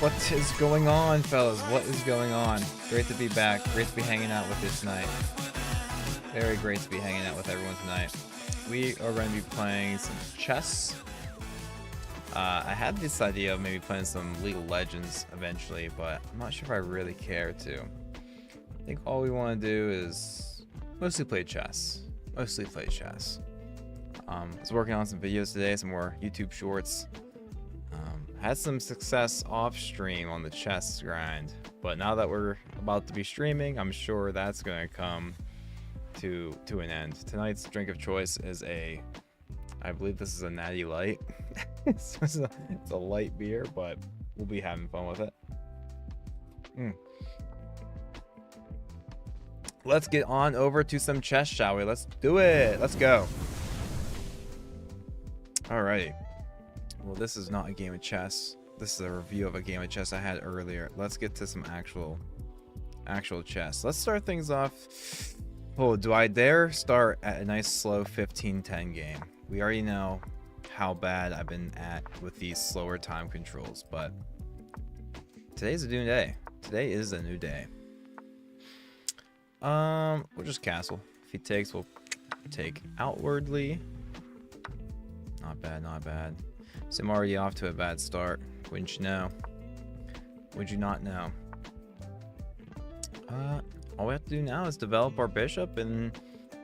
What is going on, fellas? What is going on? Great to be back. Great to be hanging out with you tonight. Very great to be hanging out with everyone tonight. We are going to be playing some chess. I had this idea of maybe playing some League of Legends eventually, but I'm not sure if I really care to. I think all we want to do is mostly play chess. I was working on some videos today, some more YouTube shorts. Had some success off stream on the chess grind, but now that we're about to be streaming, I'm sure that's going to come to an end. Tonight's drink of choice is I believe this is a Natty Light. it's a light beer, but we'll be having fun with it. Let's get on over to some chess, shall we? Let's do it. Let's go. Alrighty. Well, this is not a game of chess. This is a review of a game of chess I had earlier. Let's get to some actual chess. Let's start things off. Oh, do I dare start at a nice slow 15-10 game? We already know how bad I've been at with these slower time controls, but today's a new day. Today is a new day. We'll just castle. If he takes, we'll take outwardly. Not bad, not bad. So I'm already off to a bad start. Wouldn't you know? Would you not know? All we have to do now is develop our bishop and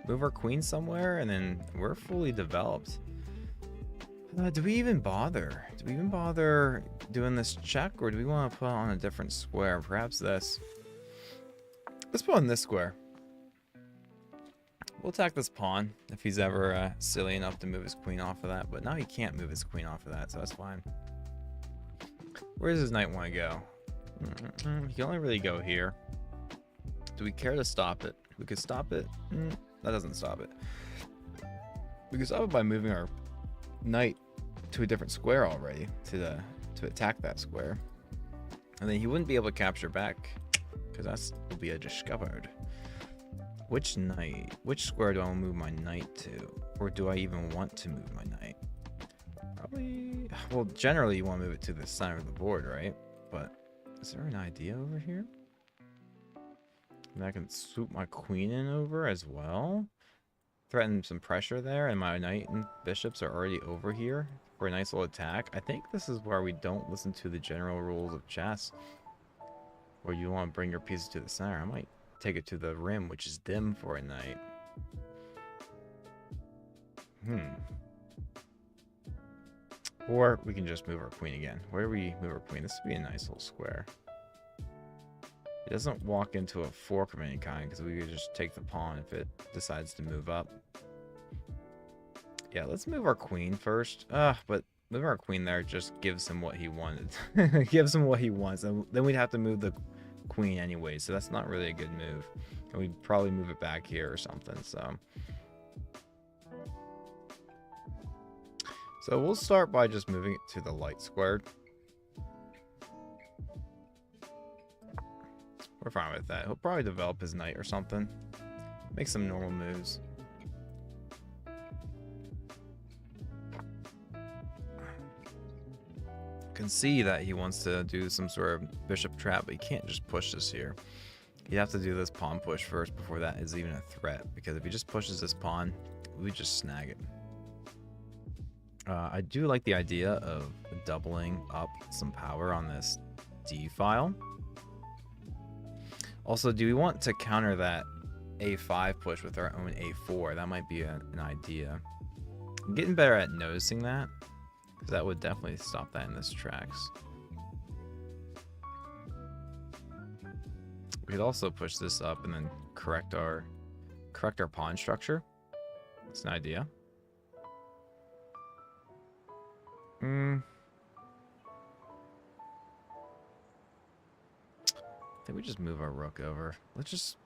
move our queen somewhere, and then we're fully developed. Do we even bother? Do we even bother doing this check, or do we want to put on a different square? Perhaps this. Let's put on this square. We'll attack this pawn if he's ever silly enough to move his queen off of that, but now he can't move his queen off of that, so that's fine. Where does his knight want to go? He can only really go here. Do we care to stop it? We could stop it. That doesn't stop it. We could stop it by moving our knight to a different square already to attack that square, and then he wouldn't be able to capture back because that will be a discovered. Which square do I want to move my knight to? Or do I even want to move my knight? Probably, well, generally you want to move it to the center of the board, right? But is there an idea over here? And I can swoop my queen in over as well. Threaten some pressure there, and my knight and bishops are already over here for a nice little attack. I think this is where we don't listen to the general rules of chess, where you want to bring your pieces to the center. I might take it to the rim, which is dim for a knight. Or we can just move our queen again. Where do we move our queen? This would be a nice little square. It doesn't walk into a fork of any kind, because we could just take the pawn if it decides to move up. Yeah, let's move our queen first. But moving our queen there just gives him what he wanted. Gives him what he wants. And then we'd have to move the queen anyway, so that's not really a good move. And we'd probably move it back here or something, so we'll start by just moving it to the light squared. We're fine with that. He'll probably develop his knight or something. Make some normal moves. Can see that he wants to do some sort of bishop trap, but he can't just push this here. You have to do this pawn push first before that is even a threat, because if he just pushes this pawn, we just snag it. I do like the idea of doubling up some power on this D file. Also, do we want to counter that A5 push with our own A4? That might be an idea. I'm getting better at noticing that, because that would definitely stop that in this tracks. We could also push this up and then correct our pawn structure. That's an idea. I think we just move our rook over. Let's just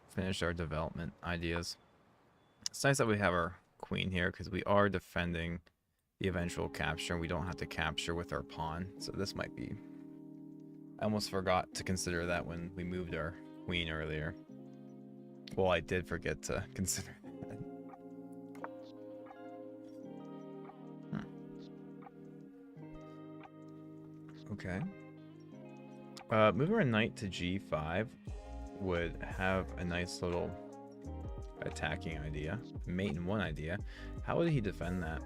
finish our development ideas. It's nice that we have our queen here, because we are defending the eventual capture, and we don't have to capture with our pawn. So this might be... I almost forgot to consider that when we moved our queen earlier. Well, I did forget to consider that. Okay. Moving our knight to g5 would have a nice little attacking idea. Mate in one idea. How would he defend that?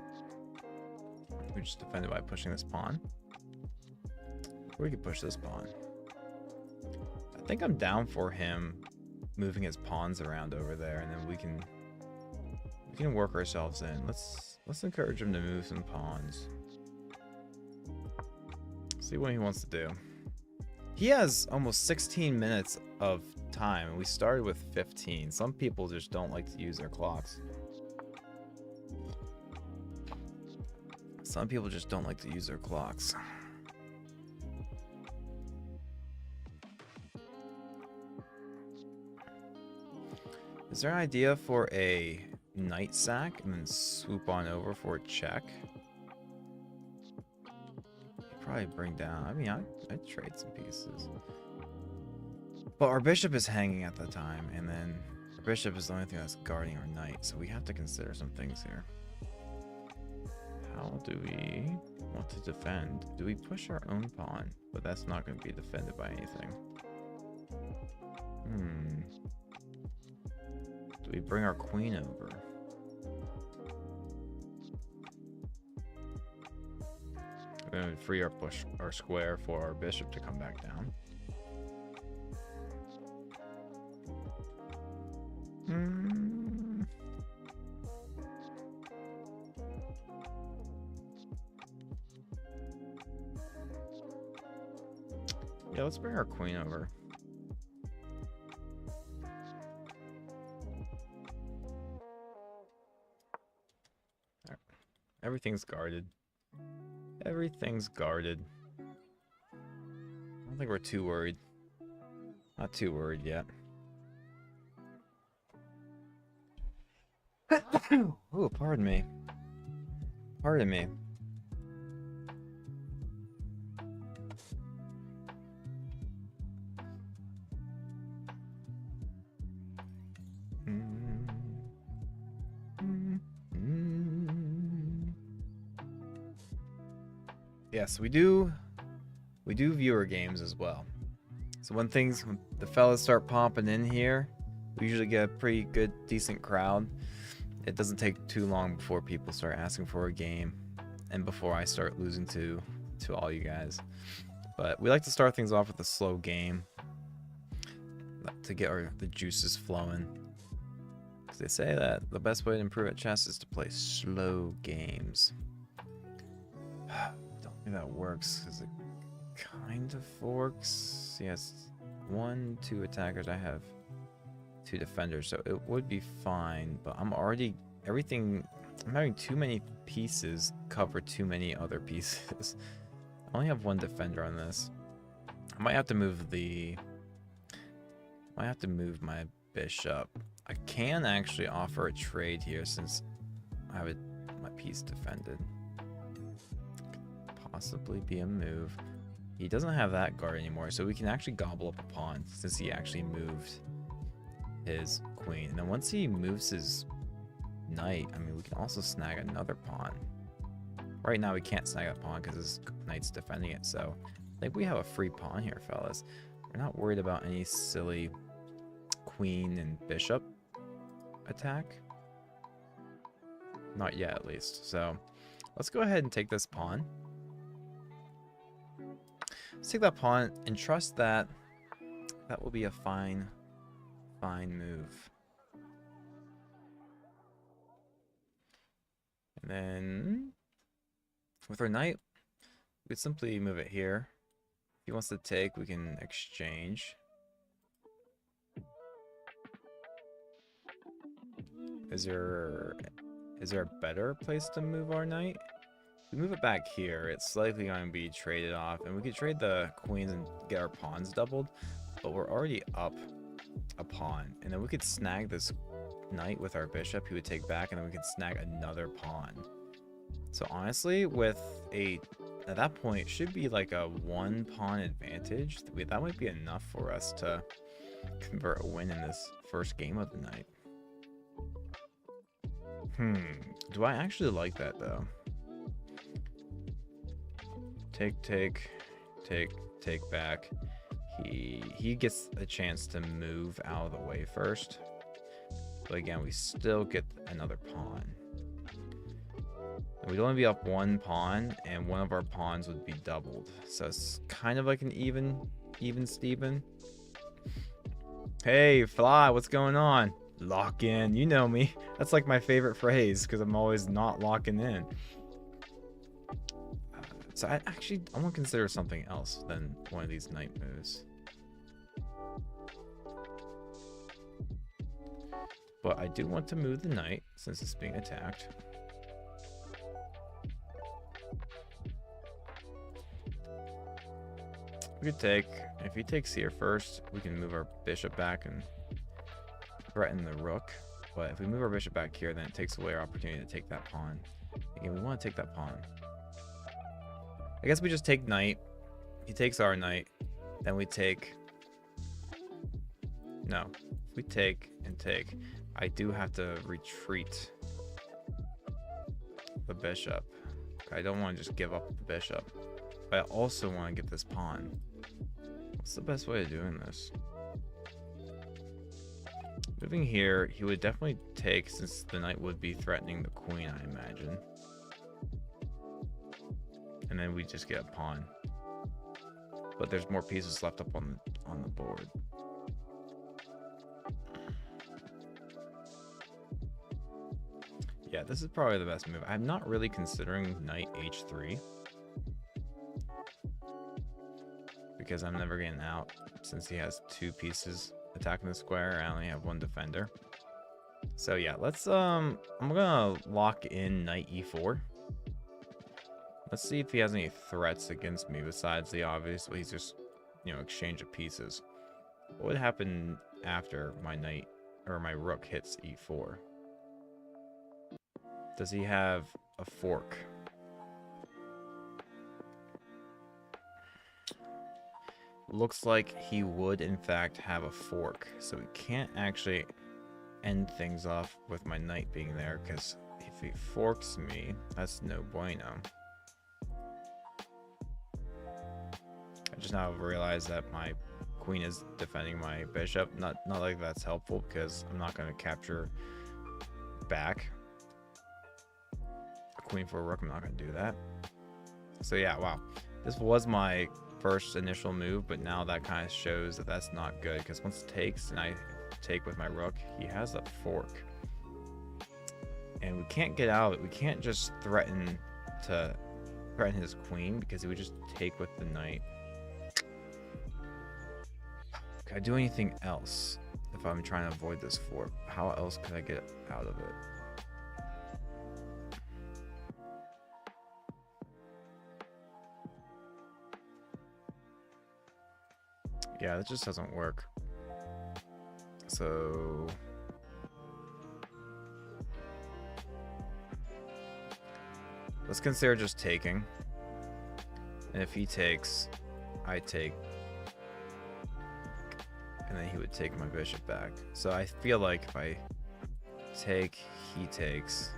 We just defend it by pushing this pawn. Or we could push this pawn. I think I'm down for him moving his pawns around over there, and then we can work ourselves in. Let's encourage him to move some pawns. See what he wants to do. He has almost 16 minutes of time, and we started with 15. Some people just don't like to use their clocks. Some people just don't like to use their clocks. Is there an idea for a knight sack and then swoop on over for a check? Probably bring down. I mean, I'd trade some pieces. But our bishop is hanging at the time, and then our bishop is the only thing that's guarding our knight, so we have to consider some things here. How do we want to defend? Do we push our own pawn? But that's not going to be defended by anything. Do we bring our queen over? We're going to free our square for our bishop to come back down. Yeah, let's bring our queen over. Right. Everything's guarded. Everything's guarded. I don't think we're too worried. Not too worried yet. Oh, pardon me. Pardon me. Yes, we do viewer games as well. So when the fellas start popping in here, we usually get a pretty good, decent crowd. It doesn't take too long before people start asking for a game, and before I start losing to all you guys. But we like to start things off with a slow game to get the juices flowing. Because they say that the best way to improve at chess is to play slow games. Don't think that works, because it kind of works. Yes, 1, 2 attackers. I have 2 defenders, so it would be fine. But I'm having too many pieces cover too many other pieces. I only have 1 defender on this. I might have to move my bishop. I can actually offer a trade here since I have my piece defended. Could possibly be a move. He doesn't have that guard anymore, so we can actually gobble up a pawn since he actually moved his queen. And then once he moves his knight, I mean, we can also snag another pawn. Right now we can't snag a pawn because his knight's defending it, so I think we have a free pawn here, fellas. We're not worried about any silly queen and bishop attack. Not yet, at least. So let's go ahead and take this pawn. Let's take that pawn and trust that that will be a fine move. And then with our knight, we'd simply move it here. If he wants to take, we can exchange. Is there a better place to move our knight? If we move it back here, it's likely going to be traded off, and we could trade the queens and get our pawns doubled, but we're already up a pawn, and then we could snag this knight with our bishop. He would take back, and then we could snag another pawn. So honestly, at that point, it should be like a 1 pawn advantage. That might be enough for us to convert a win in this first game of the night. Do I actually like that though? Take back. He gets a chance to move out of the way first. But again, we still get another pawn. We'd only be up one pawn, and one of our pawns would be doubled. So it's kind of like an even Steven. Hey, Fly, what's going on? Lock in. You know me. That's like my favorite phrase because I'm always not locking in. So I want to consider something else than one of these knight moves. But I do want to move the knight since it's being attacked. We could take, if he takes here first, we can move our bishop back and threaten the rook. But if we move our bishop back here, then it takes away our opportunity to take that pawn. Again, we want to take that pawn. I guess we just take knight. He takes our knight. Then we take... No. If we take and take, I do have to retreat the bishop. I don't want to just give up the bishop. But I also want to get this pawn. What's the best way of doing this? Moving here, he would definitely take, since the knight would be threatening the queen, I imagine. And then we just get a pawn. But there's more pieces left up on the board. Yeah, this is probably the best move. I'm not really considering knight h3. Because I'm never getting out since he has two pieces attacking the square. I only have one defender. So yeah, let's I'm gonna lock in knight e4. Let's see if he has any threats against me besides the obvious. Well, he's just, you know, exchange of pieces. What would happen after my knight or my rook hits e4? Does he have a fork? Looks like he would in fact have a fork, so we can't actually end things off with my knight being there, because if he forks me, that's no bueno. I just now realized that my queen is defending my bishop. Not like that's helpful, because I'm not going to capture back a queen for a rook. I'm not going to do that. So yeah, wow, this was my first initial move, but now that kind of shows that that's not good, because once it takes and I take with my rook, he has a fork and we can't get out of it. We can't just threaten his queen, because he would just take with the knight. Can I do anything else if I'm trying to avoid this fork? How else can I get out of it? Yeah, that just doesn't work. So let's consider just taking. And if he takes, I take. And then he would take my bishop back. So I feel like if I take, he takes.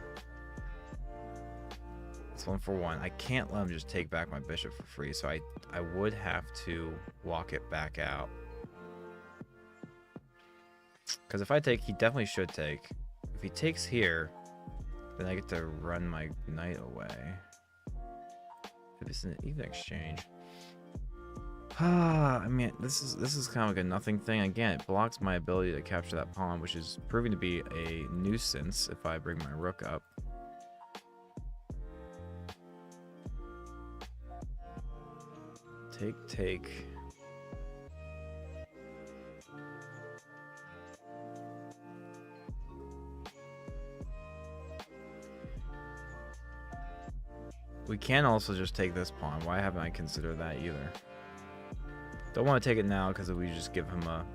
It's 1-for-1. I can't let him just take back my bishop for free, so I would have to walk it back out. Because if I take, he definitely should take. If he takes here, then I get to run my knight away. If it's an even exchange. I mean, this is kind of like a nothing thing. Again, it blocks my ability to capture that pawn, which is proving to be a nuisance if I bring my rook up. Take. We can also just take this pawn. Why haven't I considered that either? Don't want to take it now because we just give him a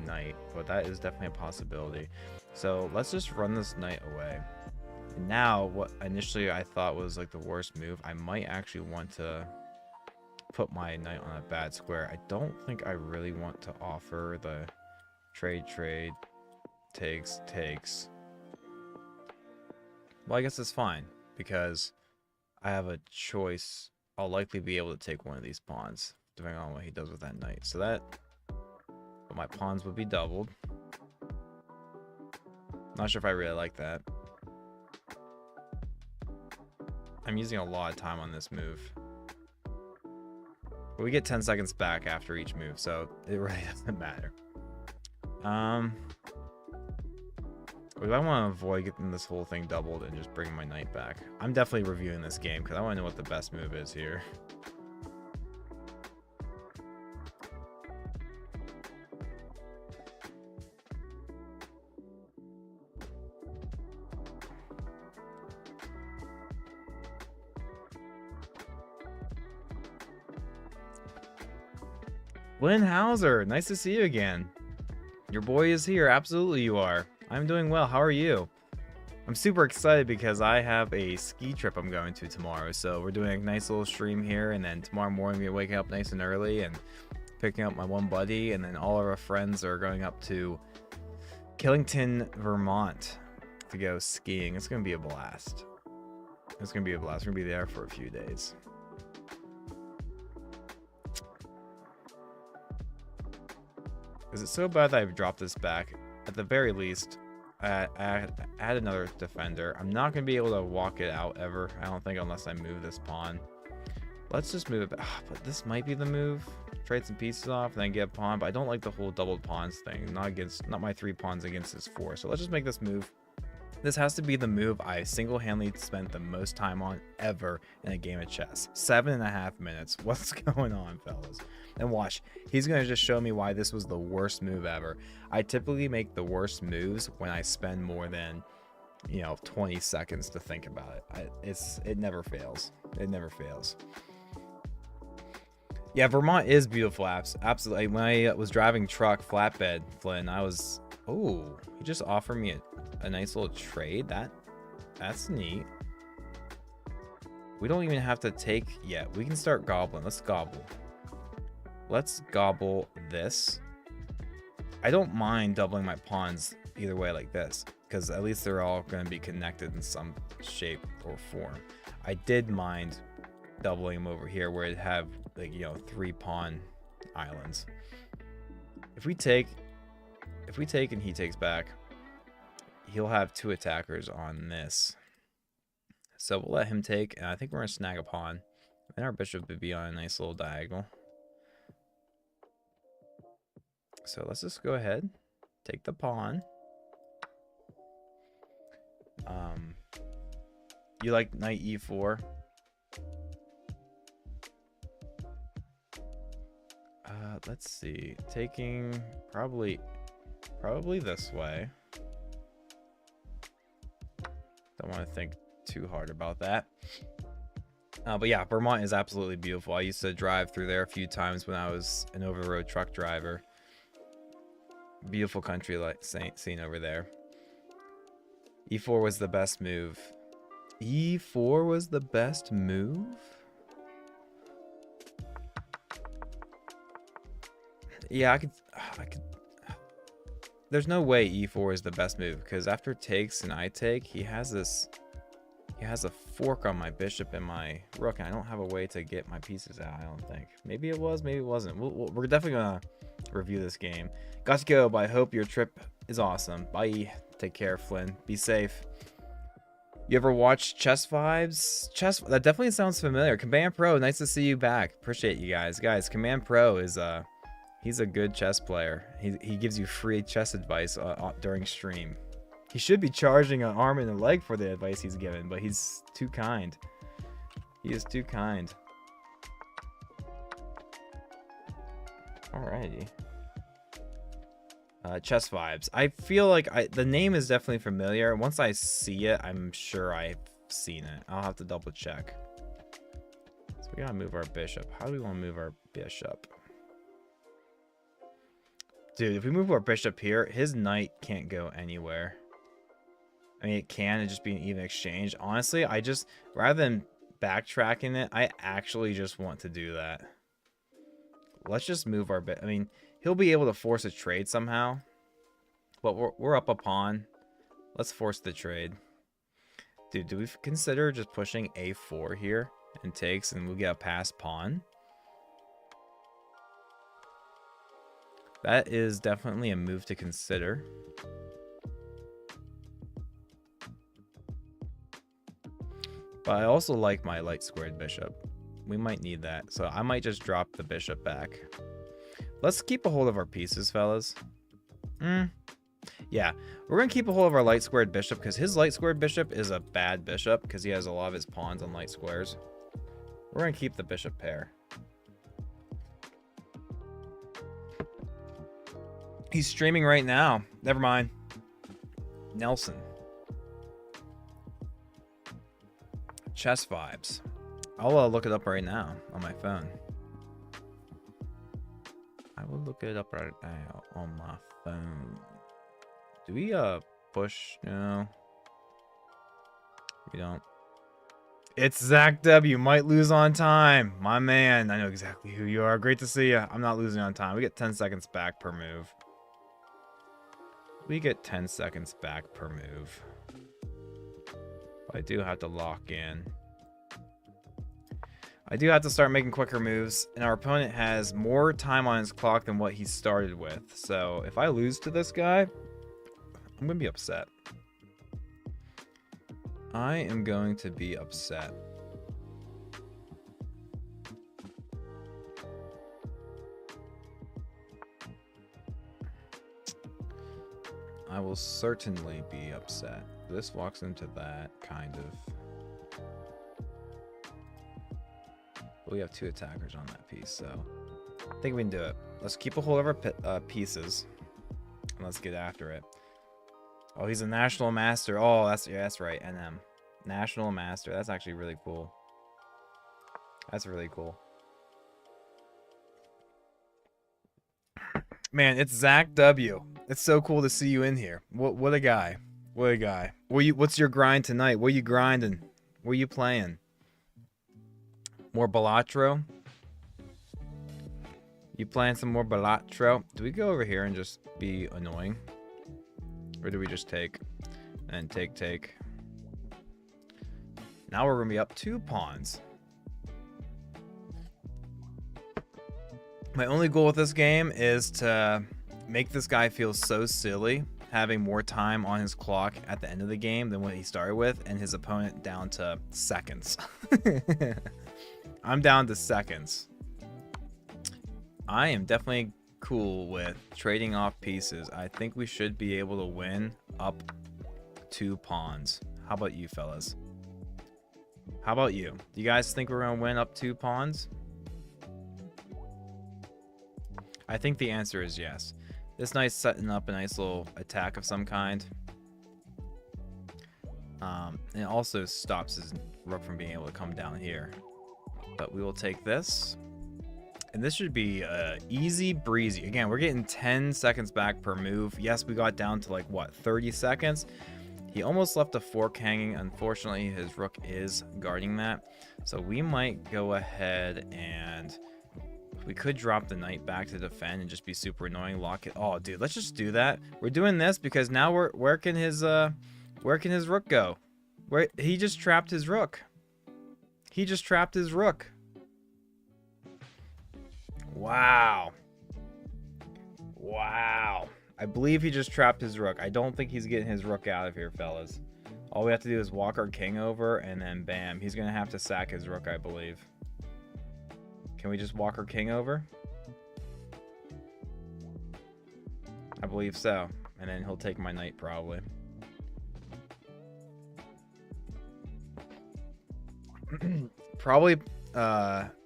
knight, but that is definitely a possibility. So let's just run this knight away. And now, what initially I thought was like the worst move, I might actually want to put my knight on a bad square. I don't think I really want to offer the trade, takes. Well, I guess it's fine because I have a choice. I'll likely be able to take one of these pawns depending on what he does with that knight. So that my pawns would be doubled. Not sure if I really like that. I'm using a lot of time on this move. But we get 10 seconds back after each move, so it really doesn't matter. If I want to avoid getting this whole thing doubled and just bring my knight back, I'm definitely reviewing this game because I want to know what the best move is here. Lynn Hauser, nice to see you again. Your boy is here. Absolutely you are. I'm doing well. How are you? I'm super excited because I have a ski trip I'm going to tomorrow. So we're doing a nice little stream here, and then tomorrow morning we're waking up nice and early and picking up my one buddy, and then all of our friends are going up to Killington, Vermont to go skiing. It's going to be a blast. It's going to be a blast. We're going to be there for a few days. Is it so bad that I've dropped this back? At the very least, I add another defender. I'm not going to be able to walk it out ever, I don't think, unless I move this pawn. Let's just move it back. But this might be the move. Trade some pieces off and then get a pawn, but I don't like the whole doubled pawns thing. Not my 3 pawns against his 4. So let's just make this move. This has to be the move I single-handedly spent the most time on ever in a game of chess. 7.5 minutes. What's going on, fellas? And watch, he's going to just show me why this was the worst move ever. I typically make the worst moves when I spend more than, 20 seconds to think about it. It never fails. It never fails. Yeah, Vermont is beautiful. Absolutely. When I was driving truck flatbed, Flynn, oh, he just offered me a nice little trade. That's neat. We don't even have to take yet. We can start gobbling. Let's gobble. Let's gobble this. I don't mind doubling my pawns either way like this, because at least they're all going to be connected in some shape or form. I did mind doubling them over here where it'd have 3 pawn islands. If we take and he takes back, he'll have 2 attackers on this. So we'll let him take, and I think we're going to snag a pawn. And our bishop would be on a nice little diagonal. So let's just go ahead, take the pawn. You like knight e4? Let's see. Taking probably this way. Don't want to think too hard about that. But yeah, Vermont is absolutely beautiful. I used to drive through there a few times when I was an over-the-road truck driver. Beautiful country like scene over there. E4 was the best move. E4 was the best move? Yeah, I could. There's no way E4 is the best move, because after takes and I take, he has a fork on my bishop and my rook, and I don't have a way to get my pieces out, I don't think. Maybe it was, maybe it wasn't. We're definitely gonna review this game. Got to go, but I hope your trip is awesome. Bye. Take care, Flynn. Be safe. You ever watch Chess Vibes? That definitely sounds familiar. Command Pro, nice to see you back. Appreciate you guys. Guys, Command Pro is he's a good chess player. He gives you free chess advice during stream. He should be charging an arm and a leg for the advice he's given, but he's too kind. He is too kind. Alrighty. Chess Vibes. I feel like the name is definitely familiar. Once I see it, I'm sure I've seen it. I'll have to double check. So we gotta move our bishop. How do we want to move our bishop? Dude, if we move our bishop here, his knight can't go anywhere. I mean, it can. It'd just be an even exchange. Honestly, rather than backtracking it, I actually just want to do that. Let's just move our bit. I mean, he'll be able to force a trade somehow. But we're up a pawn. Let's force the trade. Dude, do we consider just pushing a4 here and takes, and we'll get a passed pawn? That is definitely a move to consider. But I also like my light squared bishop. We might need that, so I might just drop the bishop back. Let's keep a hold of our pieces, fellas. Yeah, we're going to keep a hold of our light squared bishop because his light squared bishop is a bad bishop because he has a lot of his pawns on light squares. We're going to keep the bishop pair. He's streaming right now. Never mind. Nelson. Chess vibes. I'll look it up right now on my phone. I will look it up right now on my phone. Do we push? No. We don't. It's Zach W. Might lose on time. My man. I know exactly who you are. Great to see you. I'm not losing on time. We get 10 seconds back per move. We get 10 seconds back per move. But I do have to lock in. I do have to start making quicker moves, and our opponent has more time on his clock than what he started with. So if I lose to this guy, I'm going to be upset. I am going to be upset. I will certainly be upset. This walks into that, kind of. But we have two attackers on that piece, so I think we can do it. Let's keep a hold of our pieces, and let's get after it. Oh, he's a national master. Oh, that's right, NM. National master. That's actually really cool. That's really cool. Man, it's Zach W. It's so cool to see you in here. What a guy. What a guy. What's your grind tonight? What are you grinding? What are you playing? More Balatro? You playing some more Balatro? Do we go over here and just be annoying? Or do we just take? And take. Now we're going to be up 2 pawns. My only goal with this game is to make this guy feel so silly, having more time on his clock at the end of the game than what he started with, and his opponent down to seconds. I'm down to seconds. I am definitely cool with trading off pieces. I think we should be able to win up 2 pawns. How about you, fellas? How about you? Do you guys think we're going to win up 2 pawns? I think the answer is yes. This knight's setting up a nice little attack of some kind. And it also stops his rook from being able to come down here. But we will take this. And this should be easy breezy. Again, we're getting 10 seconds back per move. Yes, we got down to like, what, 30 seconds? He almost left a fork hanging. Unfortunately, his rook is guarding that. So we might go ahead and... we could drop the knight back to defend and just be super annoying. Lock it. Oh, dude, let's just do that. We're doing this because now where can his rook go? He just trapped his rook. He just trapped his rook. Wow. Wow. I believe he just trapped his rook. I don't think he's getting his rook out of here, fellas. All we have to do is walk our king over, and then bam. He's going to have to sack his rook, I believe. Can we just walk our king over? I believe so. And then he'll take my knight, probably. Probably,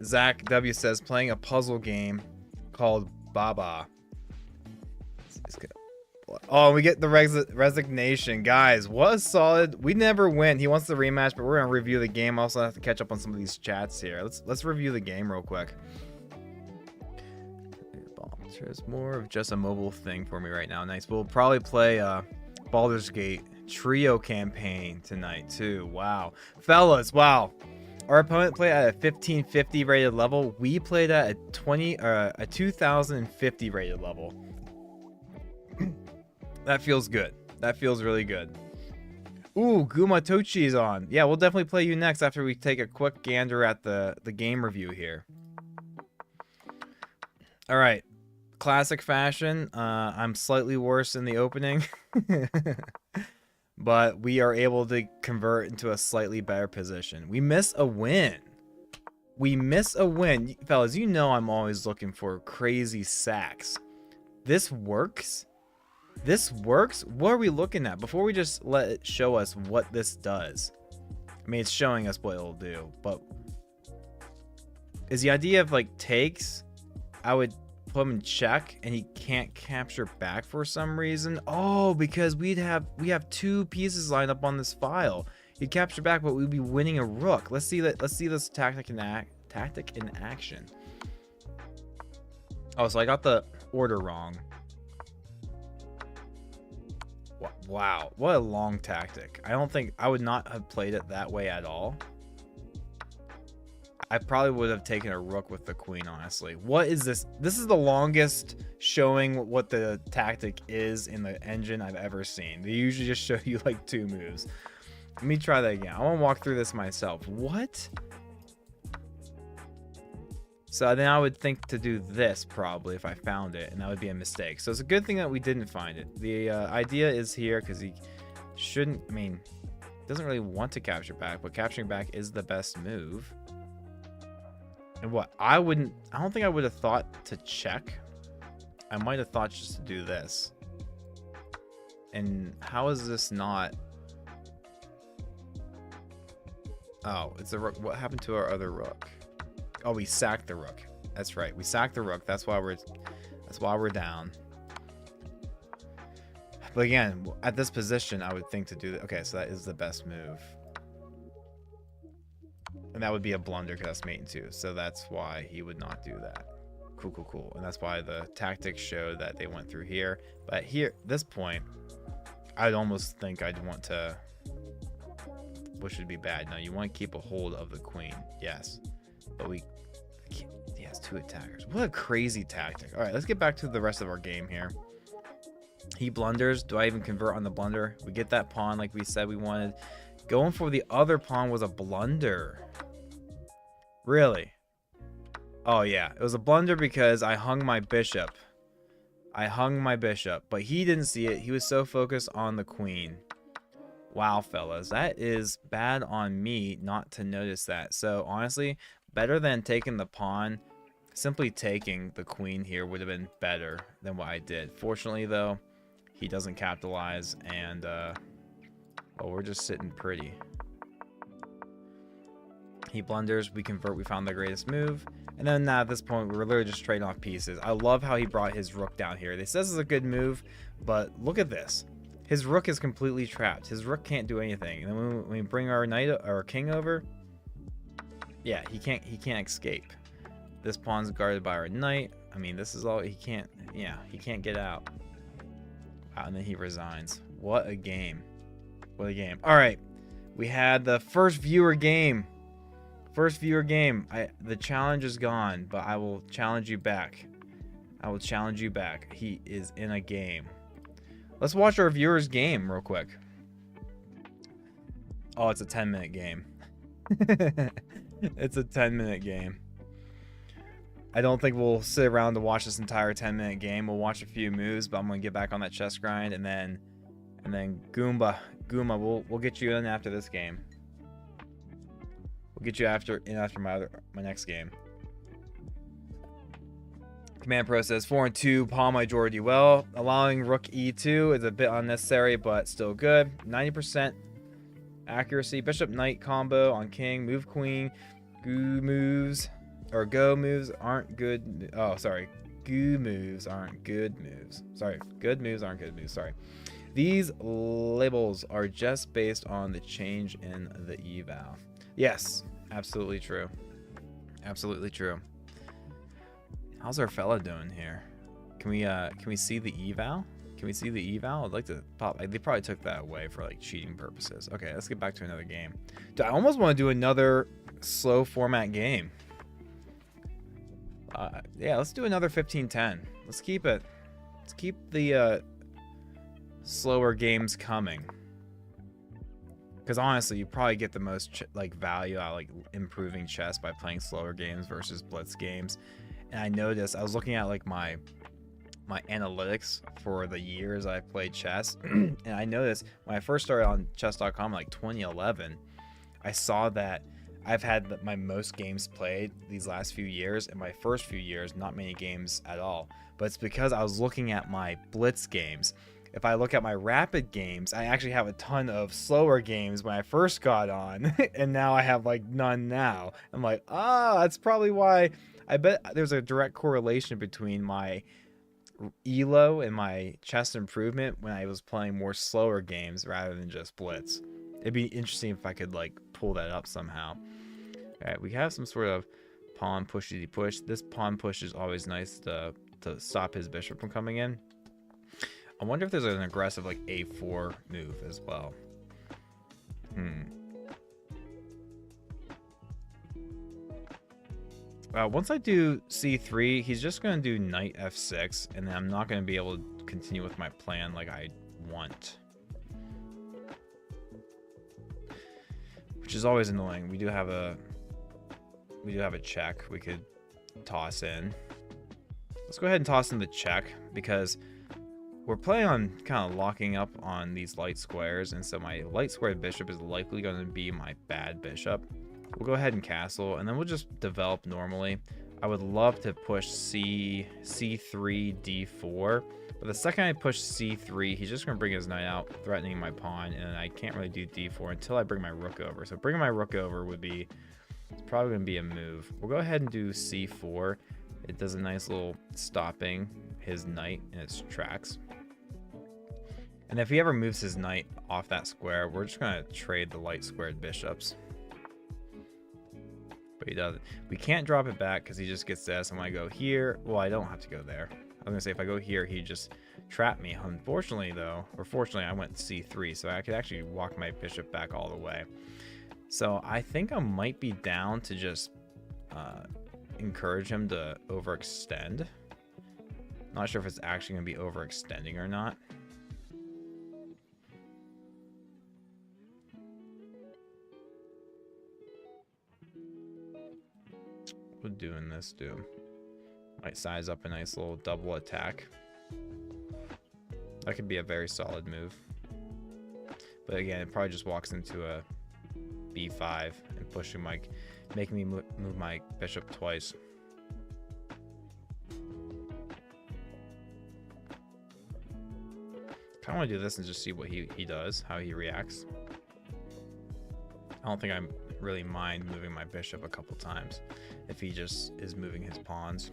Zach W says, playing a puzzle game called Baba. Oh, we get the resignation. Guys, what a solid... we never win. He wants the rematch, but we're going to review the game. I also have to catch up on some of these chats here. Let's review the game real quick. There's more of just a mobile thing for me right now. Nice. We'll probably play Baldur's Gate trio campaign tonight, too. Wow. Fellas, wow. Our opponent played at a 1550 rated level. We played at a 2050 rated level. That feels good. That feels really good. Ooh, Gumatochi is on. Yeah, we'll definitely play you next after we take a quick gander at the game review here. All right. classic fashion, I'm slightly worse in the opening. But we are able to convert into a slightly better position. We miss a win. We miss a win. Fellas, you know I'm always looking for crazy sacks. This works? This works? What are we looking at? Before we just let it show us what this does. I mean, it's showing us what it'll do, but is the idea of like takes, I would put him in check and he can't capture back for some reason. Oh, because we have 2 pieces lined up on this file. He'd capture back, but we'd be winning a rook. Let's see this tactic in action. Oh, so I got the order wrong. Wow, what a long tactic. I don't think I would not have played it that way at all. I probably would have taken a rook with the queen, honestly. What is this? This is the longest showing what the tactic is in the engine I've ever seen. They usually just show you like 2 moves. Let me try that again. I want to walk through this myself. What? So then I would think to do this probably if I found it, and that would be a mistake. So it's a good thing that we didn't find it. The idea is here because he shouldn't, I mean, doesn't really want to capture back, but capturing back is the best move. And what? I don't think I would have thought to check. I might have thought just to do this. And how is this not? Oh, it's a rook. What happened to our other rook? Oh, we sacked the rook. That's right. We sacked the rook. That's why we're down. But again, at this position, I would think to do that. Okay, so that is the best move. And that would be a blunder because that's mate in 2. So that's why he would not do that. Cool. And that's why the tactics showed that they went through here. But here, this point, I'd almost think I'd want to, which would be bad. No, you want to keep a hold of the queen. Yes. But he has 2 attackers. What a crazy tactic. All right, let's get back to the rest of our game here. He blunders. Do I even convert on the blunder? We get that pawn like we said we wanted. Going for the other pawn was a blunder. Really? Oh, yeah. It was a blunder because I hung my bishop. But he didn't see it. He was so focused on the queen. Wow, fellas. That is bad on me not to notice that. So, honestly, better than taking the pawn, simply taking the queen here would have been better than what I did. Fortunately, though, he doesn't capitalize, and well, we're just sitting pretty. He blunders, we convert, we found the greatest move, and then at this point we're literally just trading off pieces. I love how he brought his rook down here. They says it's a good move, but look at this. His rook is completely trapped. His rook can't do anything. And then when we bring our knight or king over, yeah, he can't escape. This pawn's guarded by our knight. I mean, this is all he can't get out. And then he resigns. What a game. What a game. All right. We had the first viewer game. The challenge is gone, but I will challenge you back. He is in a game. Let's watch our viewers game real quick. Oh, it's a 10-minute game. It's a 10-minute game. I don't think we'll sit around to watch this entire 10-minute game. We'll watch a few moves, but I'm gonna get back on that chess grind, and then Goomba, we'll get you in after this game. We'll get you after my next game. Command Pro says 4 and 2, pawn my Jordy well. Allowing rook e2 is a bit unnecessary, but still good. 90% accuracy. Bishop knight combo on king. Move queen. Go moves aren't good. Oh, sorry. Goo moves aren't good moves. Sorry. Good moves aren't good moves. Sorry. These labels are just based on the change in the eval. Yes, absolutely true. Absolutely true. How's our fella doing here? Can we see the eval? Can we see the eval? I'd like to pop. They probably took that away for like cheating purposes. Okay, let's get back to another game. Dude, I almost want to do another slow format game. Yeah, let's do another 15-10. Let's keep it. Let's keep the slower games coming. Because honestly, you probably get the most value out like improving chess by playing slower games versus blitz games. And I noticed I was looking at like my my analytics for the years I played chess, and I noticed when I first started on chess.com like 2011, I saw that I've had my most games played these last few years, and my first few years not many games at all. But it's because I was looking at my blitz games. If I look at my rapid games, I actually have a ton of slower games when I first got on, and now I have like none now. I'm like, that's probably why. I bet there's a direct correlation between my elo and my chess improvement when I was playing more slower games rather than just blitz. It'd be interesting if I could like pull that up somehow. All right, we have some sort of pawn pushy push. This pawn push is always nice to stop his bishop from coming in. I wonder if there's an aggressive like a4 move as well. Once I do c3, he's just going to do knight f6, and then I'm not going to be able to continue with my plan like I want. Which is always annoying. We do have a check we could toss in. Let's go ahead and toss in the check, because we're playing on kind of locking up on these light squares, and so my light squared bishop is likely going to be my bad bishop. We'll go ahead and castle, and then we'll just develop normally. I would love to push c3, d4, but the second I push c3, he's just going to bring his knight out, threatening my pawn, and I can't really do d4 until I bring my rook over. So bringing my rook over would be, it's probably going to be a move. We'll go ahead and do c4. It does a nice little stopping his knight in its tracks. And if he ever moves his knight off that square, we're just going to trade the light squared bishops. But he doesn't. We can't drop it back because he just gets this. And when I go here, well, I don't have to go there. I was going to say if I go here, he just trapped me. Unfortunately, though, or fortunately, I went c3, so I could actually walk my bishop back all the way. So I think I might be down to just encourage him to overextend. Not sure if it's actually going to be overextending or not. What doing this do? Might size up a nice little double attack. That could be a very solid move. But again, it probably just walks into a b5 and pushing my, making me move my bishop twice. Kind of want to do this and just see what he does, how he reacts. I don't think I really mind moving my bishop a couple times if he just is moving his pawns.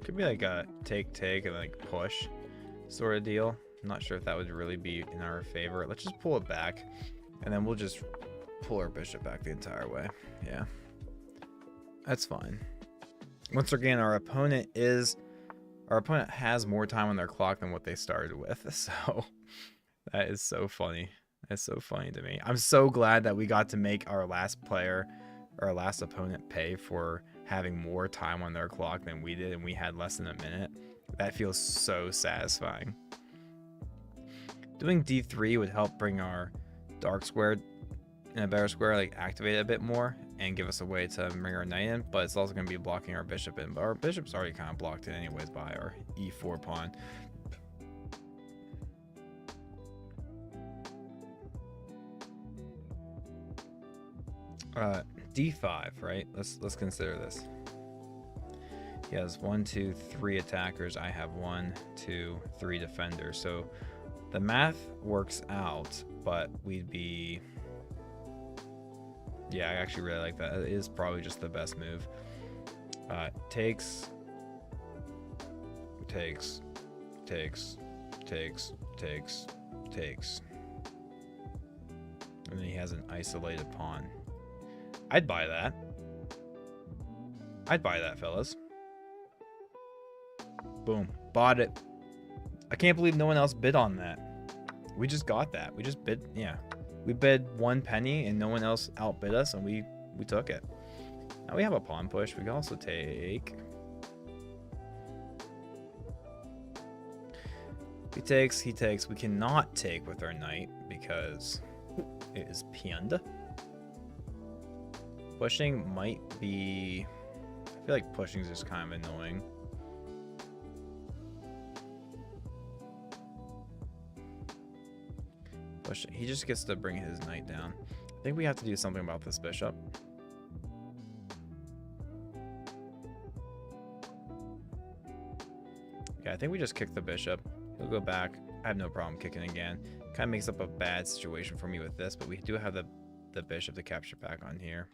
Could be like a take and like push sort of deal. I'm not sure if that would really be in our favor. Let's just pull it back, and then we'll just pull our bishop back the entire way. Yeah, that's fine. Once again, our opponent has more time on their clock than what they started with. So that is so funny. That's so funny to me. I'm so glad that we got to make our last opponent pay for having more time on their clock than we did, and we had less than a minute. That feels so satisfying. Doing d3 would help bring our dark square in a better square, like activate it a bit more and give us a way to bring our knight in, but it's also going to be blocking our bishop in. But our bishop's already kind of blocked in anyways by our e4 pawn. D5, right? Let's consider this. He has 1, 2, 3 attackers. I have 1, 2, 3 defenders. So the math works out, but we'd be... Yeah, I actually really like that. It is probably just the best move. Takes. And then he has an isolated pawn. I'd buy that. I'd buy that, fellas. Boom. Bought it. I can't believe no one else bid on that. We just got that. We just bid, yeah. We bid 1 penny and no one else outbid us, and we took it. Now we have a pawn push. We can also take. He takes. We cannot take with our knight because is pinned. Pushing might be... I feel like pushing is just kind of annoying. Pushing. He just gets to bring his knight down. I think we have to do something about this bishop. Yeah, I think we just kick the bishop. He'll go back. I have no problem kicking again. Kind of makes up a bad situation for me with this, but we do have the bishop to capture back on here.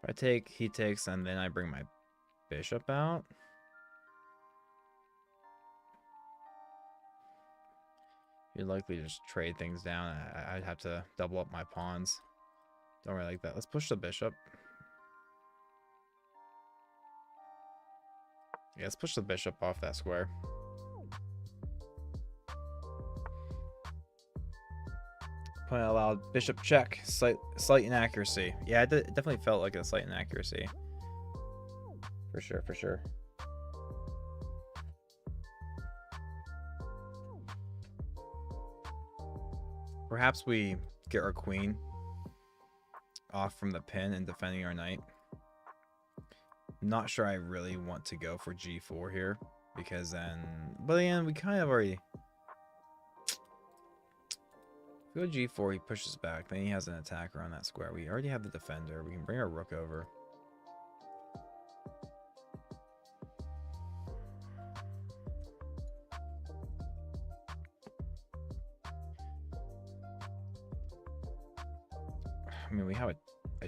If I take, he takes, and then I bring my bishop out. You'd likely just trade things down. I'd have to double up my pawns. Don't really like that. Let's push the bishop. Yeah, let's push the bishop off that square. Point allowed. Bishop check. Slight inaccuracy. Yeah, it definitely felt like a slight inaccuracy. For sure, for sure. Perhaps we get our queen off from the pin and defending our knight. Not sure I really want to go for g4 here, because then... But again, we kind of already... If we go g4, he pushes back. Then he has an attacker on that square. We already have the defender. We can bring our rook over. I mean, we have a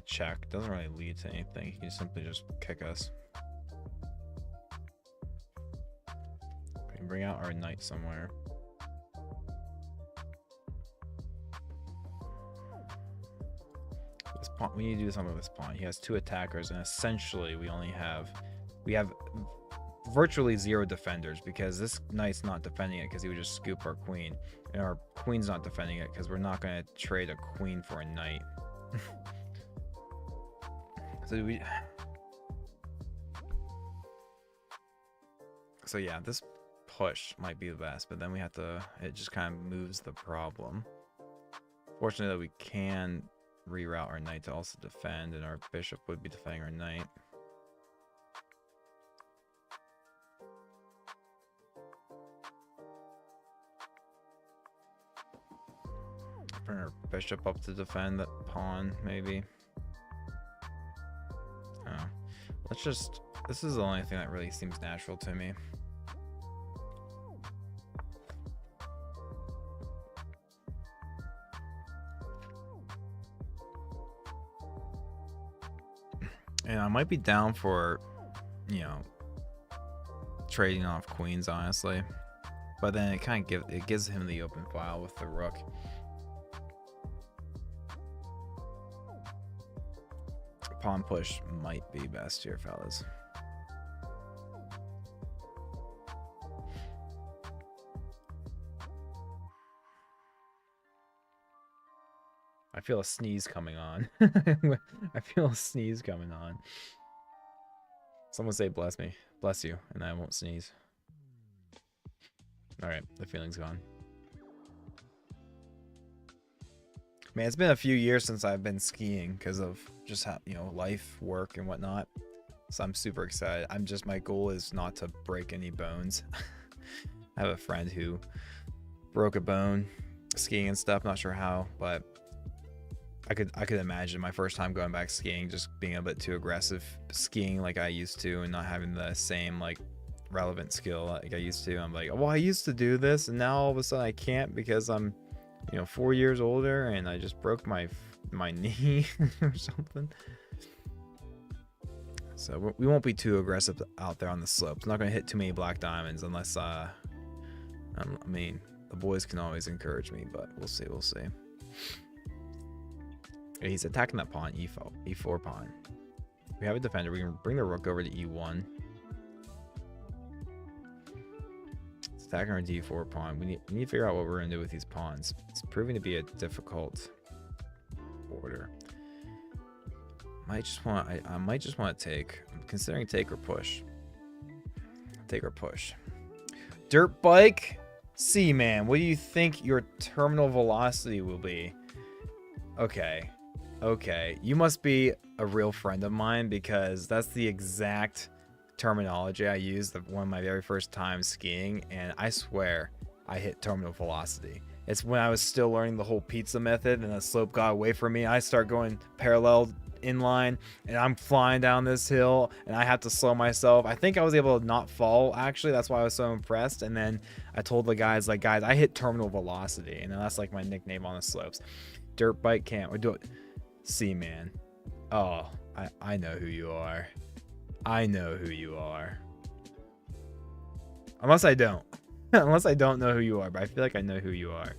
check. Doesn't really lead to anything. He can simply just kick us. We can bring out our knight somewhere. This pawn, we need to do something with this pawn. He has two attackers, and essentially we have virtually zero defenders, because this knight's not defending it because he would just scoop our queen, and our queen's not defending it because we're not going to trade a queen for a knight. So yeah, this push might be the best, but then we have to, it just kind of moves the problem. Fortunately, we can reroute our knight to also defend, and our bishop would be defending our knight. Bring our bishop up to defend that pawn, maybe. Oh. Let's just... This is the only thing that really seems natural to me. And I might be down for, you know, trading off queens, honestly. But then it gives him the open file with the rook. Pawn push might be best here, fellas. I feel a sneeze coming on. I feel a sneeze coming on. Someone say bless me. Bless you, and I won't sneeze. Alright, the feeling's gone. Man, it's been a few years since I've been skiing because of just how, you know, life, work, and whatnot. So I'm super excited. My goal is not to break any bones. I have a friend who broke a bone skiing and stuff. Not sure how, but I could imagine my first time going back skiing just being a bit too aggressive skiing like I used to, and not having the same like relevant skill like I used to. I'm like, well, I used to do this, and now all of a sudden I can't because I'm, you know, 4 years older and I just broke my knee or something. So we won't be too aggressive out there on the slopes. I'm not going to hit too many black diamonds unless I mean, the boys can always encourage me, but we'll see. Yeah, he's attacking that pawn, e4 pawn. We have a defender. We can bring the rook over to e1. Attacking our d4 pawn. We need to figure out what we're gonna do with these pawns. It's proving to be a difficult order. I might just want to take. I'm considering take or push. Take or push. Dirt bike. Seaman, what do you think your terminal velocity will be? Okay. Okay. You must be a real friend of mine because that's the exact terminology I used one of my very first times skiing, and I swear I hit terminal velocity. It's when I was still learning the whole pizza method and the slope got away from me. I start going parallel inline and I'm flying down this hill and I have to slow myself. I think I was able to not fall, actually. That's why I was so impressed. And then I told the guys, like, guys, I hit terminal velocity, and that's like my nickname on the slopes. Dirt bike camp. We do it. Seaman. Oh, I know who you are. I know who you are. Unless I don't. Unless I don't know who you are, but I feel like I know who you are.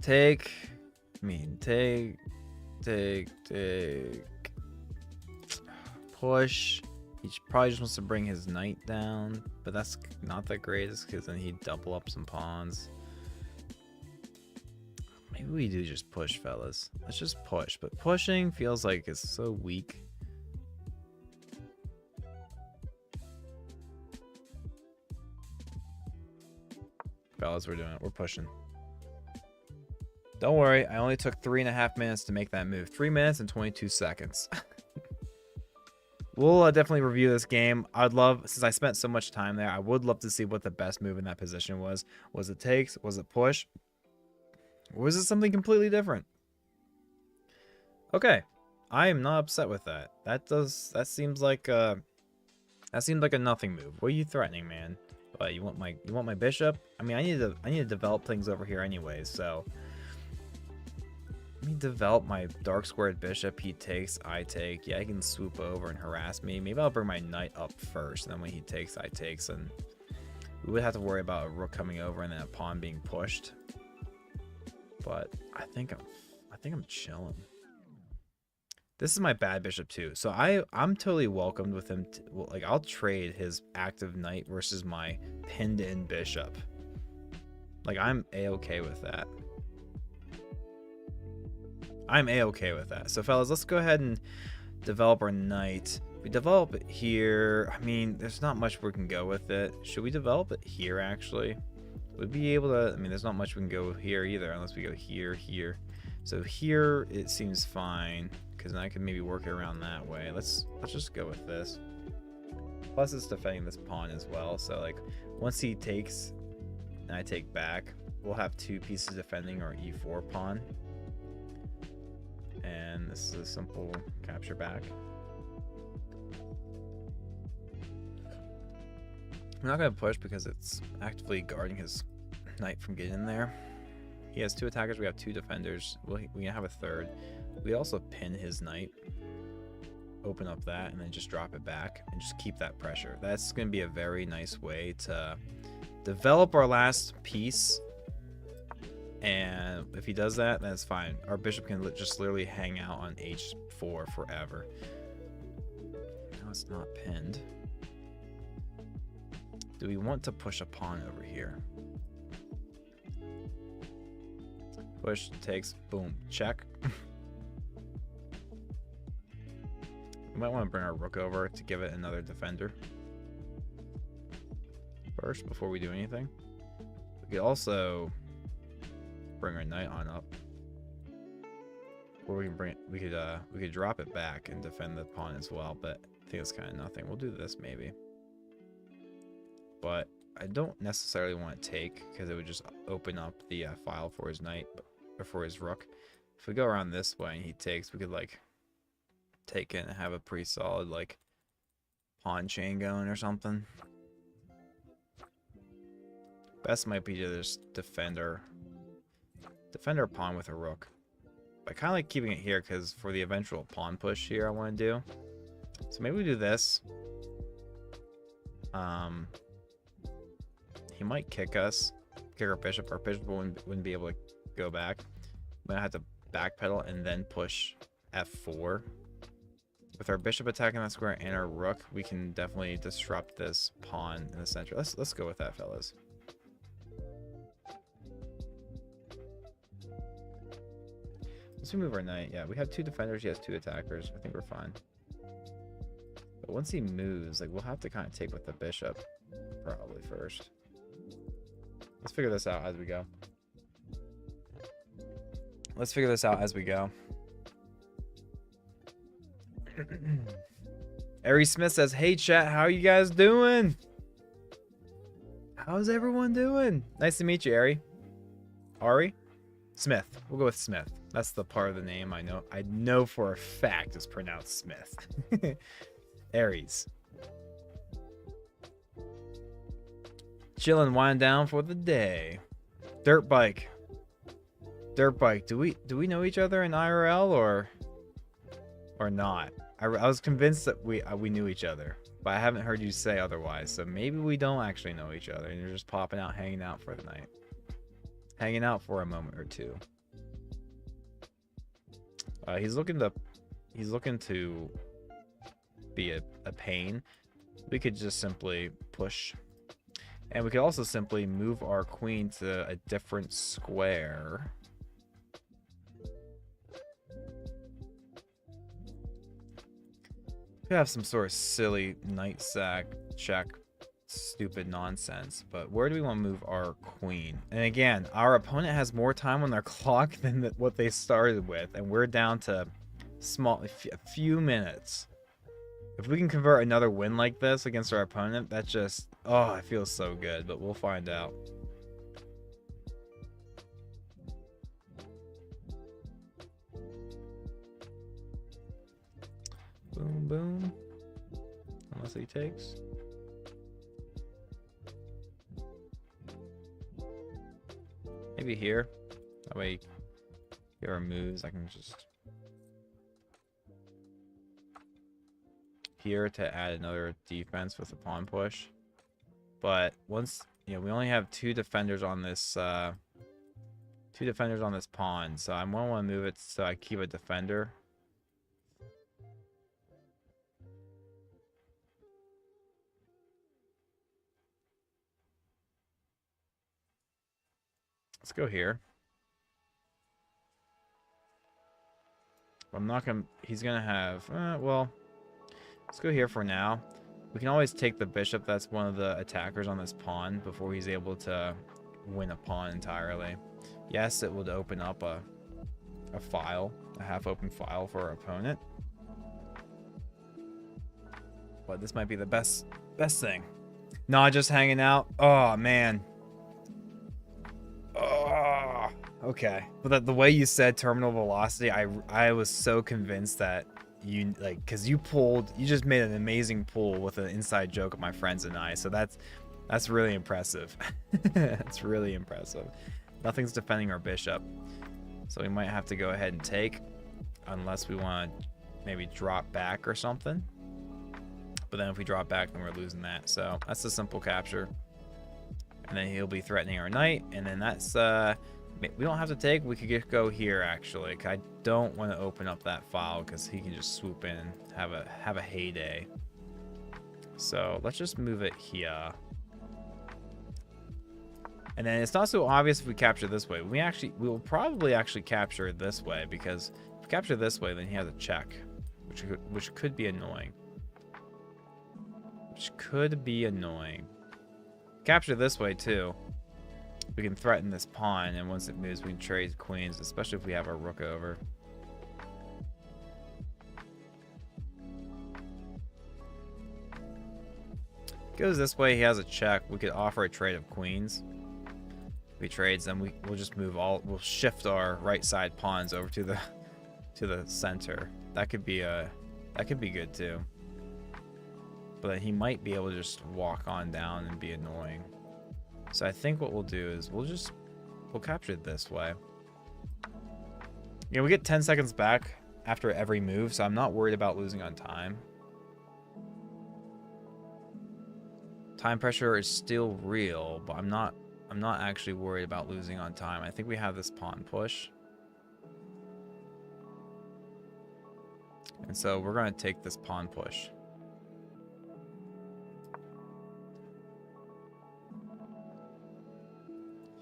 Take. Push. He probably just wants to bring his knight down, but that's not the greatest because then he'd double up some pawns. Maybe we do just push, fellas. Let's just push, but pushing feels like it's so weak. Fellas, we're doing it. We're pushing. Don't worry, I only took 3.5 minutes to make that move. 3 minutes and 22 seconds. We'll definitely review this game. I'd love, since I spent so much time there, I would love to see what the best move in that position was. Was it takes? Was it push? Or was it something completely different? Okay, I am not upset with that. That seems like a nothing move. What are you threatening, man? You want my bishop? I mean, I need to develop things over here anyways, so let me develop my dark squared bishop. He takes, I take. Yeah, he can swoop over and harass me. Maybe I'll bring my knight up first, and then when he takes, I takes, and we would have to worry about a rook coming over and then a pawn being pushed. But I think I'm chilling. This is my bad bishop too, so I'm totally welcomed with him. Like, I'll trade his active knight versus my pinned in bishop. Like, I'm a-okay with that. I'm a-okay with that. So fellas, let's go ahead and develop our knight. We develop it here. I mean, there's not much we can go with it. Should we develop it here, actually? We'd be able to, I mean, there's not much we can go here either, unless we go here, here. So here, it seems fine, because then I can maybe work it around that way. Let's just go with this. Plus, it's defending this pawn as well, so, like, once he takes and I take back, we'll have 2 pieces defending our e4 pawn. And this is a simple capture back. I'm not going to push because it's actively guarding his knight from getting in there. He has 2 attackers, we have 2 defenders. We can have a third. We also pin his knight, open up that, and then just drop it back and just keep that pressure. That's going to be a very nice way to develop our last piece. And if he does that, that's fine. Our bishop can just literally hang out on h4 forever. Now it's not pinned. Do we want to push a pawn over here? Push, takes, boom, check. We might want to bring our rook over to give it another defender first before we do anything. We could also bring our knight on up, or we could drop it back and defend the pawn as well, but I think it's kind of nothing. We'll do this maybe, but I don't necessarily want to take because it would just open up the file for his knight or for his rook. If we go around this way and he takes, we could like take it and have a pretty solid like pawn chain going or something. Best might be to just defend our pawn with a rook. I kind of like keeping it here because for the eventual pawn push here I want to do. So maybe we do this. He might kick us, kick our bishop. Our bishop wouldn't be able to go back. We might have to backpedal and then push f4. With our bishop attacking that square and our rook, we can definitely disrupt this pawn in the center. Let's go with that, fellas. Let's remove our knight. Yeah, we have 2 defenders. He has 2 attackers. I think we're fine. But once he moves, like, we'll have to kind of take with the bishop probably first. Let's figure this out as we go. Let's figure this out as we go. Ari Smith says, "Hey chat, how are you guys doing? How's everyone doing? Nice to meet you, Ari." Ari? Smith. We'll go with Smith. That's the part of the name I know for a fact is pronounced Smith. Aries. Chilling, wind down for the day. Dirt bike. Dirt bike. Do we know each other in IRL or not? I was convinced that we knew each other, but I haven't heard you say otherwise. So maybe we don't actually know each other, and you're just popping out, hanging out for the night, hanging out for a moment or two. He's looking to be a pain. We could just simply push, and we could also simply move our queen to a different square. We have some sort of silly knight sack check, stupid nonsense. But where do we want to move our queen? And again, our opponent has more time on their clock than what they started with, and we're down to a few minutes. If we can convert another win like this against our opponent, that just, oh, it feels so good. But we'll find out. Boom, boom. Unless he takes. Maybe here. That way, here are moves. I can just here to add another defense with a pawn push. But once, we only have 2 defenders on this. 2 defenders on this pawn. So I want to move it so I keep a defender. Let's go here. I'm not gonna. He's gonna have. Well, let's go here for now. We can always take the bishop. That's one of the attackers on this pawn before he's able to win a pawn entirely. Yes, it would open up a file, a half-open file for our opponent. But this might be the best thing. Not just hanging out. Oh man. Oh, okay. But the way you said terminal velocity, I was so convinced that because you just made an amazing pull with an inside joke of my friends and I. So that's really impressive. That's really impressive. Nothing's defending our bishop, so we might have to go ahead and take, unless we want to maybe drop back or something. But then if we drop back, then we're losing that. So that's a simple capture. And then he'll be threatening our knight, and then that's we don't have to take. We could just go here actually. I don't want to open up that file because he can just swoop in and have a heyday. So let's just move it here. And then it's not so obvious if we capture this way. We will probably actually capture it this way, because if we capture this way, then he has a check, which could be annoying. Capture this way too. We can threaten this pawn, and once it moves, we can trade queens, especially if we have our rook over. Goes this way, he has a check. We could offer a trade of queens. If he trades, then we'll just we'll shift our right side pawns over to the center. That could be good too. But he might be able to just walk on down and be annoying. So I think what we'll do is we'll capture it this way. We get 10 seconds back after every move, so I'm not worried about losing on time. Time pressure is still real, but I'm not actually worried about losing on time. I think we have this pawn push. And so we're going to take this pawn push.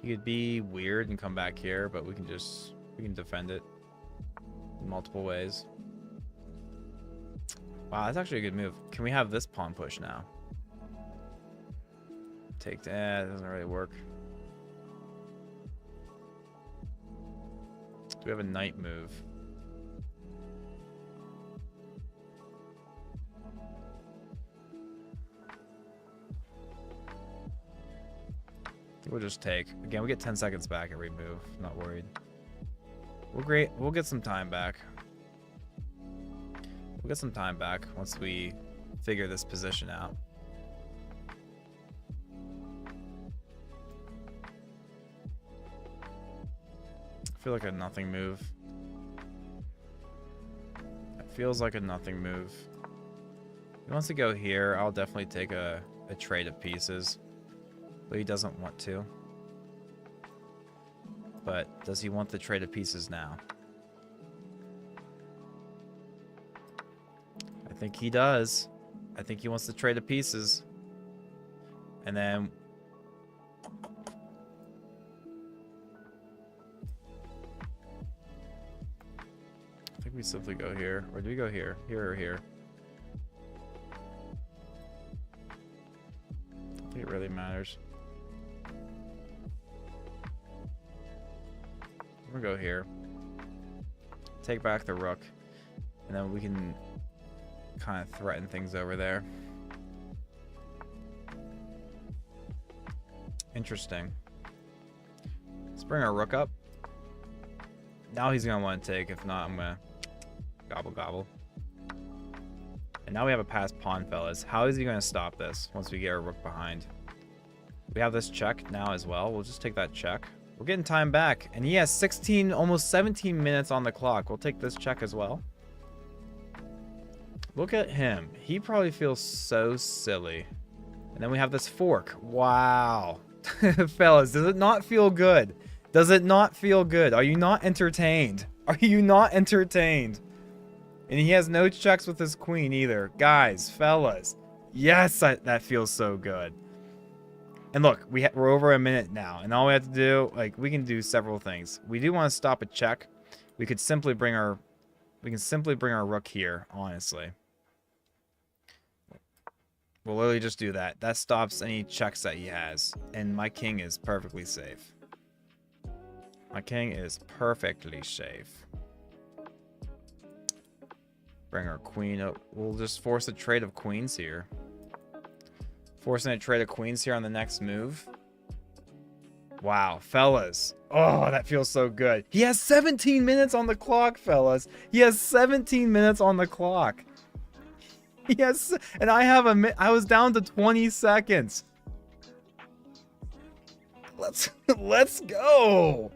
He could be weird and come back here, but we can defend it. multiple ways. Wow, that's actually a good move. Can we have this pawn push now? Take that. It doesn't really work. Do we have a knight move? We'll just take. Again, we get 10 seconds back every move. Not worried. We'll get some time back. We'll get some time back once we figure this position out. I feel like a nothing move. It feels like a nothing move. He wants to go here. I'll definitely take a trade of pieces. But he doesn't want to. But does he want the trade of pieces now? I think he does. I think he wants to trade of pieces. And then... I think we simply go here. Or do we go here? Here or here? I don't think it really matters. We'll go here. Take back the rook. And then we can kind of threaten things over there. Interesting. Let's bring our rook up. Now he's going to want to take. If not, I'm going to gobble gobble. And now we have a passed pawn, fellas. How is he going to stop this once we get our rook behind? We have this check now as well. We'll just take that check. We're getting time back. And he has 16, almost 17 minutes on the clock. We'll take this check as well. Look at him. He probably feels so silly. And then we have this fork. Wow. Fellas, does it not feel good? Does it not feel good? Are you not entertained? Are you not entertained? And he has no checks with his queen either. Guys, fellas. Yes, that feels so good. And look, we're over a minute now, and all we have to do, like, we can do several things. We do want to stop a check. We can simply bring our rook here, honestly. We'll literally just do that. That stops any checks that he has, and my king is perfectly safe. My king is perfectly safe. Bring our queen up. We'll just force a trade of queens here. Forcing a trade of queens here on the next move. Wow, fellas. Oh, that feels so good. He has 17 minutes on the clock, fellas. He has 17 minutes on the clock. Yes, and I was down to 20 seconds. Let's go.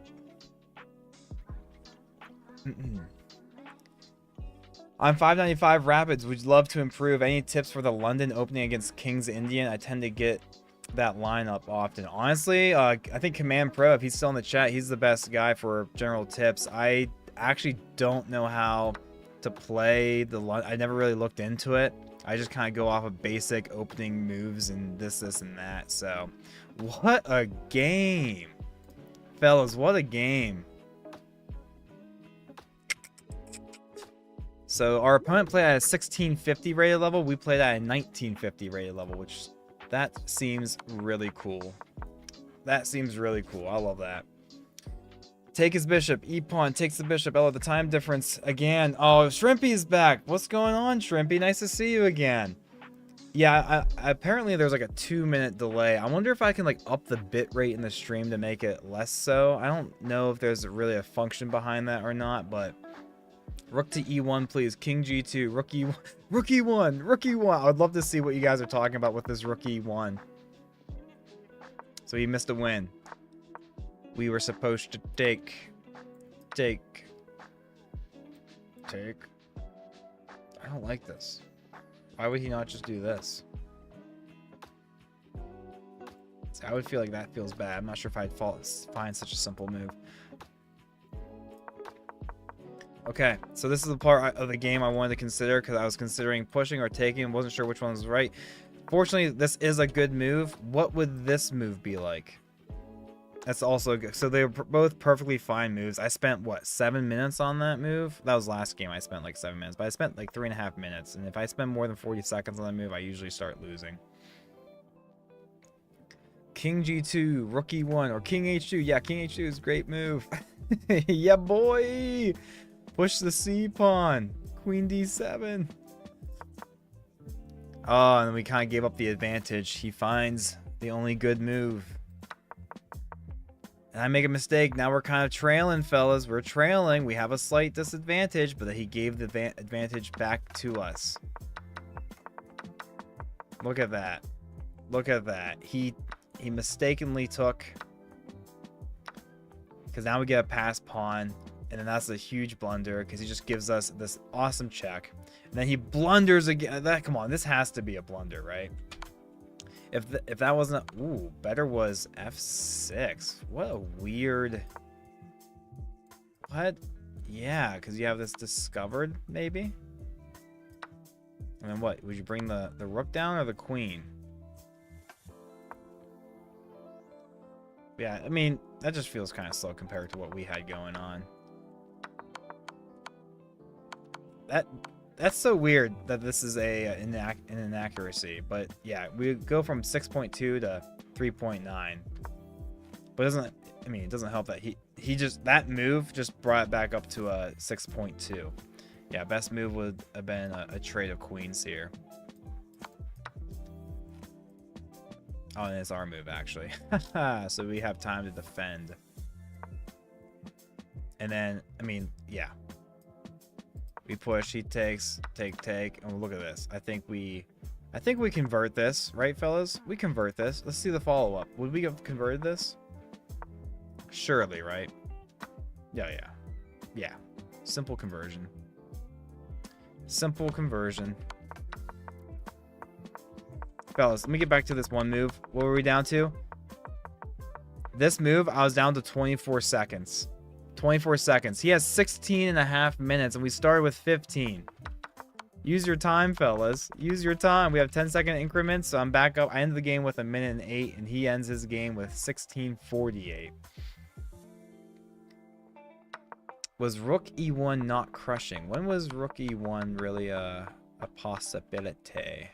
I'm 595 Rapids. Would love to improve. Any tips for the London opening against King's Indian? I tend to get that lineup often. Honestly, I think Command Pro, if he's still in the chat, he's the best guy for general tips. I actually don't know how to play the London. I never really looked into it. I just kind of go off of basic opening moves and this, and that. So, what a game. Fellas, what a game. So our opponent played at a 1650 rated level. We played at a 1950 rated level, which that seems really cool. That seems really cool. I love that. Take his bishop. E-pawn takes the bishop. Oh, the time difference again. Oh, Shrimpy's back. What's going on, Shrimpy? Nice to see you again. Yeah, apparently there's like a 2-minute delay. I wonder if I can like up the bit rate in the stream to make it less so. I don't know if there's really a function behind that or not, but... Rook to E1, please. King G2. Rook E1. Rook E1. Rook E1. I'd love to see what you guys are talking about with this Rook E1. So he missed a win. We were supposed to take. I don't like this. Why would he not just do this? See, I would feel like that feels bad. I'm not sure if I'd find such a simple move. Okay, so this is the part of the game I wanted to consider because I was considering pushing or taking and wasn't sure which one was right. Fortunately, this is a good move. What would this move be like? That's also good. So they were both perfectly fine moves. I spent, what, 7 minutes on that move? That was last game. I spent like 7 minutes. But I spent like 3.5 minutes. And if I spend more than 40 seconds on that move, I usually start losing. King G2, Rook E1, or King H2. Yeah, King H2 is a great move. Yeah, boy! Push the C pawn. Queen D7. Oh, and then we kind of gave up the advantage. He finds the only good move. And I make a mistake. Now we're kind of trailing, fellas. We're trailing. We have a slight disadvantage, but he gave the advantage back to us. Look at that. Look at that. He mistakenly took... Because now we get a pass pawn. And then that's a huge blunder because he just gives us this awesome check. And then he blunders again. Come on, this has to be a blunder, right? If that wasn't... Ooh, better was F6. What a weird... What? Yeah, because you have this discovered, maybe? And then what? Would you bring the rook down or the queen? Yeah, I mean, that just feels kind of slow compared to what we had going on. That's so weird that this is an inaccuracy, but yeah, we go from 6.2 to 3.9. But it doesn't help that he just, that move just brought it back up to a 6.2. Yeah, best move would have been a trade of queens here. Oh, and it's our move take. So we have time to defend. And then, yeah. We push, he takes, take, and look at this. I think we convert this, right, fellas? We convert this. Let's see the follow-up. Would we have converted this? Surely, right? Yeah. Simple conversion. Simple conversion. Fellas, let me get back to this one move. What were we down to? This move, I was down to 24 seconds. 24 seconds. He has 16.5 minutes, and we started with 15. Use your time, fellas. Use your time. We have 10-second increments, so I'm back up. I ended the game with 1:08, and he ends his game with 16:48. Was Rook E1 not crushing? When was Rook E1 really a possibility?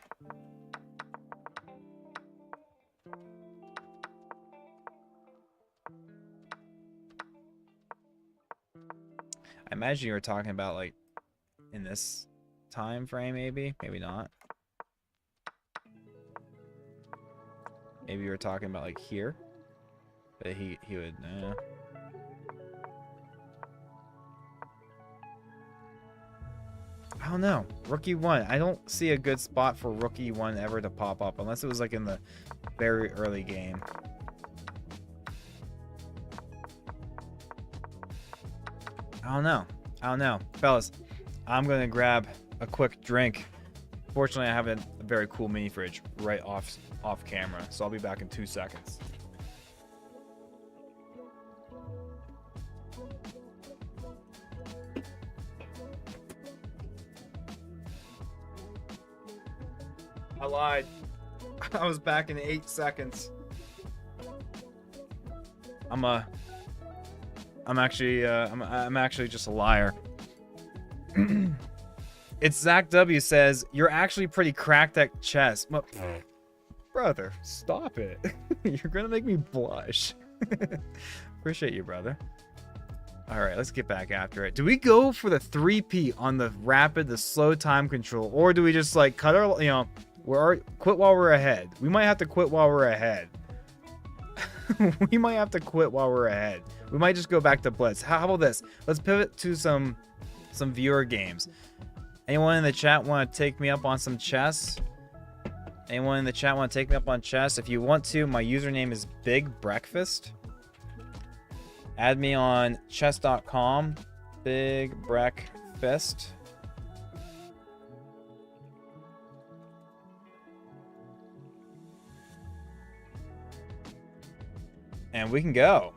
I imagine you were talking about like in this time frame, maybe not. Maybe you were talking about like here, but he would. I don't know. Rook E1. I don't see a good spot for Rook E1 ever to pop up unless it was like in the very early game. I don't know. Fellas, I'm going to grab a quick drink. Fortunately, I have a very cool mini fridge right off camera, so I'll be back in 2 seconds. I lied. I was back in 8 seconds. I'm actually just a liar. It's Zach W says, you're actually pretty cracked at chess. Brother, stop it. You're gonna make me blush. Appreciate you, brother. Alright, let's get back after it. Do we go for the 3P on the rapid, the slow time control? Or do we just like cut our, quit while we're ahead? We might have to quit while we're ahead. We might have to quit while we're ahead. We might just go back to Blitz. How about this? Let's pivot to some viewer games. Anyone in the chat want to take me up on some chess? Anyone in the chat want to take me up on chess? If you want to, my username is Big Breakfast. Add me on chess.com. Big Breakfast. And we can go.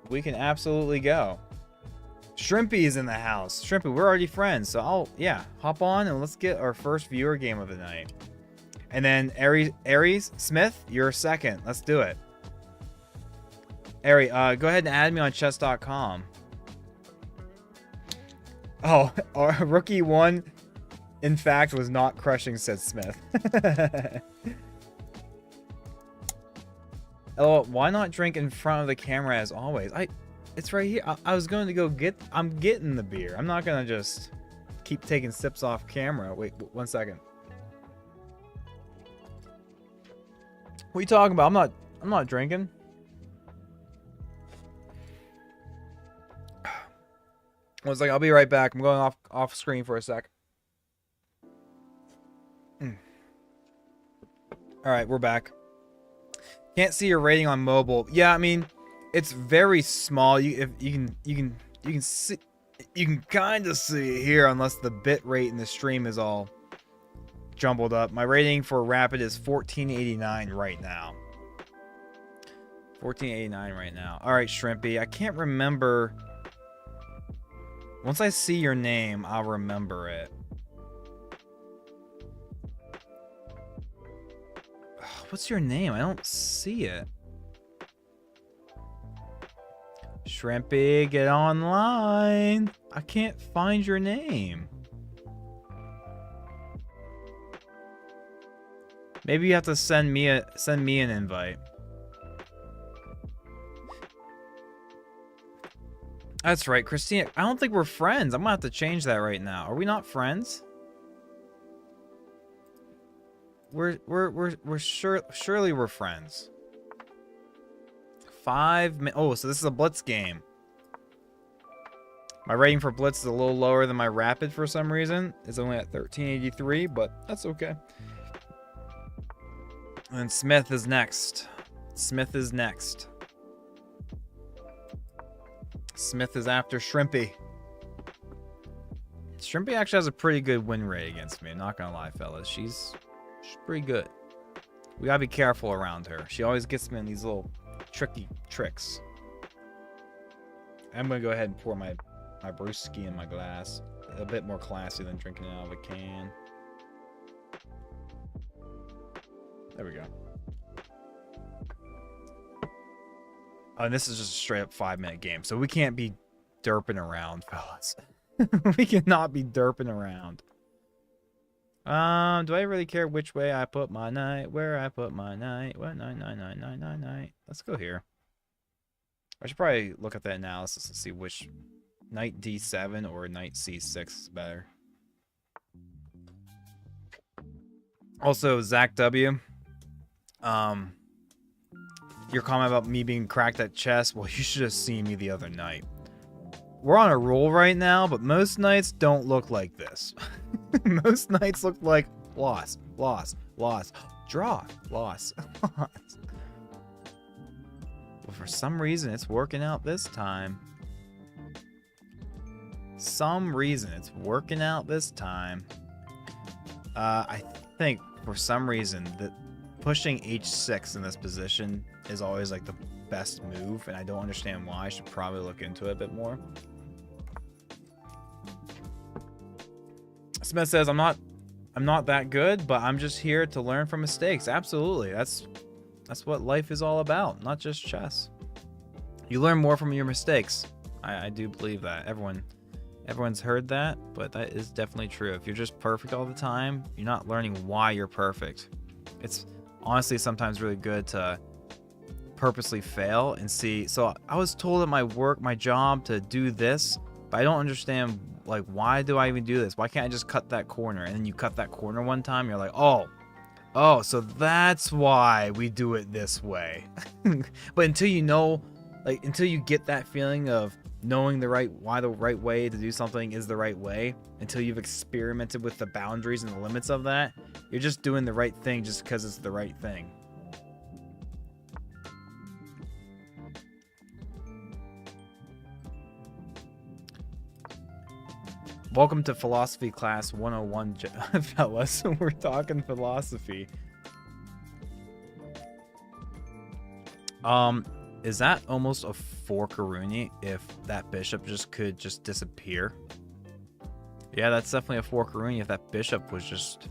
We can absolutely go. Shrimpy is in the house. Shrimpy, we're already friends, so hop on and let's get our first viewer game of the night. And then Aries Smith, you're second. Let's do it. Ari, go ahead and add me on chess.com. Oh, our rookie one, in fact, was not crushing, said Smith. Oh, why not drink in front of the camera as always? It's right here. I was going to go I'm getting the beer. I'm not going to just keep taking sips off camera. Wait, 1 second. What are you talking about? I'm not drinking. I was like, I'll be right back. I'm going off screen for a sec. All right, we're back. Can't see your rating on mobile. Yeah, I mean, it's very small. You can see, you can kind of see it here unless the bit rate in the stream is all jumbled up. My rating for Rapid is 1489 right now. 1489 right now. All right, Shrimpy. I can't remember. Once I see your name, I'll remember it. What's your name? I don't see it. Shrimpy, get online. I can't find your name. Maybe you have to send me an invite. That's right, Christina. I don't think we're friends. I'm gonna have to change that right now. Are we not friends? Surely we're friends. 5 minutes. Oh, so this is a Blitz game. My rating for Blitz is a little lower than my Rapid for some reason. It's only at 1383, but that's okay. And Smith is next. Smith is next. Smith is after Shrimpy. Shrimpy actually has a pretty good win rate against me. I'm not gonna lie, fellas. She's pretty good. We gotta be careful around her. She always gets me in these little tricky tricks. I'm gonna go ahead and pour my brewski in my glass. A bit more classy than drinking it out of a can. There we go. Oh, and this is just a straight up 5-minute game, so we can't be derping around, fellas. We cannot be derping around. Do I really care which way I put my knight? Where I put my knight? What? Knight. Let's go here. I should probably look at the analysis and see which knight d7 or knight c6 is better. Also, Zach W. Your comment about me being cracked at chess, well, you should have seen me the other night. We're on a roll right now, but most nights don't look like this. Most nights look like loss, draw, loss. Well, for some reason, it's working out this time. I think for some reason that pushing h6 in this position is always like the best move, and I don't understand why. I should probably look into it a bit more. Smith says, I'm not that good, but I'm just here to learn from mistakes. Absolutely. That's what life is all about, not just chess. You learn more from your mistakes. I do believe that. Everyone's heard that, but that is definitely true. If you're just perfect all the time, you're not learning why you're perfect. It's honestly sometimes really good to purposely fail and see. So I was told at my job to do this, but I don't understand, like, why do I even do this? Why can't I just cut that corner? And then you cut that corner one time, you're like, oh, so that's why we do it this way. But until you know, like, until you get that feeling of knowing why the right way to do something is the right way, until you've experimented with the boundaries and the limits of that, you're just doing the right thing just because it's the right thing. Welcome to Philosophy Class 101, fellas. We're talking philosophy. Is that almost a forkaroonie if that bishop could just disappear? Yeah, that's definitely a forkaroonie if that bishop was just...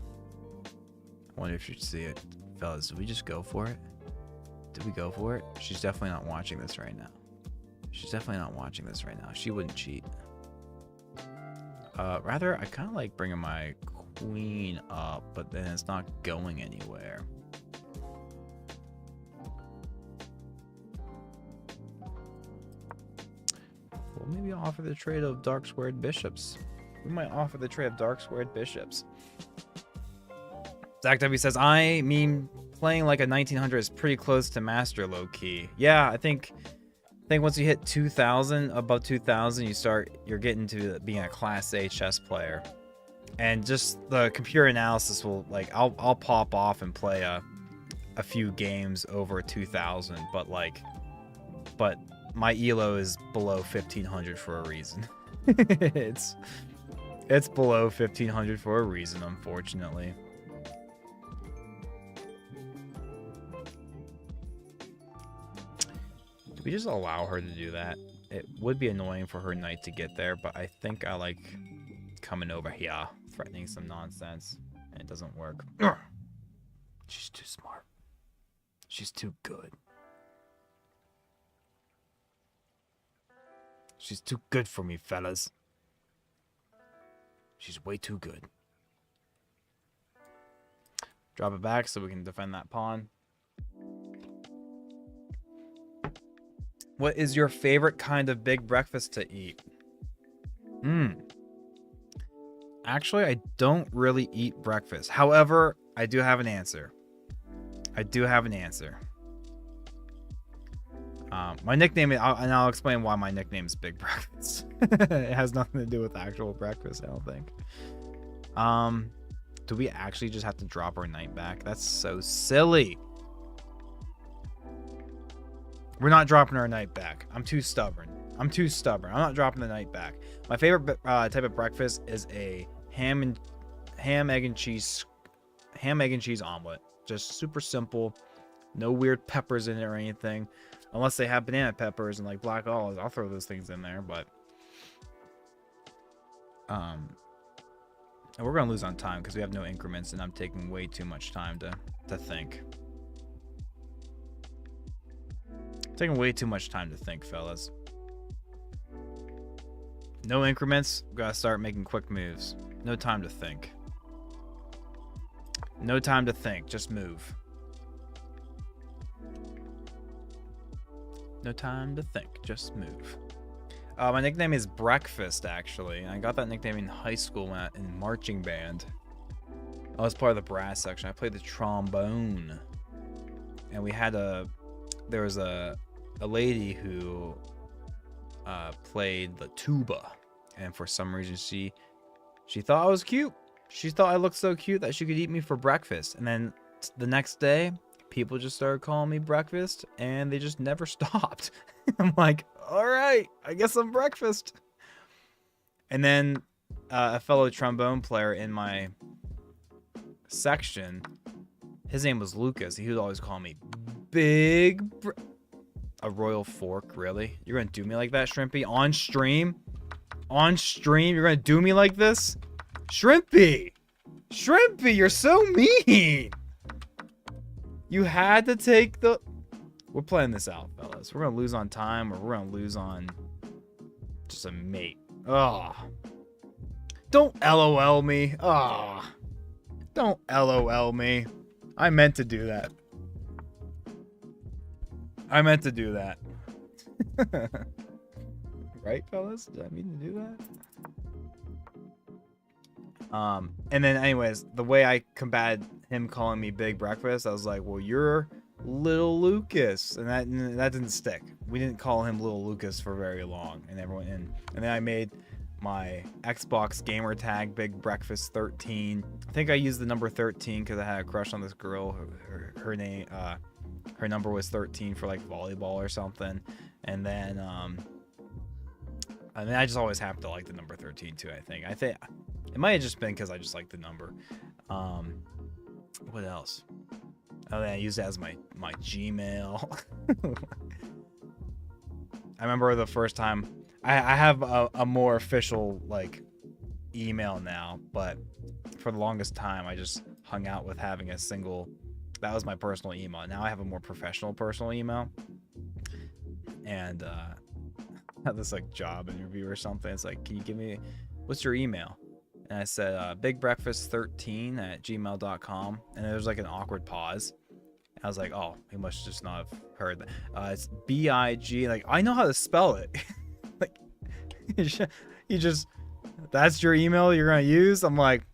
I wonder if you'd see it. Fellas, do we just go for it? Did we go for it? She's definitely not watching this right now. She's definitely not watching this right now. She wouldn't cheat. Rather, I kind of like bringing my queen up, but then it's not going anywhere. Well, maybe I'll offer the trade of dark squared bishops. We might offer the trade of dark squared bishops. Zach W says, I mean, playing like a 1900 is pretty close to master low key. Yeah, I think once you hit 2000, above 2000, you're getting to being a class A chess player. And just the computer analysis will, like, I'll pop off and play a few games over 2000, but my elo is below 1500 for a reason. it's below 1500 for a reason, unfortunately. Do we just allow her to do that? It would be annoying for her knight to get there, but I think I like coming over here, threatening some nonsense, and it doesn't work. She's too smart. She's too good. She's too good for me, fellas. She's way too good. Drop it back so we can defend that pawn. What is your favorite kind of big breakfast to eat? Actually, I don't really eat breakfast. However, I do have an answer. My nickname, and I'll explain why my nickname is Big Breakfast. It has nothing to do with actual breakfast, I don't think. Do we actually just have to drop our knight back? That's so silly. We're not dropping our knight back. I'm too stubborn. I'm not dropping the knight back. My favorite type of breakfast is a ham, egg and cheese omelet. Just super simple. No weird peppers in it or anything. Unless they have banana peppers and like black olives, I'll throw those things in there. But and we're gonna lose on time because we have no increments, and I'm taking way too much time to think. Taking way too much time to think, fellas. No increments. Gotta start making quick moves. No time to think. No time to think. Just move. No time to think. Just move. My nickname is Breakfast, actually. I got that nickname in high school in marching band. I was part of the brass section. I played the trombone. And there was a lady who played the tuba, and for some reason she thought I was cute. She thought I looked so cute that she could eat me for breakfast. And then the next day, people just started calling me Breakfast, and they just never stopped. I'm like, all right, I guess I'm Breakfast. And then a fellow trombone player in my section, his name was Lucas. He would always call me a royal fork, really? You're gonna do me like that, Shrimpy? On stream? On stream, you're gonna do me like this? Shrimpy! Shrimpy, you're so mean! You had to take the... We're playing this out, fellas. We're gonna lose on time, or we're gonna lose on just a mate. Ugh. Don't LOL me. Ugh. Don't LOL me. I meant to do that. Right, fellas? Did I mean to do that? And then anyways, the way I combated him calling me Big Breakfast, I was like, well, you're Little Lucas. And that didn't stick. We didn't call him Little Lucas for very long. And then I made my Xbox gamer tag Big Breakfast 13. I think I used the number 13 because I had a crush on this girl. Her name, her number was 13 for like volleyball or something. And then I just always happened to like the number 13 too. I think it might have just been because I just like the number. What else? Oh, then I used it as my Gmail. I remember the first time I have a more official like email now, but for the longest time I just hung out with having a single That was my personal email. Now I have a more professional personal email. And I had this like job interview or something. It's like, can you give me, what's your email? And I said bigbreakfast13@gmail.com. And there was like an awkward pause. I was like, oh, he must just not have heard that. It's B-I-G. Like, I know how to spell it. Like, you just, that's your email you're going to use? I'm like,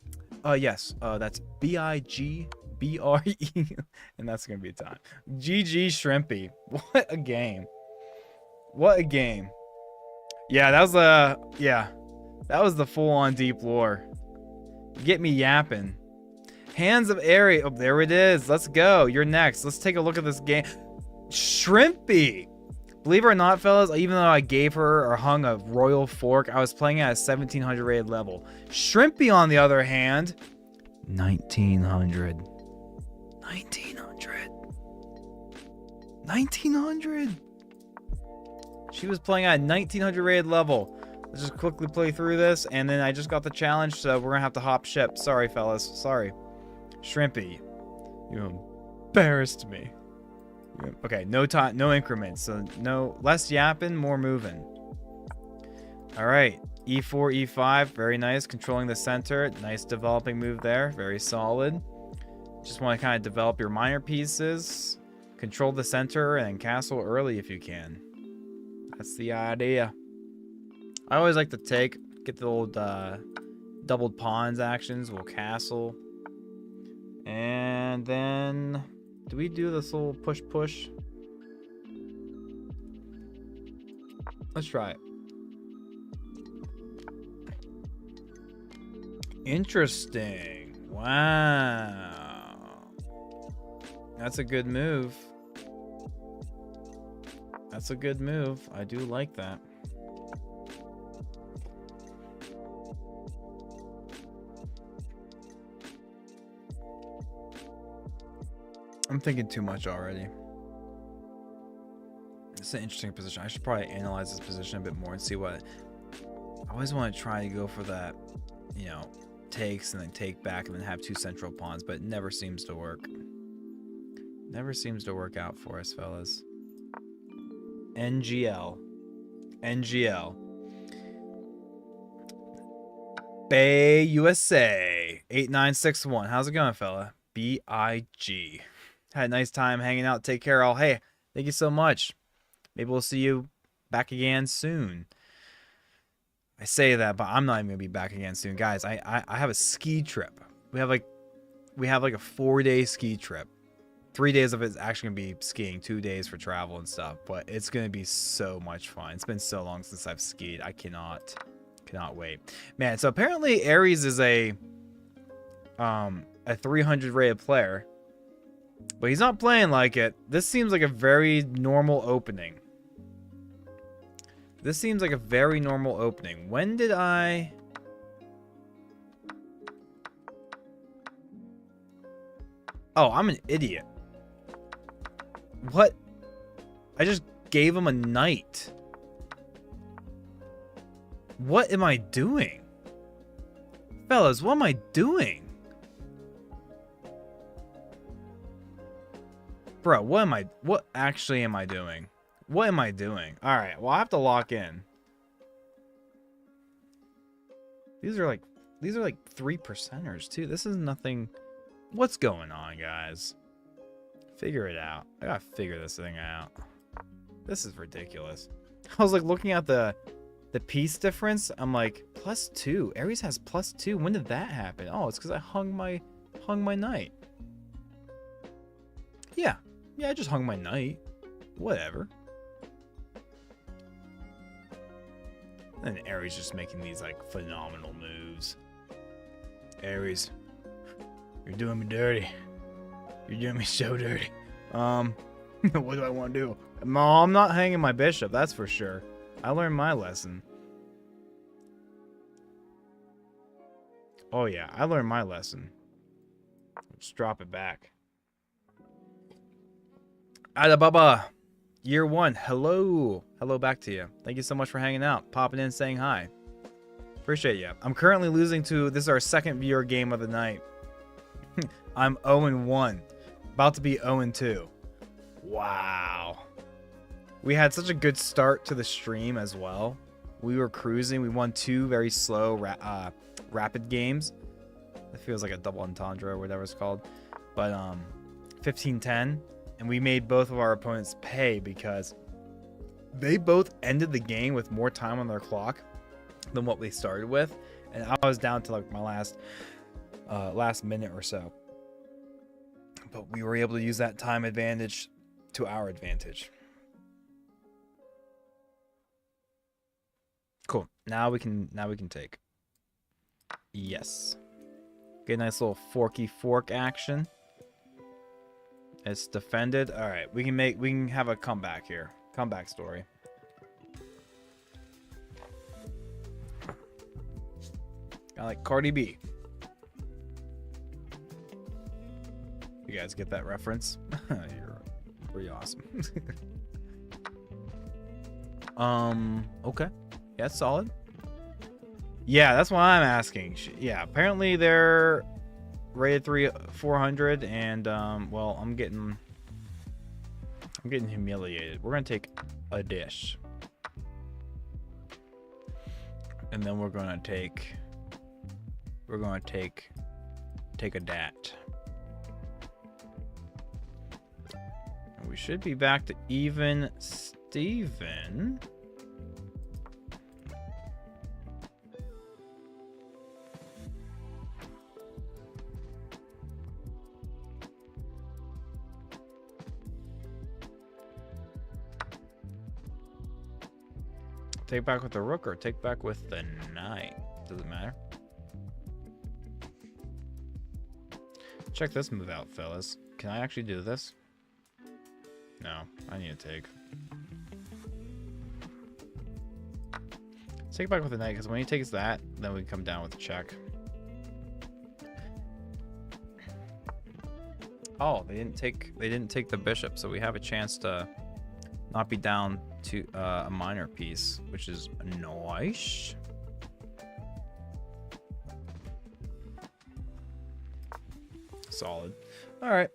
yes, that's B-I-G-B-R-E. And that's going to be time. GG Shrimpy. What a game. What a game. Yeah, that was the full-on deep lore. Get me yapping. Hands of Aerie. Oh, there it is. Let's go. You're next. Let's take a look at this game. Shrimpy. Believe it or not, fellas, even though I gave her or hung a royal fork, I was playing at a 1700 rated level. Shrimpy, on the other hand, 1900. 1900. 1900. She was playing at a 1900 rated level. Let's just quickly play through this, and then I just got the challenge, so we're gonna have to hop ship. Sorry, fellas. Sorry. Shrimpy, you embarrassed me. Okay, no time, no increments, so no less yapping, more moving. All right, E4, E5, very nice. Controlling the center, nice developing move there, very solid. Just want to kind of develop your minor pieces, control the center, and castle early if you can. That's the idea. I always like to get the old doubled pawns actions. We'll castle. And then, do we do this little push? Let's try it. Interesting. Wow. That's a good move. That's a good move. I do like that. I'm thinking too much already. It's an interesting position. I should probably analyze this position a bit more and see what... I always want to try to go for that, you know, takes and then take back and then have two central pawns, but it never seems to work. Never seems to work out for us, fellas. NGL. NGL. Bay USA 8961. How's it going, fella? BIG. Had a nice time hanging out. Take care, all. Hey, thank you so much. Maybe we'll see you back again soon. I say that, but I'm not even gonna be back again soon, guys. I have a ski trip. We have like a 4-day ski trip. 3 days of it is actually gonna be skiing. 2 days for travel and stuff. But it's gonna be so much fun. It's been so long since I've skied. I cannot wait, man. So apparently Ares is a 300 rated player. But he's not playing like it. This seems like a very normal opening. This seems like a very normal opening. When did I... Oh, I'm an idiot. What? I just gave him a knight. What am I doing? Fellas, what am I doing? Bro, what actually am I doing? What am I doing? Alright, well, I have to lock in. These are like 3%ers too. This is nothing. What's going on, guys? Figure it out. I gotta figure this thing out. This is ridiculous. I was like looking at the piece difference. I'm like, +2. Ares has +2. When did that happen? Oh, it's because I hung my knight. Yeah, I just hung my knight. Whatever. And Ares just making these like phenomenal moves. Ares, you're doing me dirty. You're doing me so dirty. What do I want to do? No, I'm not hanging my bishop, that's for sure. I learned my lesson. Oh yeah, I learned my lesson. Let's drop it back. Adababa, year 1. Hello back to you. Thank you so much for hanging out, popping in, saying hi. Appreciate you. I'm currently losing to, this is our second viewer game of the night. I'm 0-1. About to be 0-2. Wow. We had such a good start to the stream as well. We were cruising. We won 2 very slow rapid games. It feels like a double entendre or whatever it's called. But 15-10. And we made both of our opponents pay because they both ended the game with more time on their clock than what we started with. And I was down to like my last minute or so. But we were able to use that time advantage to our advantage. Cool. Now we can take. Yes. Get a nice little forky fork action. It's defended. All right, we can have a comeback here. Comeback story. Kind of like Cardi B. You guys get that reference? You're pretty awesome. Okay. Yeah, that's solid. Yeah, that's what I'm asking. Yeah, apparently they're rated 400 and well, I'm getting humiliated. We're going to take a dish. And then we're going to take a dat. And we should be back to even Steven. Take back with the rook or take back with the knight. Doesn't matter. Check this move out, fellas. Can I actually do this? No, I need to take. Let's take back with the knight, because when he takes that, then we come down with the check. Oh, they didn't take the bishop, so we have a chance to not be down to a minor piece, which is nice. Solid. All right.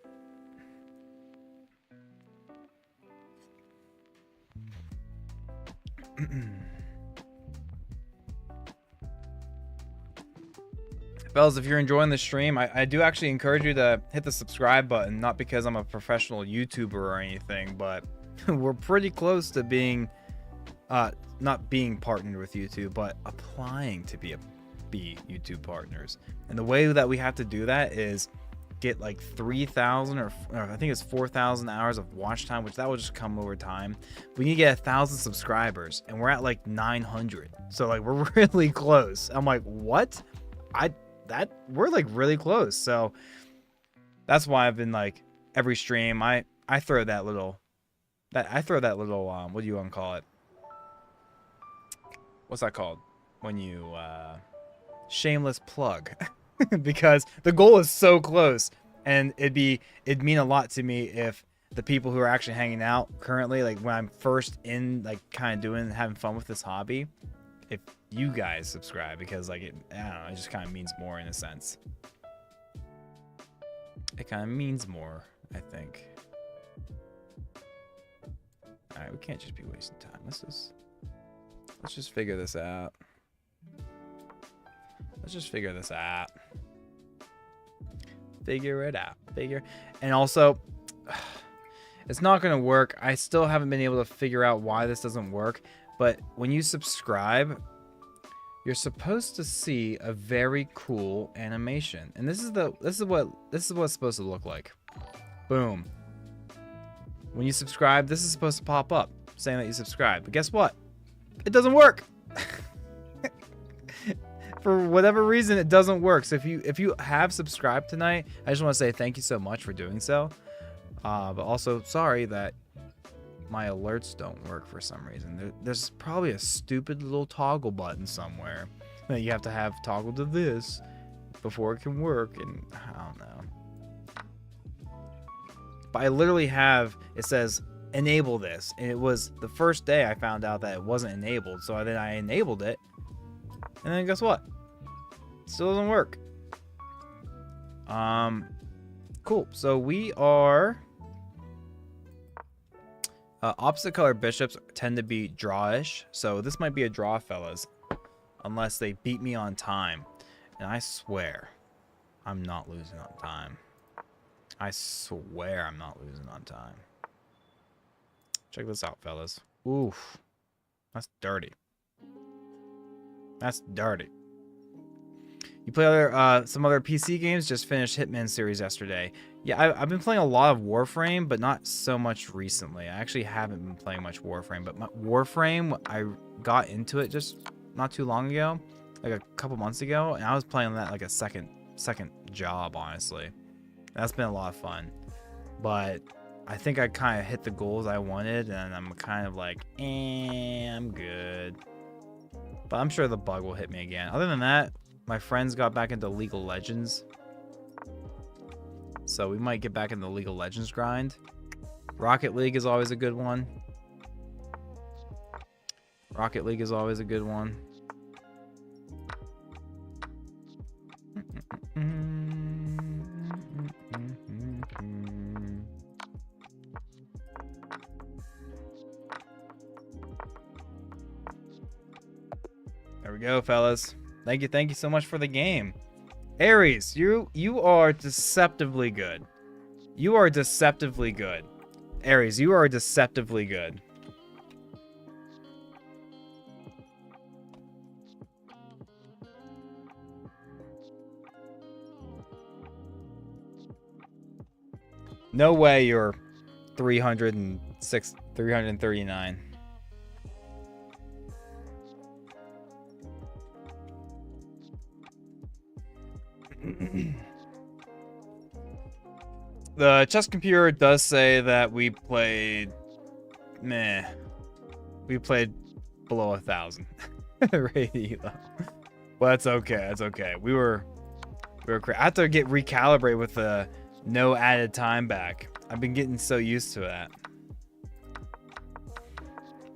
Fellas, if you're enjoying the stream, I do actually encourage you to hit the subscribe button, not because I'm a professional YouTuber or anything, but we're pretty close to being, not being partnered with YouTube, but applying to be YouTube partners. And the way that we have to do that is get like 3,000 or I think it's 4,000 hours of watch time, which that will just come over time. We need to get 1,000 subscribers, and we're at like 900. So like we're really close. I'm like, what? We're like really close. So that's why I've been like every stream I throw that little what do you want to call it? What's that called? When you shameless plug. Because the goal is so close, and it'd mean a lot to me if the people who are actually hanging out currently, like when I'm first in, like kind of having fun with this hobby, if you guys subscribe, because like I don't know, it just kind of means more in a sense. It kind of means more, I think. All right, we can't just be wasting time. Let's just figure this out. Let's just figure this out. Figure it out. And also, it's not going to work. I still haven't been able to figure out why this doesn't work. But when you subscribe, you're supposed to see a very cool animation. And this is what it's supposed to look like. Boom. When you subscribe, this is supposed to pop up saying that you subscribe. But guess what? It doesn't work. For whatever reason, it doesn't work. So if you have subscribed tonight, I just want to say thank you so much for doing so. But also sorry that my alerts don't work for some reason. There's probably a stupid little toggle button somewhere that you have to have toggled to this before it can work, and I don't know. But I literally have, it says enable this, and it was the first day I found out that it wasn't enabled. So then I enabled it, and then guess what? Still doesn't work. Cool. So we are... opposite color bishops tend to be drawish. So this might be a draw, fellas. Unless they beat me on time. And I swear, I'm not losing on time. I swear I'm not losing on time. Check this out, fellas. Oof. That's dirty. That's dirty. You play other some other PC games? Just finished Hitman series yesterday. Yeah, I've been playing a lot of Warframe, but not so much recently. I actually haven't been playing much Warframe, but Warframe, I got into it just not too long ago, like a couple months ago, and I was playing that like a second job, honestly. That's been a lot of fun, but I think I kind of hit the goals I wanted, and I'm kind of like, I'm good. But I'm sure the bug will hit me again. Other than that, my friends got back into League of Legends, so we might get back in the League of Legends grind. Rocket League is always a good one. Rocket League is always a good one. There we go, fellas. Thank you so much for the game. Aries, you are deceptively good. You are deceptively good. Aries, you are deceptively good. No way you're 306, 339. The chess computer does say that we played we played below 1,000 rating though. But that's okay. That's okay. We were I have to get recalibrated with the no added time back. I've been getting so used to that.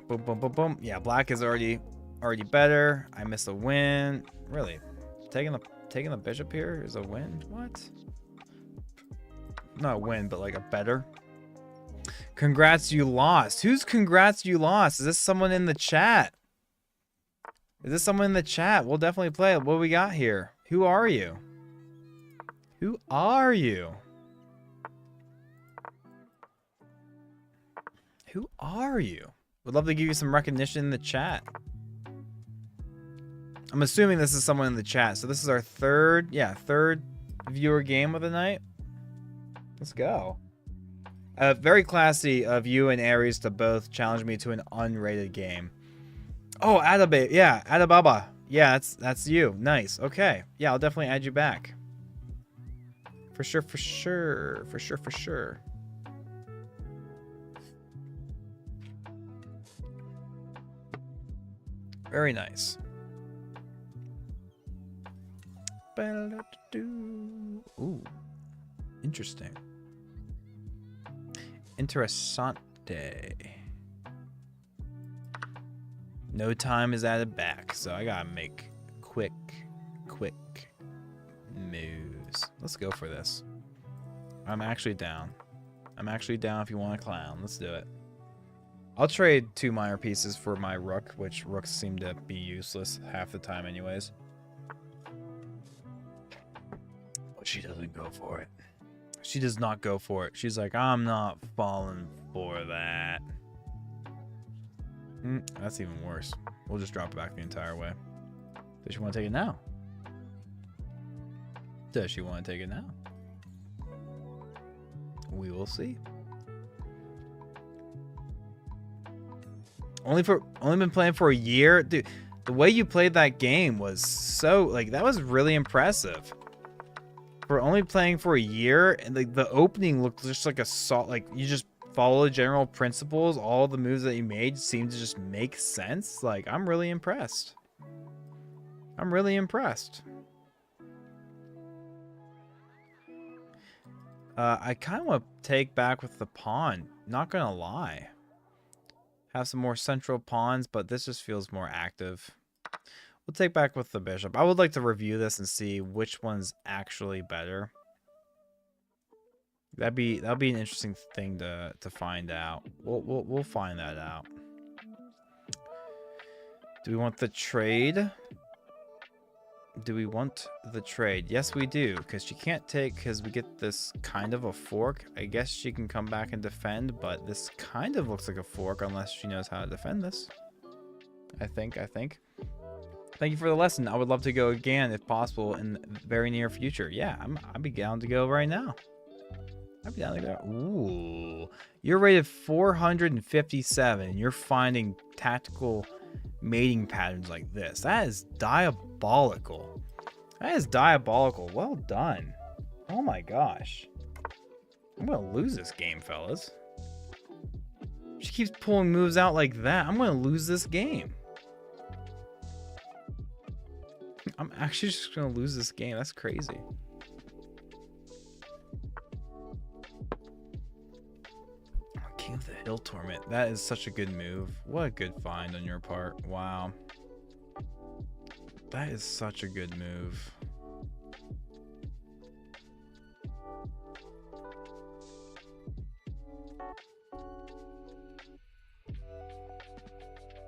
Boom, boom, boom, boom. Yeah, black is already better. I missed a win. Really, taking the bishop here is a win. What? Not a win, but like a better. Congrats, you lost. Who's congrats, you lost? Is this someone in the chat? Is this someone in the chat? We'll definitely play it. What do we got here? Who are you? Who are you? Who are you? Would love to give you some recognition in the chat. I'm assuming this is someone in the chat. So this is our third viewer game of the night. Let's go. Very classy of you and Aries to both challenge me to an unrated game. Oh, Adaba, yeah, Adababa. Yeah, that's you. Nice. Okay. Yeah, I'll definitely add you back. For sure, for sure. For sure, for sure. Very nice. Ooh. Interesting. Interessante. No time is added back, so I gotta make quick moves. Let's go for this. I'm actually down. I'm actually down if you want to clown. Let's do it. I'll trade 2 minor pieces for my rook, which rooks seem to be useless half the time anyways. But she doesn't go for it. She does not go for it. She's like, I'm not falling for that. That's even worse. We'll just drop it back the entire way. Does she want to take it now? Does she want to take it now? We will see. Only been playing for a year, dude. The way you played that game was so that was really impressive. For only playing for a year, and the opening looked just like you just follow the general principles. All the moves that you made seemed to just make sense. I'm really impressed. I'm really impressed. I kind of want to take back with the pawn. Not gonna lie. Have some more central pawns, but this just feels more active. We'll take back with the bishop. I would like to review this and see which one's actually better. That'd be an interesting thing to find out. We'll find that out. Do we want the trade? Do we want the trade? Yes, we do, because she can't take, because we get this kind of a fork. I guess she can come back and defend, but this kind of looks like a fork unless she knows how to defend this. I think. Thank you for the lesson. I would love to go again if possible in the very near future. Yeah, I'd be down to go right now. I'd be down to go. Ooh, you're rated 457. You're finding tactical mating patterns like this. That is diabolical. That is diabolical. Well done. Oh my gosh. I'm gonna lose this game, fellas. She keeps pulling moves out like that. I'm gonna lose this game. I'm actually just gonna lose this game. That's crazy. King of the Hill Torment. That is such a good move. What a good find on your part. Wow. That is such a good move.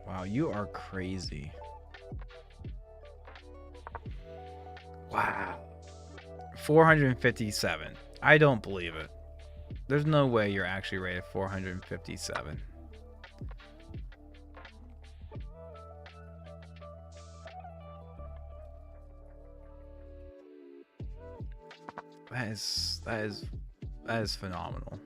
Wow, you are crazy. Wow. 457. I don't believe it. There's no way you're actually rated 457. That is phenomenal.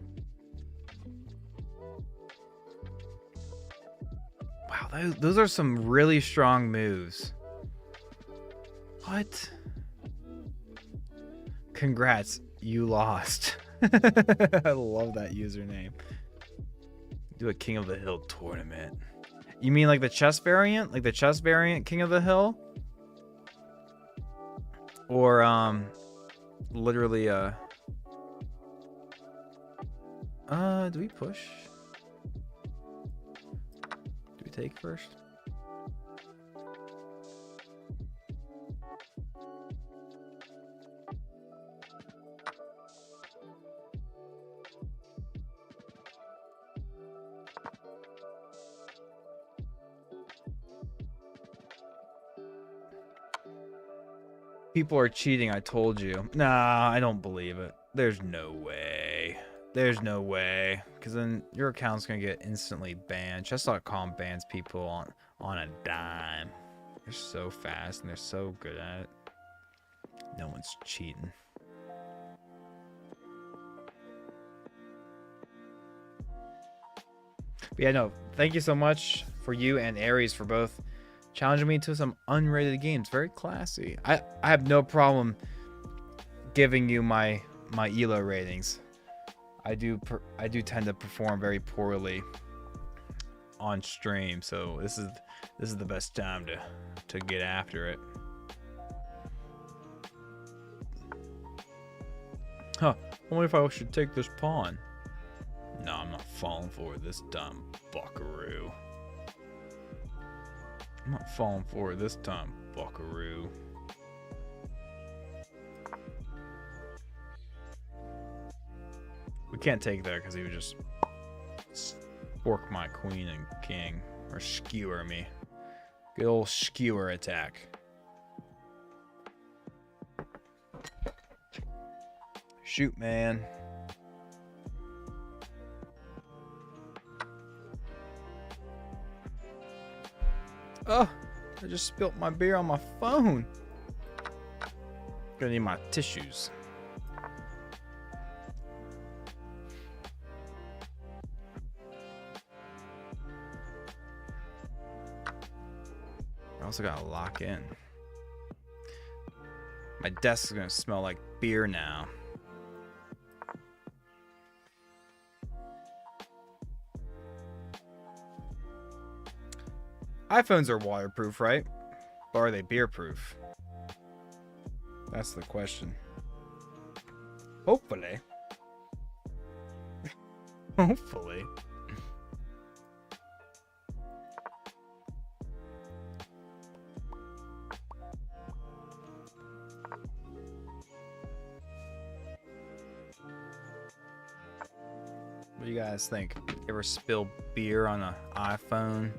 Wow, those are some really strong moves. What? Congrats, you lost. I love that username. Do a King of the Hill tournament. You mean like the chess variant? Like the chess variant King of the Hill? Or literally do we push? Do we take first? People are cheating, I told you. Nah, I don't believe it. There's no way. There's no way. Because then your account's going to get instantly banned. Chess.com bans people on a dime. They're so fast and they're so good at it. No one's cheating. But yeah, no. Thank you so much for you and Aries for both challenging me to some unrated games. Very classy. I have no problem giving you my ELO ratings. I do tend to perform very poorly on stream, so this is the best time to get after it. Huh, I wonder if I should take this pawn. No, I'm not falling for it this time, buckaroo. I'm not falling for it this time, buckaroo. We can't take that because he would just fork my queen and king. Or skewer me. Good old skewer attack. Shoot, man. Oh, I just spilt my beer on my phone. Gonna need my tissues. I also gotta lock in. My desk is gonna smell like beer now. iPhones are waterproof, right? Or are they beer proof? That's the question. Hopefully. Hopefully. What do you guys think? You ever spill beer on an iPhone?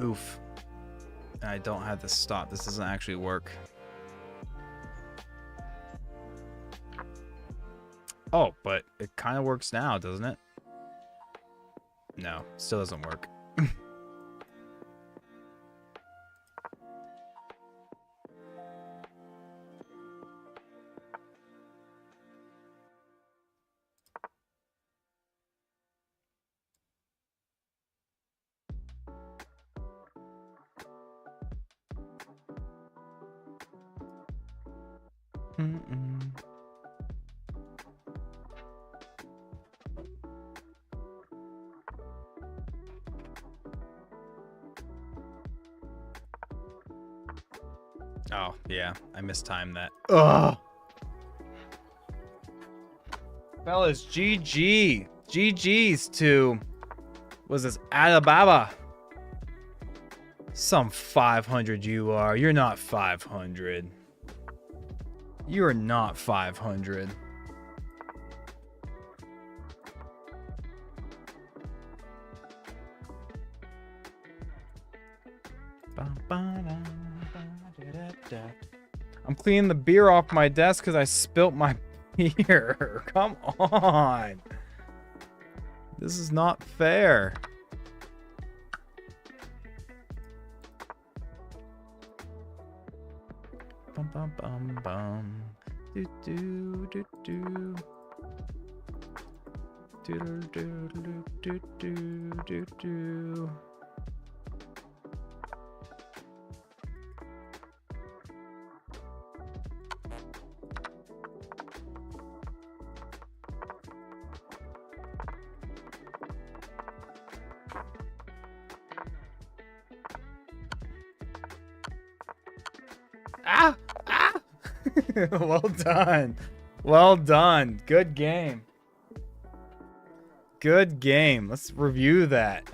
Oof. I don't have to stop. This doesn't actually work. Oh, but it kind of works now, doesn't it? No, still doesn't work. Oh, yeah. I mistimed that. Ugh. Fellas, GG. GG's to... Was this Alibaba? Some 500 you are. You're not 500. You are not 500. I'm cleaning the beer off my desk because I spilt my beer. Come on. This is not fair. Bum bum bum bum. Do do do do. Do do do do do do do. Ah! Ah! Well done. Well done. Good game. Good game. Let's review that.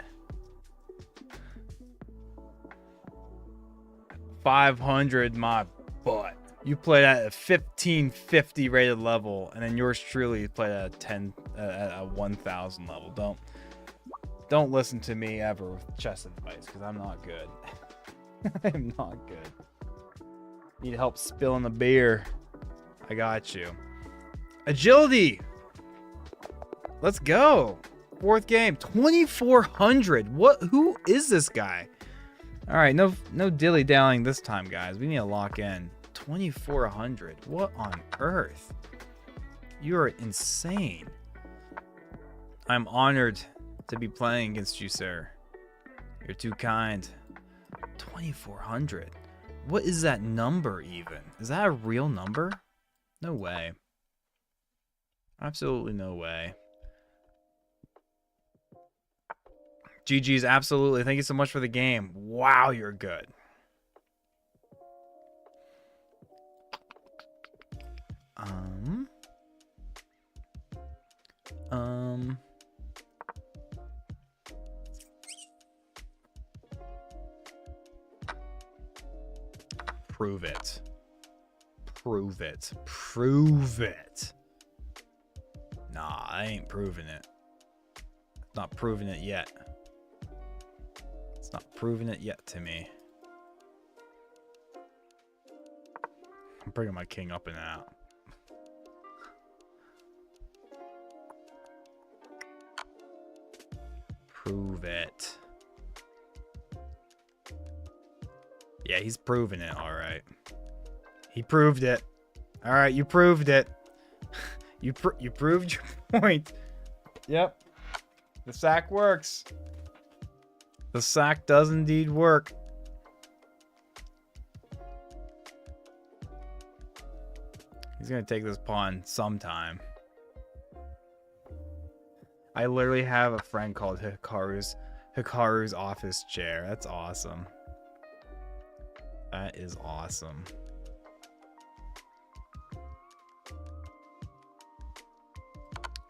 500 my butt. You played at a 1550 rated level, and then yours truly played at a 1000 level. Don't listen to me ever with chess advice, because I'm not good. I'm not good. Need help spilling the beer. I got you. Agility. Let's go. Fourth game. 2400. What? Who is this guy? All right. No dilly dallying this time, guys. We need to lock in. 2400. What on earth? You are insane. I'm honored to be playing against you, sir. You're too kind. 2400. What is that number even? Is that a real number? No way. Absolutely no way. GG's, absolutely. Thank you so much for the game. Wow, you're good. Prove it. Prove it. Prove it. Nah, I ain't proving it. Not proving it yet. It's not proving it yet to me. I'm bringing my king up and out. Prove it. Yeah, he's proving it, all right. He proved it. All right, you proved it. You proved your point. Yep. The sack works. The sack does indeed work. He's gonna take this pawn sometime. I literally have a friend called Hikaru's office chair. That's awesome. That is awesome.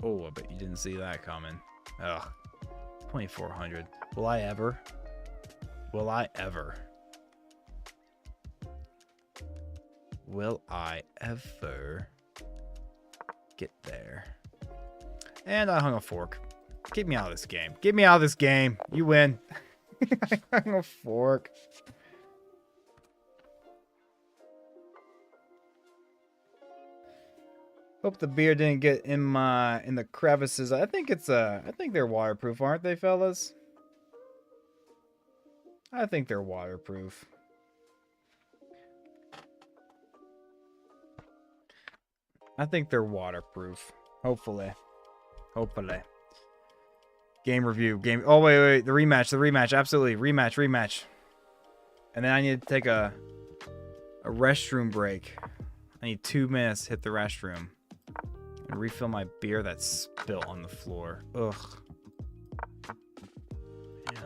Oh, I bet you didn't see that coming. Ugh. 2400. Will I ever? Will I ever? will I ever get there? And I hung a fork. Get me out of this game. Get me out of this game. You win. I hung a fork. Hope the beer didn't get in the crevices. I think they're waterproof, aren't they, fellas? I think they're waterproof. I think they're waterproof. Hopefully. Hopefully. Game review. Game. Oh, wait. The rematch. The rematch. Absolutely. Rematch. And then I need to take a restroom break. I need 2 minutes to hit the restroom. And refill my beer that's spilt on the floor. Ugh. Man.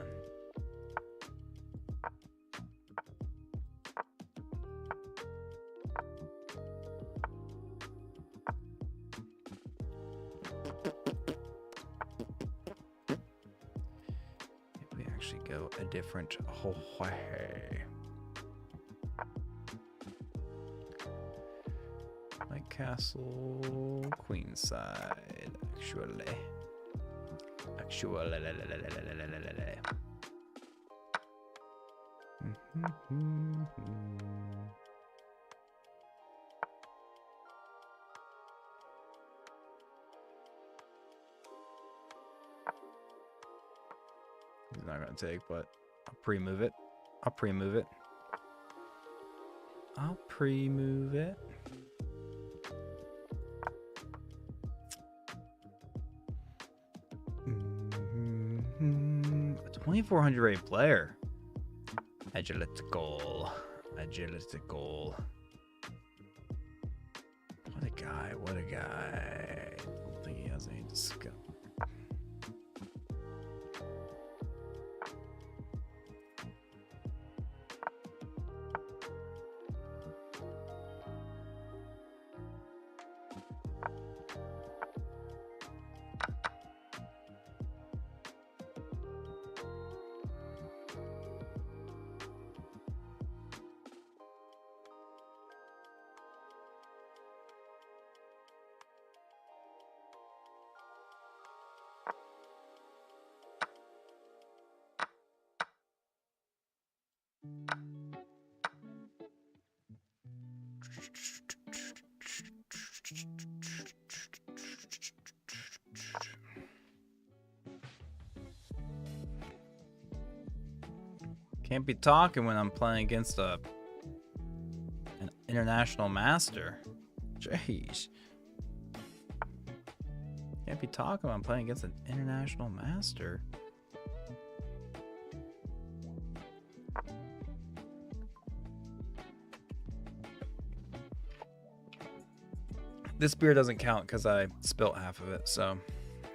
Maybe we actually go a different way. Castle Queenside, actually. He's not gonna take, but I'll pre-move it. I'll pre-move it. I'll pre-move it. 2400 rated player. Agilitical. What a guy. I don't think he has any disgust. Can't be talking when I'm playing against an international master. Jeez. Can't be talking when I'm playing against an international master. This beer doesn't count because I spilt half of it, so I'm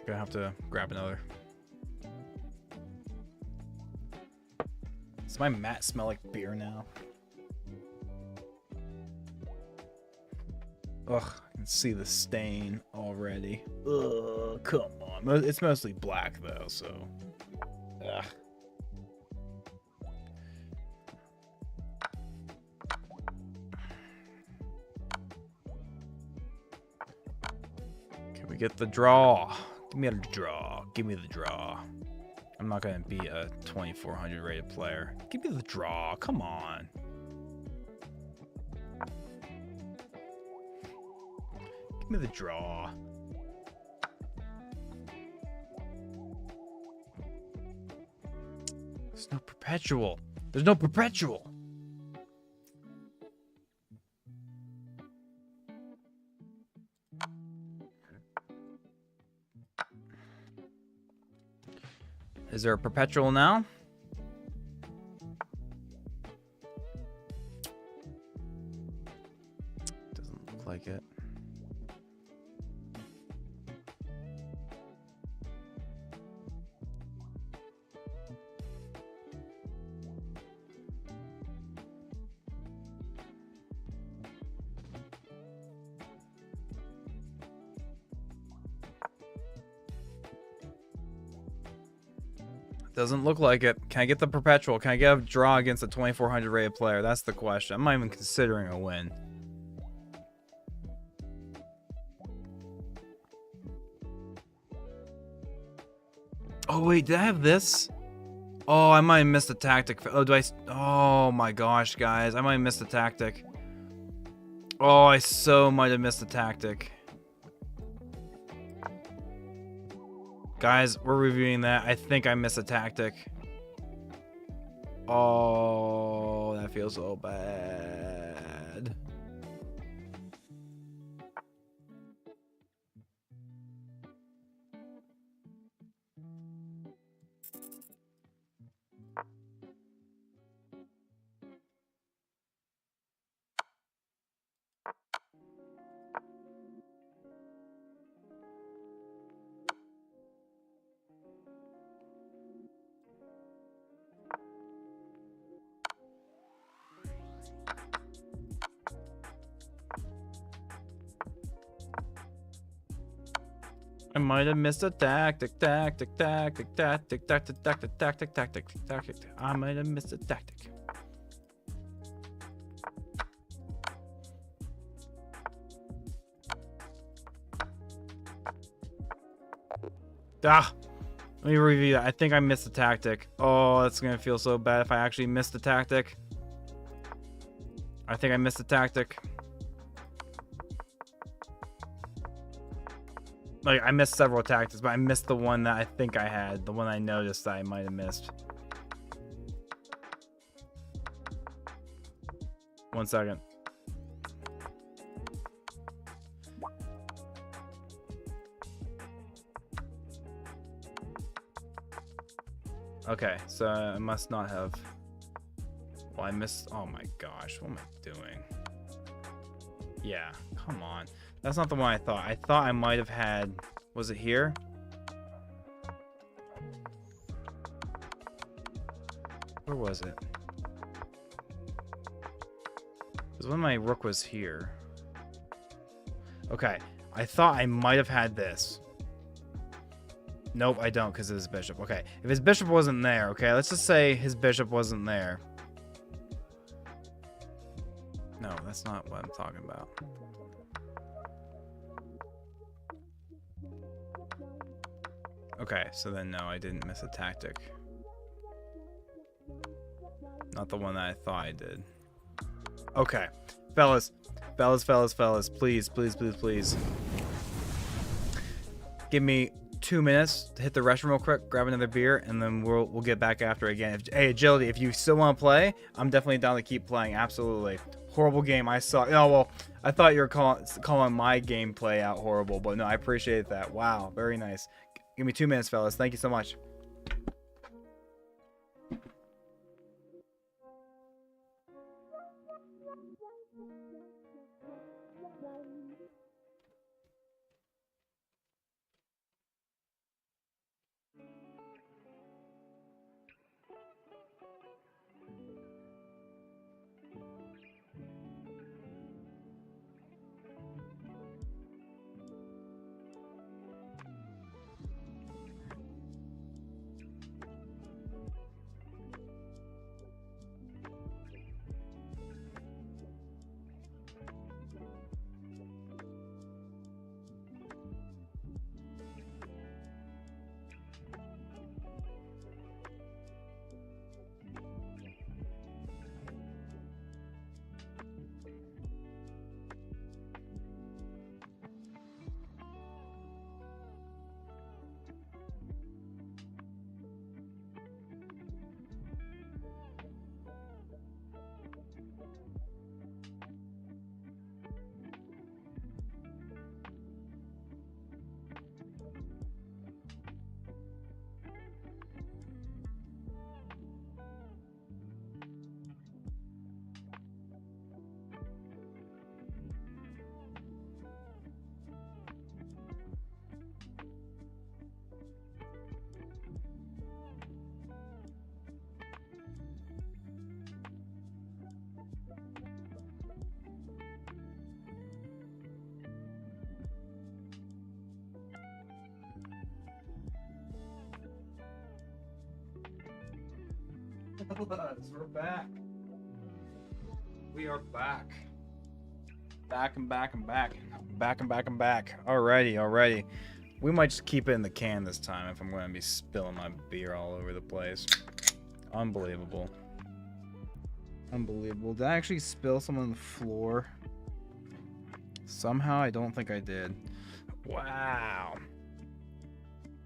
gonna have to grab another. Does my mat smell like beer now? Ugh, I can see the stain already. Ugh, come on. It's mostly black though, so. Ugh. Can we get the draw? Give me the draw. Give me the draw. I'm not gonna be a 2400 rated player. Give me the draw. Come on. Give me the draw. There's no perpetual. There's no perpetual. Is there a perpetual now? Doesn't look like it. Doesn't look like it. Can I get the perpetual? Can I get a draw against a 2400 rated player? That's the question. I'm not even considering a win. Oh wait, did I have this? Oh, I might have missed the tactic. Oh, oh my gosh, guys. I might have missed the tactic. Oh, I so might have missed the tactic. Guys, we're reviewing that. I think I missed a tactic. Oh, that feels so bad. I might have missed a tactic. I might have missed a tactic. Ah, let me review that. I think I missed the tactic. Oh, that's gonna feel so bad if I actually missed the tactic. I think I missed the tactic. Like, I missed several tactics, but I missed the one that I think I had. The one I noticed that I might have missed. 1 second. Okay, so I must not have... Well, I missed... Oh my gosh, what am I doing? Yeah, come on. That's not the one I thought. I thought I might have had... Was it here? Where was it? Because when my rook was here. Okay, I thought I might have had this. Nope, I don't because of his bishop. Okay, if his bishop wasn't there, okay, let's just say his bishop wasn't there. No, that's not what I'm talking about. Okay, so then no, I didn't miss a tactic. Not the one that I thought I did. Okay, fellas, please. Give me 2 minutes to hit the restroom real quick, grab another beer, and then we'll get back after again. Hey, Agility, if you still want to play, I'm definitely down to keep playing. Absolutely. Horrible game. I saw. Oh well, I thought you were calling my gameplay out horrible, but no, I appreciate that. Wow, very nice. Give me 2 minutes, fellas. Thank you so much. We're back. We are back. Back and back and back. Back and back and back. Alrighty. We might just keep it in the can this time if I'm going to be spilling my beer all over the place. Unbelievable. Unbelievable. Did I actually spill some on the floor? Somehow I don't think I did. Wow.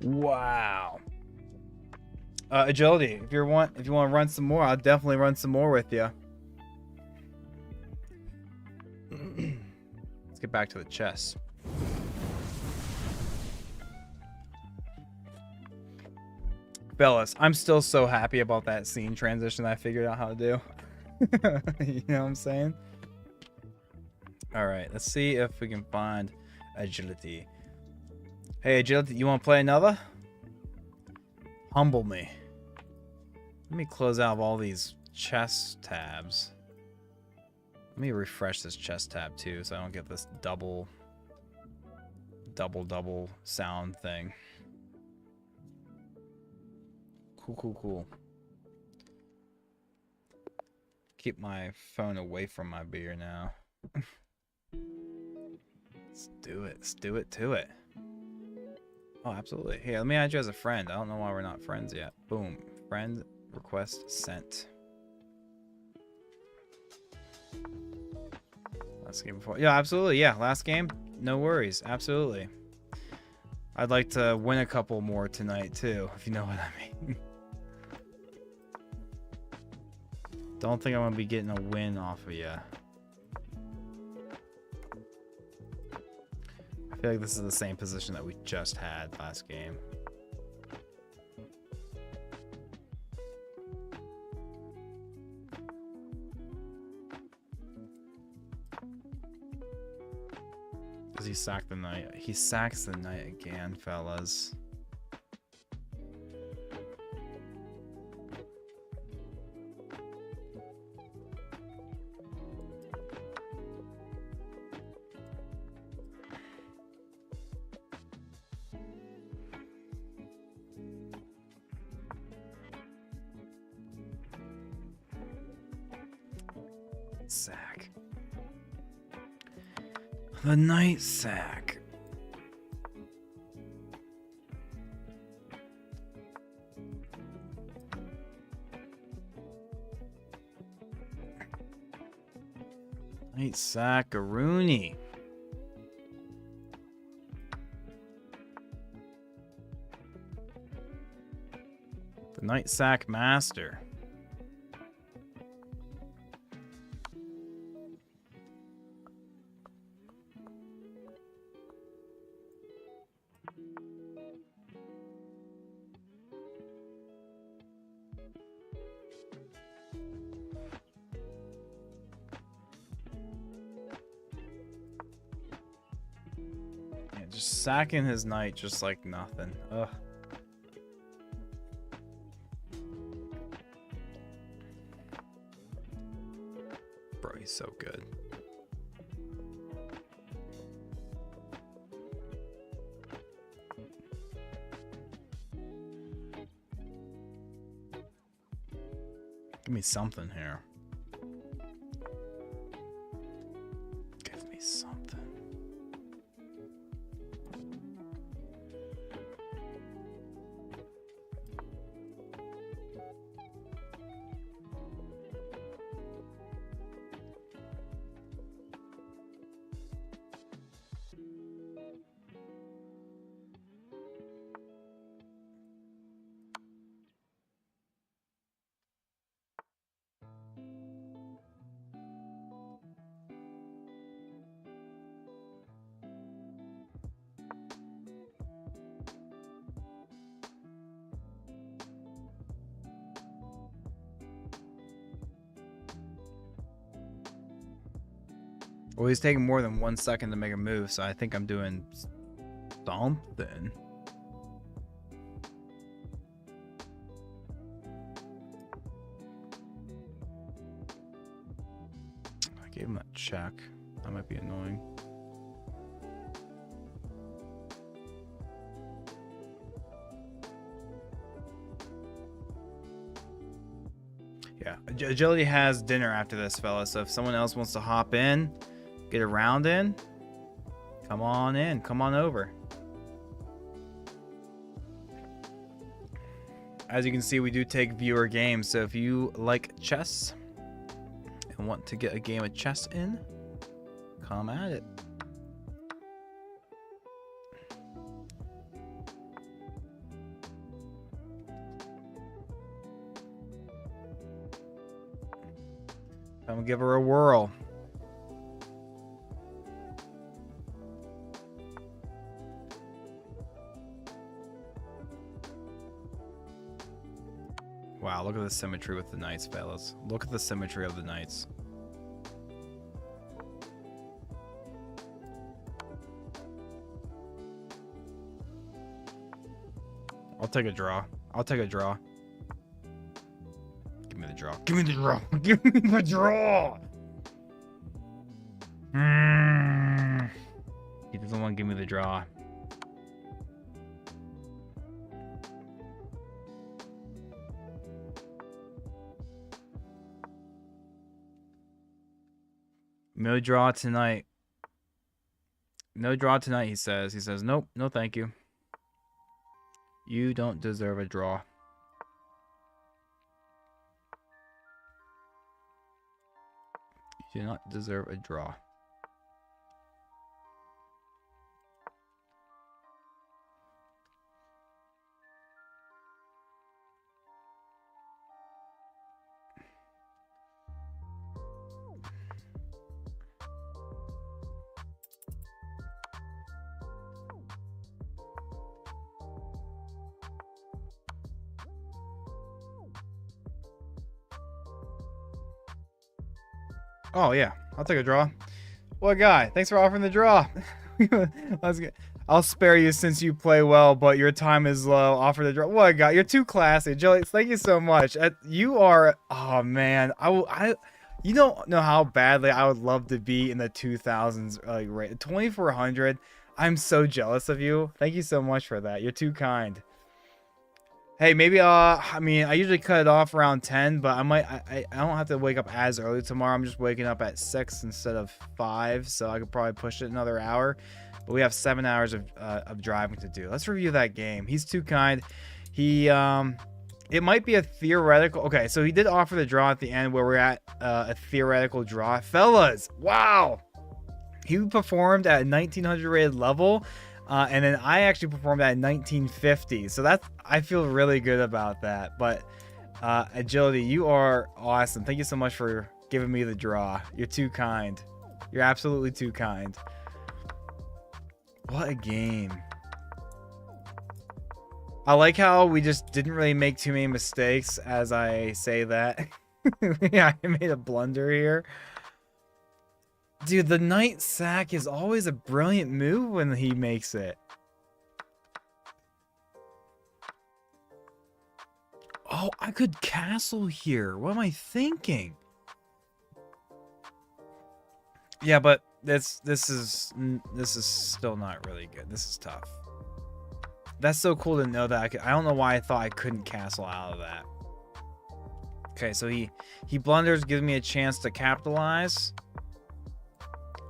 Wow. Agility, if you want to run some more, I'll definitely run some more with you. Let's get back to the chess. Fellas, I'm still so happy about that scene transition that I figured out how to do. You know what I'm saying? Alright, let's see if we can find Agility. Hey, Agility, you want to play another? Humble me. Let me close out of all these chess tabs. Let me refresh this chess tab too so I don't get this double sound thing. Cool. Keep my phone away from my beer now. Let's do it to it. Oh, absolutely. Here, let me add you as a friend. I don't know why we're not friends yet. Boom. Friend request sent. Last game before. Yeah, absolutely. Yeah, last game. No worries. Absolutely. I'd like to win a couple more tonight, too, if you know what I mean. Don't think I'm going to be getting a win off of you. I feel like this is the same position that we just had last game. Does he sack the knight? He sacks the knight again, fellas. Sack. The knight sack. Knight Sackaroonie. The Knight Sack Master. Just sacking his knight just like nothing. Ugh. Bro, he's so good. Give me something here. Give me something. Well, he's taking more than 1 second to make a move, so I think I'm doing something. I gave him that check. That might be annoying. Yeah, Agility has dinner after this, fella, so if someone else wants to hop in, get a round in, come on over. as you can see, we do take viewer games. So if you like chess and want to get a game of chess in, come at it. I'm gonna give her a whirl. Wow, look at the symmetry with the knights, fellas. Look at the symmetry of the knights. I'll take a draw. I'll take a draw. Give me the draw. Give me the draw. Give me the draw. He doesn't want to give me the draw. No draw tonight. No draw tonight, he says. He says, nope, no thank you. You don't deserve a draw. You do not deserve a draw. Oh, yeah. I'll take a draw. What guy? Thanks for offering the draw. I'll spare you since you play well, but your time is low. Offer the draw. What guy? You're too classy. Joey, thank you so much. You are... Oh, man. You don't know how badly I would love to be in the 2000s. Like, right, 2400. I'm so jealous of you. Thank you so much for that. You're too kind. Hey, maybe, I mean, I usually cut it off around 10, but I don't have to wake up as early tomorrow. I'm just waking up at 6 instead of 5, so I could probably push it another hour. But we have 7 hours of driving to do. Let's review that game. He's too kind. He, it might be a theoretical, okay, so he did offer the draw at the end where we're at a theoretical draw. Fellas, wow! He performed at a 1900 rated level. And then I actually performed at 1950, so that's, I feel really good about that. But Agility, you are awesome. Thank you so much for giving me the draw. You're too kind. You're absolutely too kind. What a game. I like how we just didn't really make too many mistakes as I say that. Yeah, I made a blunder here. Dude, the knight sack is always a brilliant move when he makes it. Oh, I could castle here. What am I thinking? Yeah, but this is still not really good. This is tough. That's so cool to know that I could. I don't know why I thought I couldn't castle out of that. Okay, so he blunders, gives me a chance to capitalize.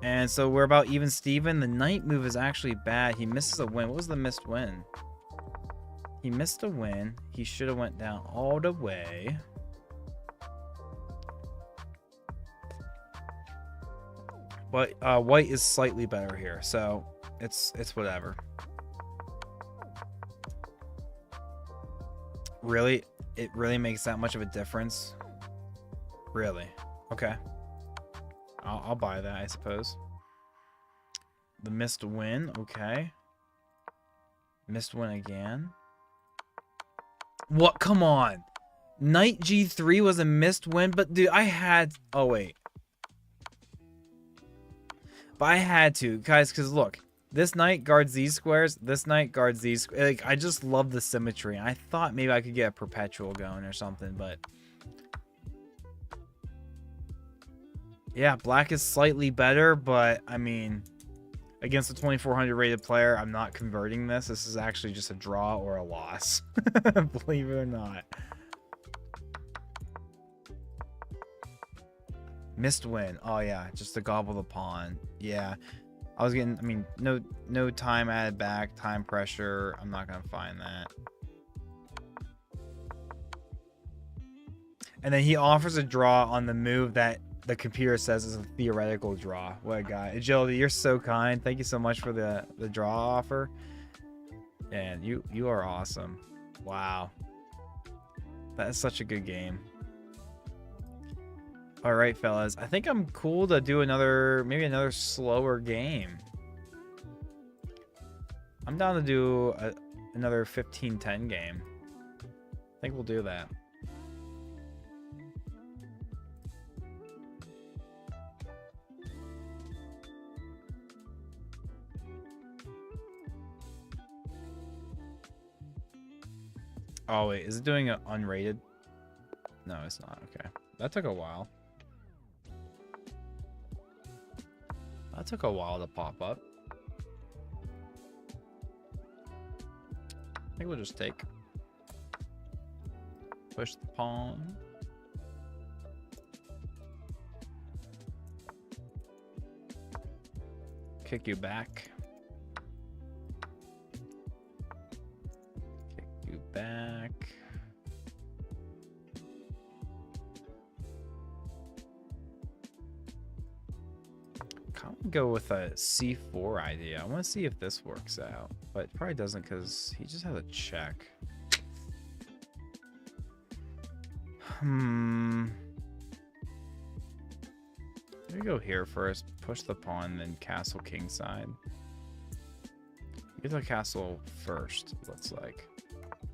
And so we're about even Steven. The knight move is actually bad. He misses a win. What was the missed win? He missed a win. He should have went down all the way. But white is slightly better here, so it's whatever. Really? It really makes that much of a difference? Really? Okay. I'll buy that, I suppose. The missed win, okay. Missed win again. What? Come on. Knight G3 was a missed win, but dude, I had... Oh, wait. But I had to, guys, because look. This knight guards these squares. This knight guards these... Like, I just love the symmetry. I thought maybe I could get a perpetual going or something, but... Yeah, black is slightly better, but I mean, against a 2400 rated player, I'm not converting this. This is actually just a draw or a loss. Believe it or not. Missed win. Oh yeah, just to gobble the pawn. Yeah. I was getting, I mean, no time added back, time pressure. I'm not gonna find that. And then he offers a draw on the move that the computer says is a theoretical draw. What a guy. Agility, you're so kind. Thank you so much for the draw offer. And you are awesome. Wow. That is such a good game. All right, fellas. I think I'm cool to do maybe another slower game. I'm down to do another 15-10 game. I think we'll do that. Oh, wait. Is it doing an unrated? No, it's not. Okay. That took a while. That took a while to pop up. I think we'll just take. Push the pawn. Kick you back. Kick you back. Can't go with a C4 idea. I want to see if this works out, but it probably doesn't because he just has a check. Let me go here first. Push the pawn, then castle kingside. Get the castle first. Looks like.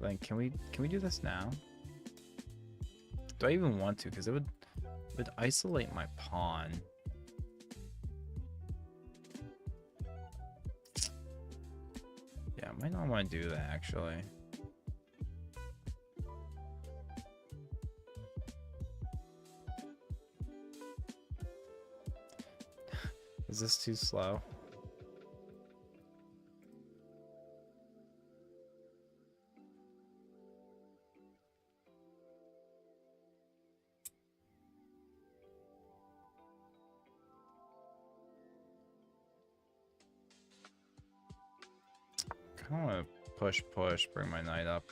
Then can we do this now? Do I even want to? Because it would isolate my pawn. Yeah, I might not want to do that actually. Is this too slow? I want to push, bring my knight up.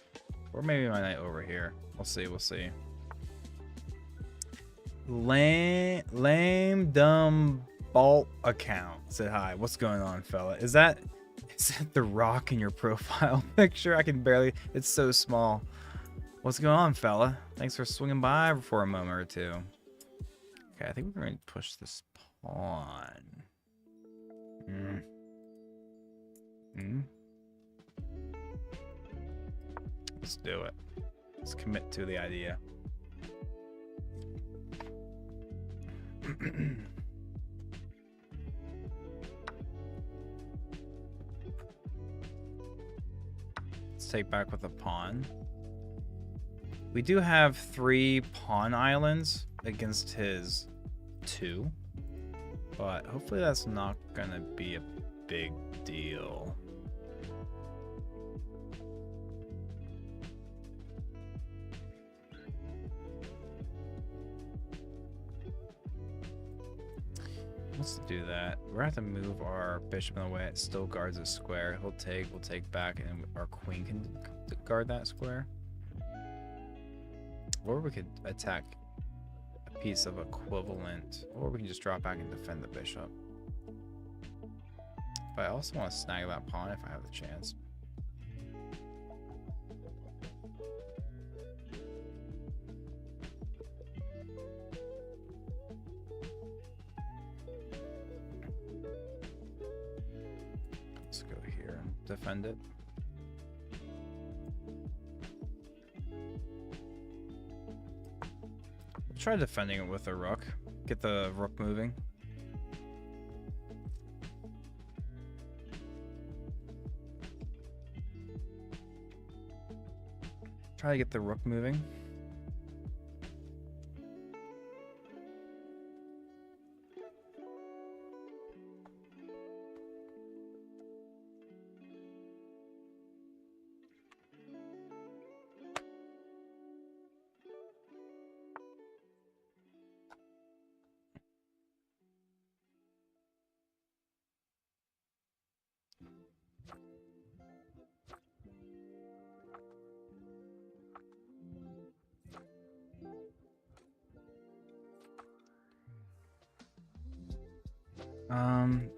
Or maybe my knight over here. We'll see. Lame, dumb, Bolt account said hi. What's going on, fella? Is that the rock in your profile picture? I can barely. It's so small. What's going on, fella? Thanks for swinging by for a moment or two. Okay, I think we're going to push this pawn. Let's do it. Let's commit to the idea. Let's take back with a pawn. We do have 3 pawn islands against his 2, but hopefully that's not gonna be a big deal. Let's do that. We're gonna have to move our bishop in the way. It still guards a square. We'll take back, and our queen can guard that square. Or we could attack a piece of equivalent, or we can just drop back and defend the bishop. But I also want to snag that pawn if I have the chance. Let's go here and defend it. Try defending it with a rook. Get the rook moving. Try to get the rook moving.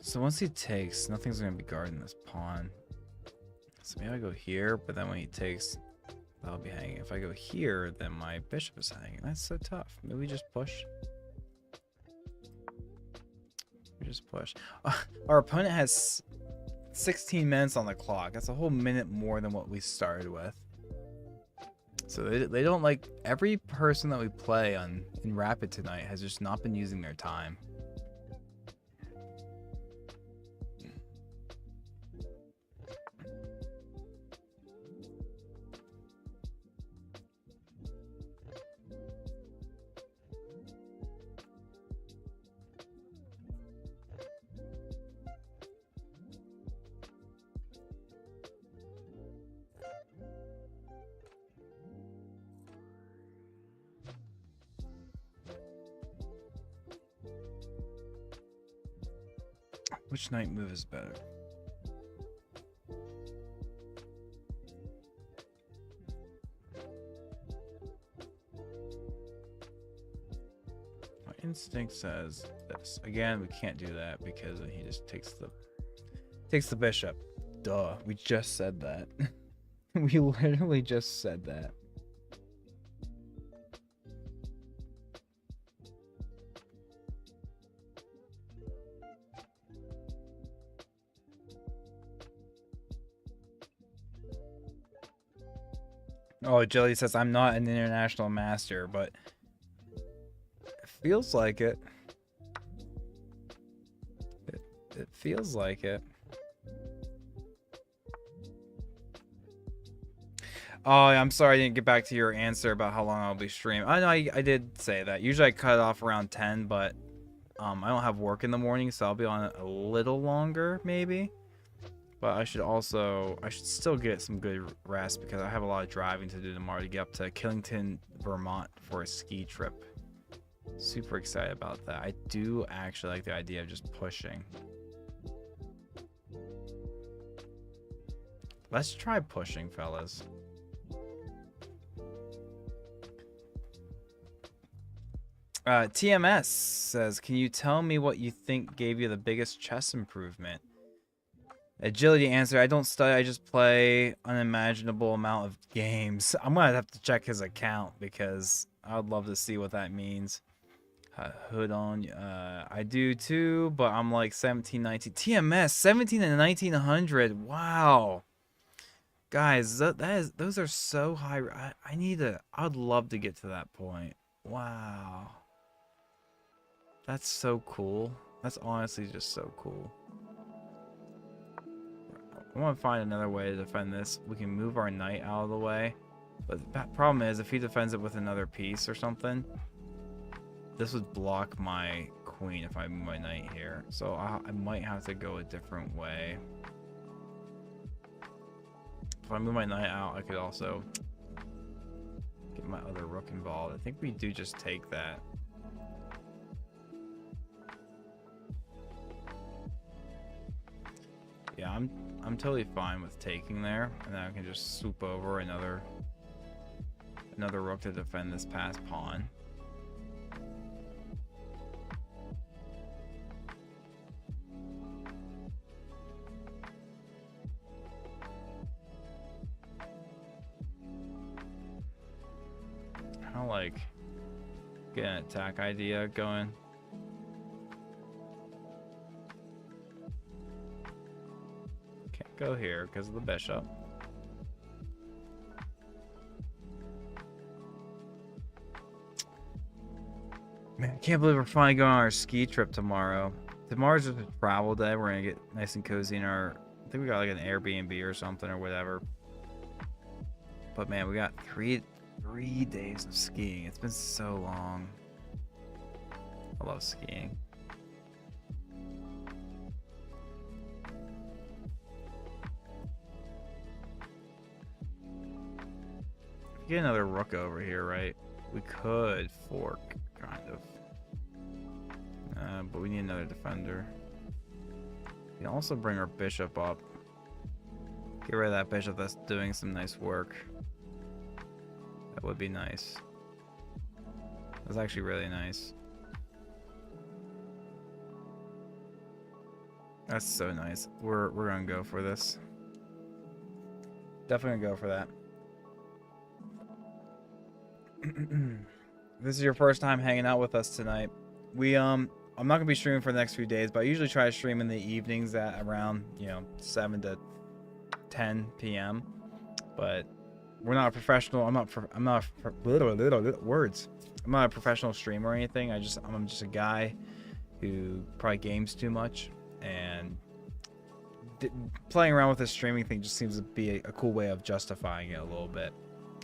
So once he takes, nothing's gonna be guarding this pawn. So maybe I go here, but then when he takes, that'll be hanging. If I go here, then my bishop is hanging. That's so tough. Maybe we just push. We just push. Our opponent has 16 minutes on the clock. That's a whole minute more than what we started with. So they don't like, every person that we play on in Rapid tonight has just not been using their time. Which knight move is better? My instinct says this. Again, we can't do that because he just takes the bishop. Duh, we just said that. We literally just said that. Oh, Jelly says, I'm not an international master, but it feels like it. It feels like it. Oh, I'm sorry I didn't get back to your answer about how long I'll be streaming. I know I did say that. Usually I cut it off around 10, but I don't have work in the morning, so I'll be on it a little longer, maybe. But I should still get some good rest because I have a lot of driving to do tomorrow to get up to Killington, Vermont for a ski trip. Super excited about that. I do actually like the idea of just pushing. Let's try pushing, fellas. TMS says, can you tell me what you think gave you the biggest chess improvement? Agility answer, I don't study, I just play unimaginable amount of games. I'm gonna have to check his account because I would love to see what that means. Hood on, I do too, but I'm like 17, 19. TMS, 17 and 1900, wow. Guys, those are so high. I would love to get to that point. Wow. That's so cool. That's honestly just so cool. I want to find another way to defend this. We can move our knight out of the way. But the problem is, if he defends it with another piece or something, this would block my queen if I move my knight here. So I might have to go a different way. If I move my knight out, I could also get my other rook involved. I think we do just take that. Yeah, I'm totally fine with taking there, and then I can just swoop over another rook to defend this passed pawn. Kind of like get an attack idea going. Go here because of the bishop. Man, I can't believe we're finally going on our ski trip tomorrow. Tomorrow's just a travel day. We're gonna get nice and cozy in our, I think we got like an Airbnb or something or whatever. But man, we got three days of skiing. It's been so long. I love skiing. Get another rook over here, right? We could fork, kind of. But we need another defender. We can also bring our bishop up. Get rid of that bishop that's doing some nice work. That would be nice. That's actually really nice. That's so nice. We're gonna go for this. Definitely gonna go for that. This is your first time hanging out with us tonight. I'm not gonna be streaming for the next few days, but I usually try to stream in the evenings at around 7 to 10 p.m. But we're not a professional. I'm not words. I'm not a professional streamer or anything. I'm just a guy who probably games too much, and playing around with this streaming thing just seems to be a cool way of justifying it a little bit.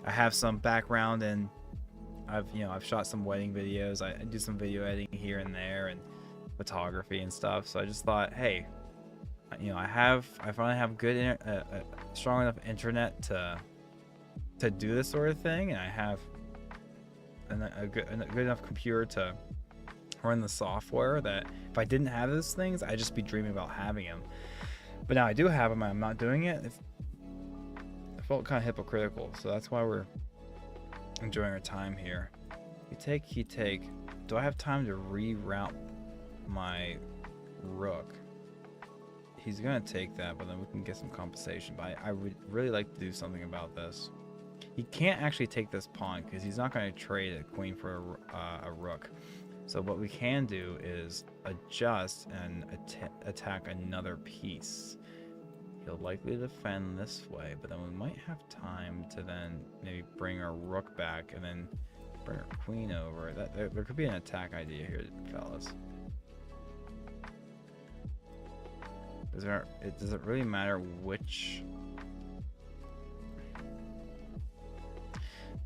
I have some background, and I've shot some wedding videos. I do some video editing here and there, and photography and stuff. So I just thought, hey, I finally have good, strong enough internet to do this sort of thing, and I have a good enough computer to run the software that if I didn't have those things, I'd just be dreaming about having them. But now I do have them, and I'm not doing it. I felt kind of hypocritical, so that's why we're enjoying our time here. He take. Do I have time to reroute my rook? He's gonna take that, but then we can get some compensation. But I would really like to do something about this. He can't actually take this pawn because he's not going to trade a queen for a rook. So what we can do is adjust and attack another piece. He'll likely defend this way, but then we might have time to then maybe bring our rook back and then bring our queen over. There could be an attack idea here, fellas. Does it really matter which?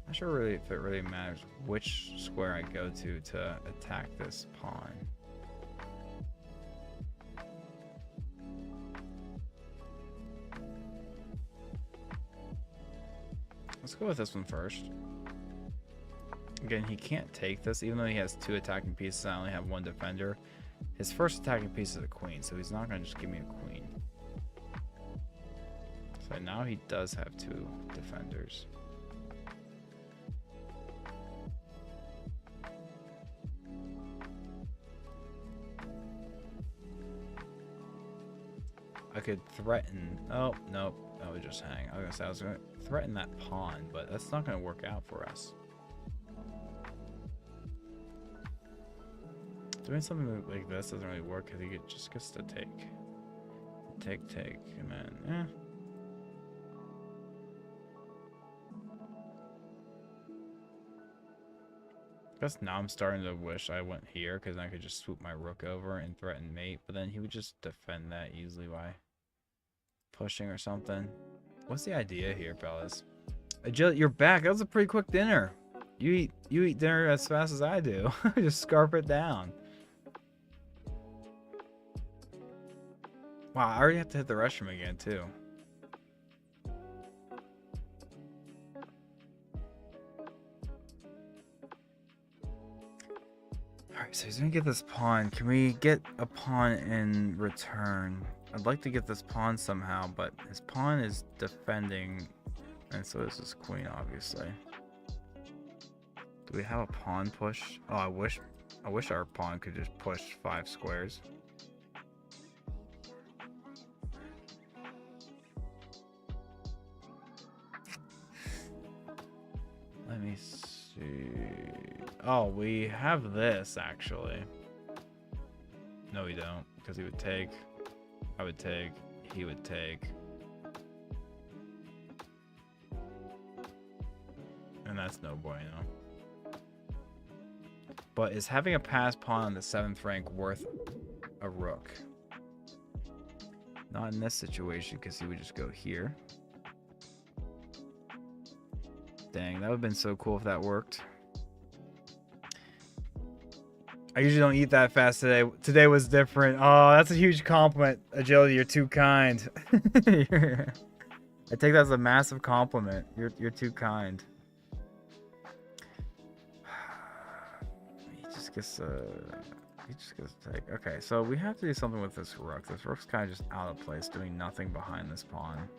I'm not sure really if it really matters which square I go to attack this pawn. Let's go with this one first. Again, he can't take this, even though he has 2 attacking pieces. I only have 1 defender. His first attacking piece is a queen, so he's not going to just give me a queen. So now he does have 2 defenders. I could threaten. Oh, nope. That would just hang. I was going to threaten that pawn, but that's not going to work out for us. Doing something like this doesn't really work because he just gets to take. Take, and then, I guess now I'm starting to wish I went here because I could just swoop my rook over and threaten mate, but then he would just defend that easily by pushing or something. What's the idea here, fellas? Agility, you're back. That was a pretty quick dinner. You eat dinner as fast as I do. Just scarf it down. Wow, I already have to hit the restroom again too. Alright, so he's gonna get this pawn. Can we get a pawn in return? I'd like to get this pawn somehow, but his pawn is defending, and so is his queen, obviously. Do we have a pawn push? Oh, I wish our pawn could just push 5 squares. Let me see. Oh, we have this actually. No, we don't, because he would take. I would take. He would take. And that's no bueno. But is having a pass pawn on the 7th rank worth a rook? Not in this situation, because he would just go here. Dang, that would have been so cool if that worked. I usually don't eat that fast today. Today was different. Oh, that's a huge compliment. Agility, you're too kind. I take that as a massive compliment. You're too kind. He just gets to take. Okay, so we have to do something with this rook. This rook's kind of just out of place, doing nothing behind this pawn.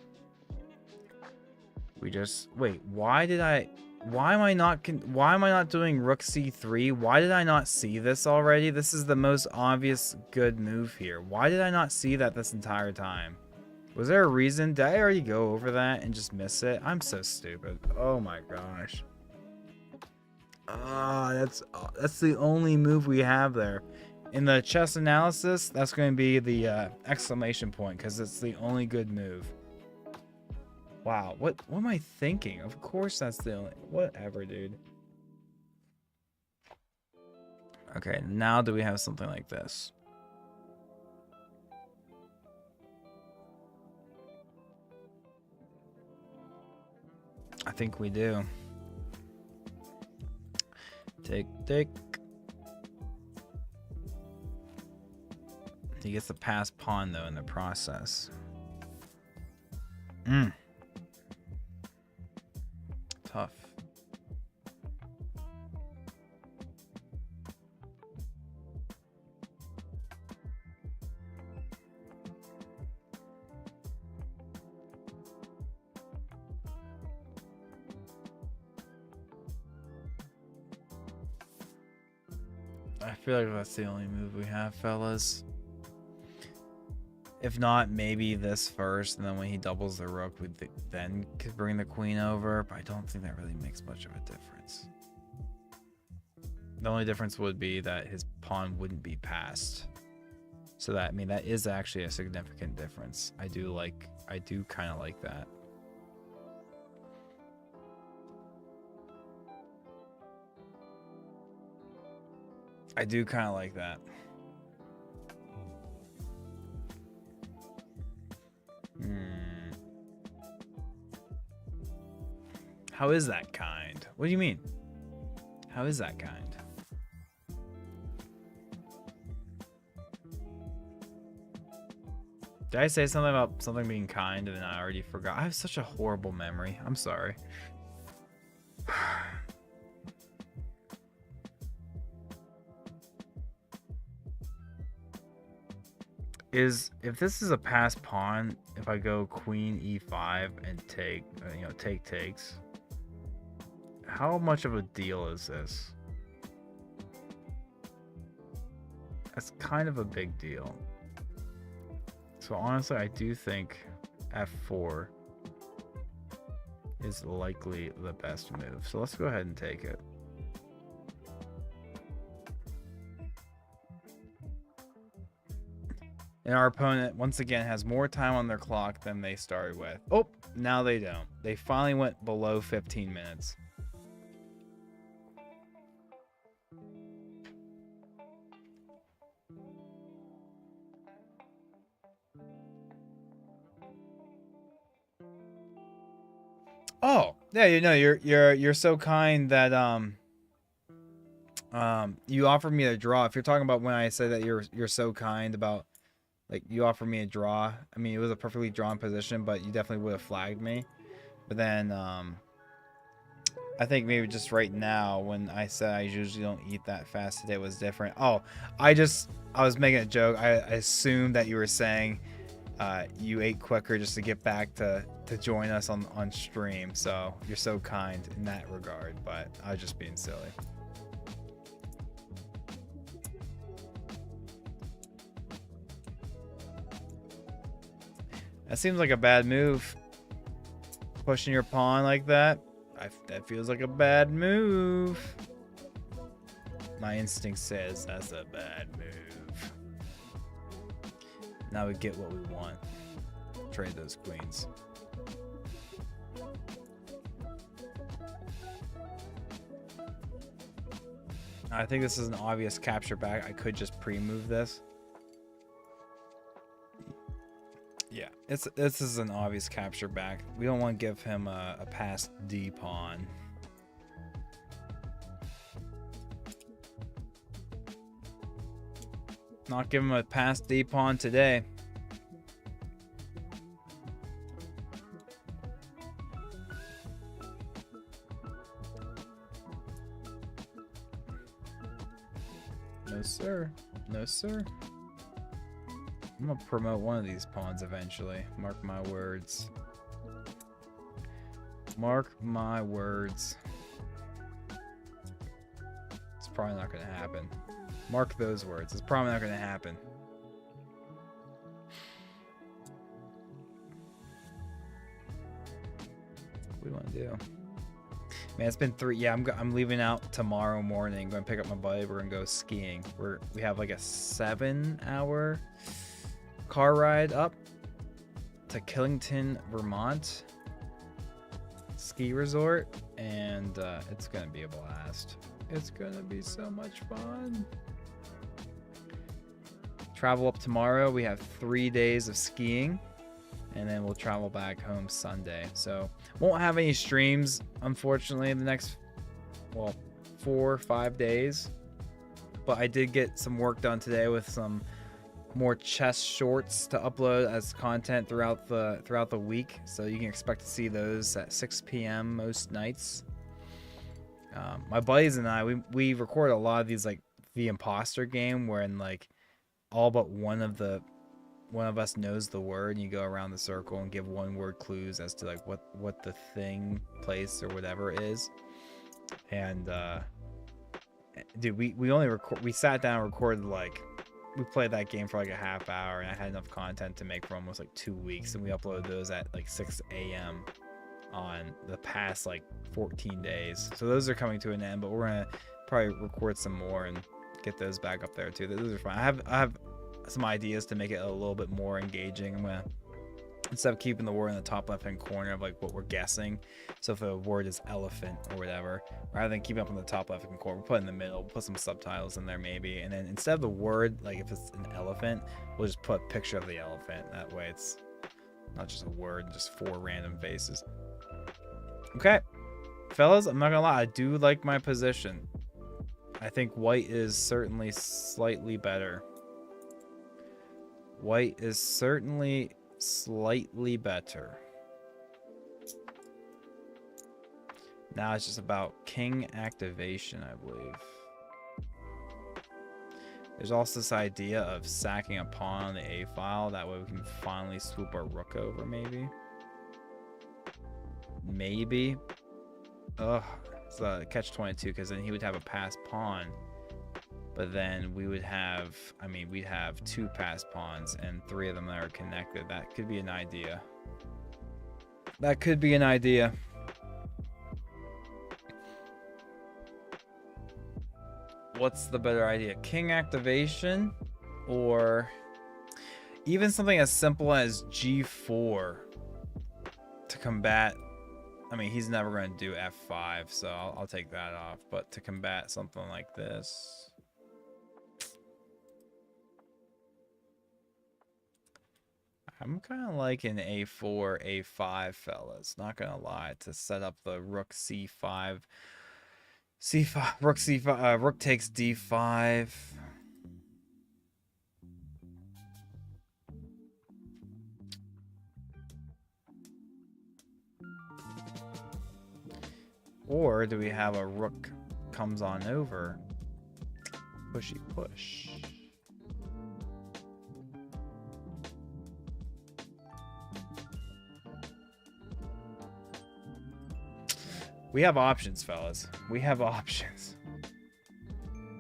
We just wait. Why did I? Why am I not doing rook c3? Why did I not see this already? This is the most obvious good move here. Why did I not see that this entire time? Was there a reason? Did I already go over that and just miss it? I'm so stupid. Oh my gosh. That's the only move we have there. In the chess analysis, that's going to be the exclamation point because it's the only good move. Wow, what am I thinking? Of course that's the only... Whatever, dude. Okay, now do we have something like this? I think we do. Take. He gets the pass pawn, though, in the process. Tough. I feel like that's the only move we have, fellas. If not, maybe this first, and then when he doubles the rook, we then could bring the queen over. But I don't think that really makes much of a difference. The only difference would be that his pawn wouldn't be passed. So that, I mean, that is actually a significant difference. I do kind of like that. I do kind of like that. How is that kind? What do you mean? How is that kind? Did I say something about something being kind and then I already forgot? I have such a horrible memory. I'm sorry. If this is a pass pawn, if I go queen e5 and take, takes, how much of a deal is this? That's kind of a big deal. So honestly, I do think f4 is likely the best move. So let's go ahead and take it. And our opponent, once again, has more time on their clock than they started with. Oh, now they don't. They finally went below 15 minutes. Oh, yeah, you're so kind that you offered me a draw. If you're talking about when I said that you're so kind about, like, you offered me a draw. I mean, it was a perfectly drawn position, but you definitely would have flagged me. But then I think maybe just right now when I said I usually don't eat that fast today was different. Oh, I was making a joke. I assumed that you were saying you ate quicker just to get back to join us on stream. So you're so kind in that regard, but I was just being silly. That seems like a bad move. Pushing your pawn like that. That feels like a bad move. My instinct says that's a bad move. Now we get what we want. Trade those queens. I think this is an obvious capture back. I could just pre-move this. Yeah, this is an obvious capture back. We don't want to give him a passed D pawn. Not give him a passed D pawn today. No sir. No sir. I'm gonna promote one of these pawns eventually. Mark my words. Mark my words. probably not going to happen. Mark those words. It's probably not going to happen. What do you want to do? Man, it's been 3. Yeah, I'm leaving out tomorrow morning. Going to pick up my buddy. We're going to go skiing. We have like a 7-hour car ride up to Killington, Vermont ski resort, and it's going to be a blast. It's going to be so much fun. Travel up tomorrow. We have 3 days of skiing, and then we'll travel back home Sunday. So won't have any streams, unfortunately, in the next, 4 or 5 days. But I did get some work done today with some more chess shorts to upload as content throughout the week. So you can expect to see those at 6 p.m. most nights. My buddies and I, we record a lot of these, like the imposter game, wherein like all but one of us knows the word, and you go around the circle and give one word clues as to like what the thing, place, or whatever is. And dude, we sat down and recorded, like, we played that game for like a half hour, and I had enough content to make for almost like 2 weeks, and we uploaded those at like 6 a.m. on the past like 14 days. So those are coming to an end, but we're gonna probably record some more and get those back up there too. Those are fun. I have some ideas to make it a little bit more engaging. I'm gonna, instead of keeping the word in the top left hand corner of like what we're guessing, so if the word is elephant or whatever, rather than keeping up in the top left hand corner, we'll put it in the middle, we'll put some subtitles in there maybe, and then instead of the word, like if it's an elephant, we'll just put a picture of the elephant. That way it's not just a word, just 4 random faces. Okay, fellas, I'm not gonna lie, I do like my position. I think white is certainly slightly better. White is certainly slightly better. Now it's just about king activation, I believe. There's also this idea of sacking a pawn on the A file. That way we can finally swoop our rook over, maybe. Maybe. Ugh. It's a catch-22, because then he would have a passed pawn. But then we would have, we'd have 2 passed pawns and 3 of them that are connected. That could be an idea. That could be an idea. What's the better idea? King activation, or even something as simple as G4 to combat. He's never going to do F5, so I'll take that off. But to combat something like this, I'm kind of liking A4, A5, fellas. Not going to lie, to set up the rook C5. Rook C5, rook takes D5. Or do we have a rook comes on over? Pushy push. We have options, fellas. We have options.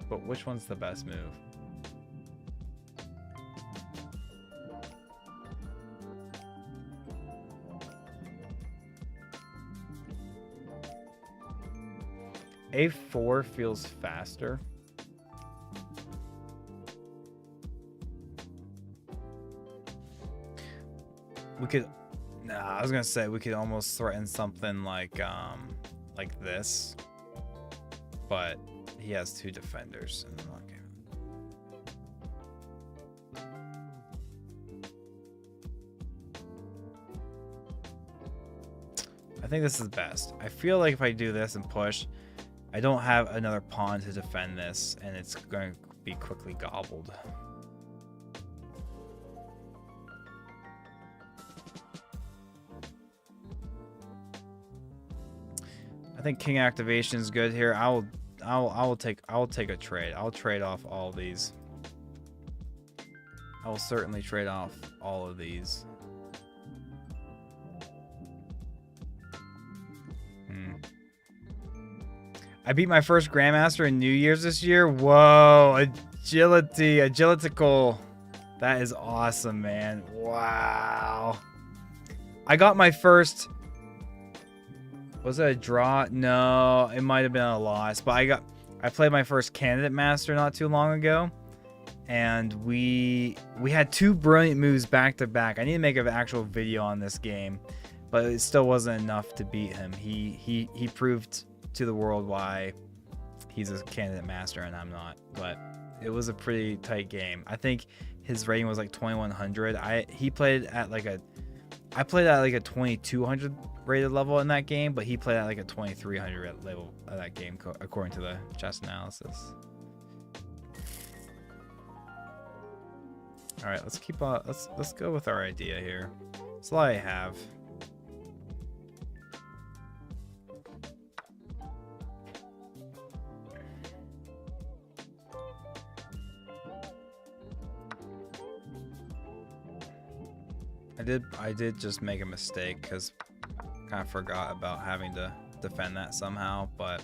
But which one's the best move? A4 feels faster. We could, I was gonna say we could almost threaten something like this, but he has 2 defenders in the game. I think this is best. I feel like if I do this and push, I don't have another pawn to defend this, and it's going to be quickly gobbled. I think king activation is good here. I'll take a trade. I'll trade off all of these. I will certainly trade off all of these. I beat my first Grandmaster in New Year's this year. Whoa, agility, agilitical. That is awesome, man. Wow. I got my first... Was it a draw? No, it might have been a loss. But I played my first Candidate Master not too long ago. And we had 2 brilliant moves back to back. I need to make an actual video on this game. But it still wasn't enough to beat him. He proved to the world why he's a Candidate Master and I'm not. But it was a pretty tight game. I think his rating was like 2100. I played at like a 2200 rated level in that game, but he played at like a 2300 level of that game according to the chess analysis. All right, let's keep on. Let's go with our idea here. That's all I have. I did just make a mistake because kind of forgot about having to defend that somehow, but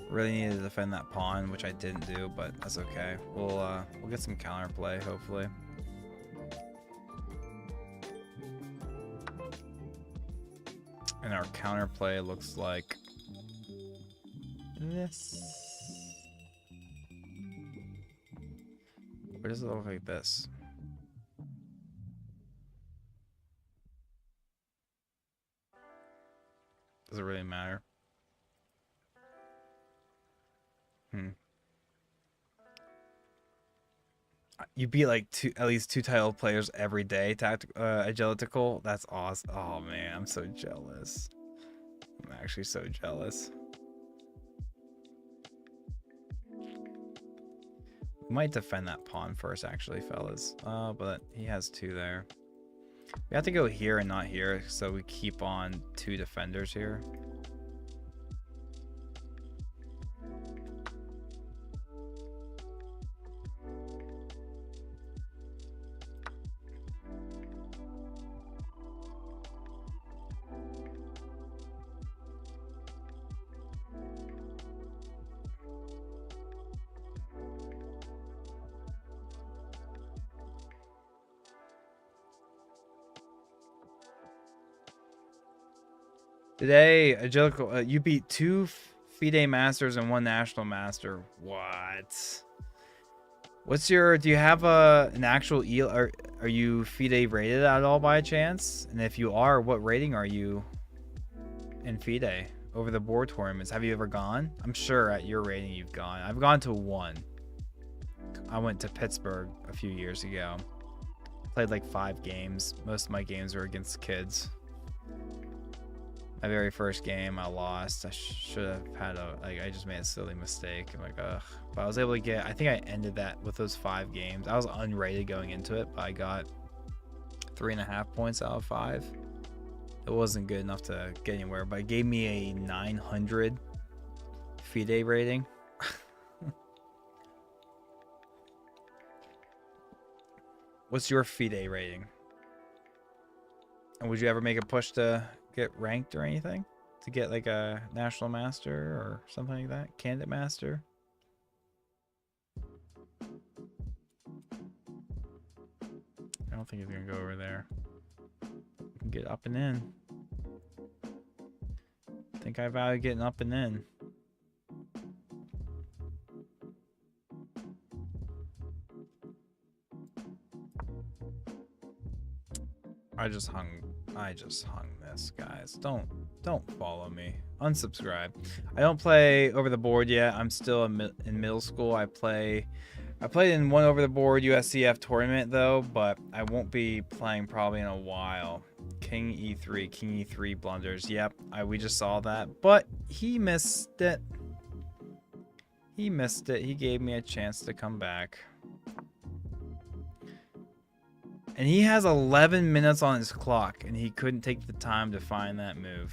really needed to defend that pawn, which I didn't do, but that's okay. We'll get some counterplay hopefully. And our counterplay looks like this. Or does it look like this? Does it really matter? You beat like at least 2 title players every day. Agilitical. That's awesome. Oh man, I'm so jealous. I'm actually so jealous. We might defend that pawn first, actually, fellas. But he has 2 there. We have to go here and not here, so we keep on 2 defenders here. Today, Agilical, you beat 2 FIDE Masters and 1 National Master. What? What's your... Do you have an actual... Are you FIDE rated at all by chance? And if you are, what rating are you in FIDE over the board tournaments? Have you ever gone? I'm sure at your rating you've gone. I've gone to 1. I went to Pittsburgh a few years ago. Played like 5 games. Most of my games were against kids. My very first game, I lost. I should have had I just made a silly mistake. I'm like, ugh. But I was able to get, I think I ended that with those 5 games. I was unrated going into it, but I got 3.5 points out of 5. It wasn't good enough to get anywhere, but it gave me a 900 FIDE rating. What's your FIDE rating? And would you ever make a push to get ranked or anything? To get like a National Master or something like that? Candidate Master? I don't think he's gonna go over there. You can get up and in. I think I value getting up and in. I just hung this, guys. Don't follow me. Unsubscribe. I don't play over the board yet. I'm still in middle school. I played in one over the board USCF tournament though, but I won't be playing probably in a while. King E3 blunders. Yep, we just saw that, but he missed it. He gave me a chance to come back. And he has 11 minutes on his clock, and he couldn't take the time to find that move.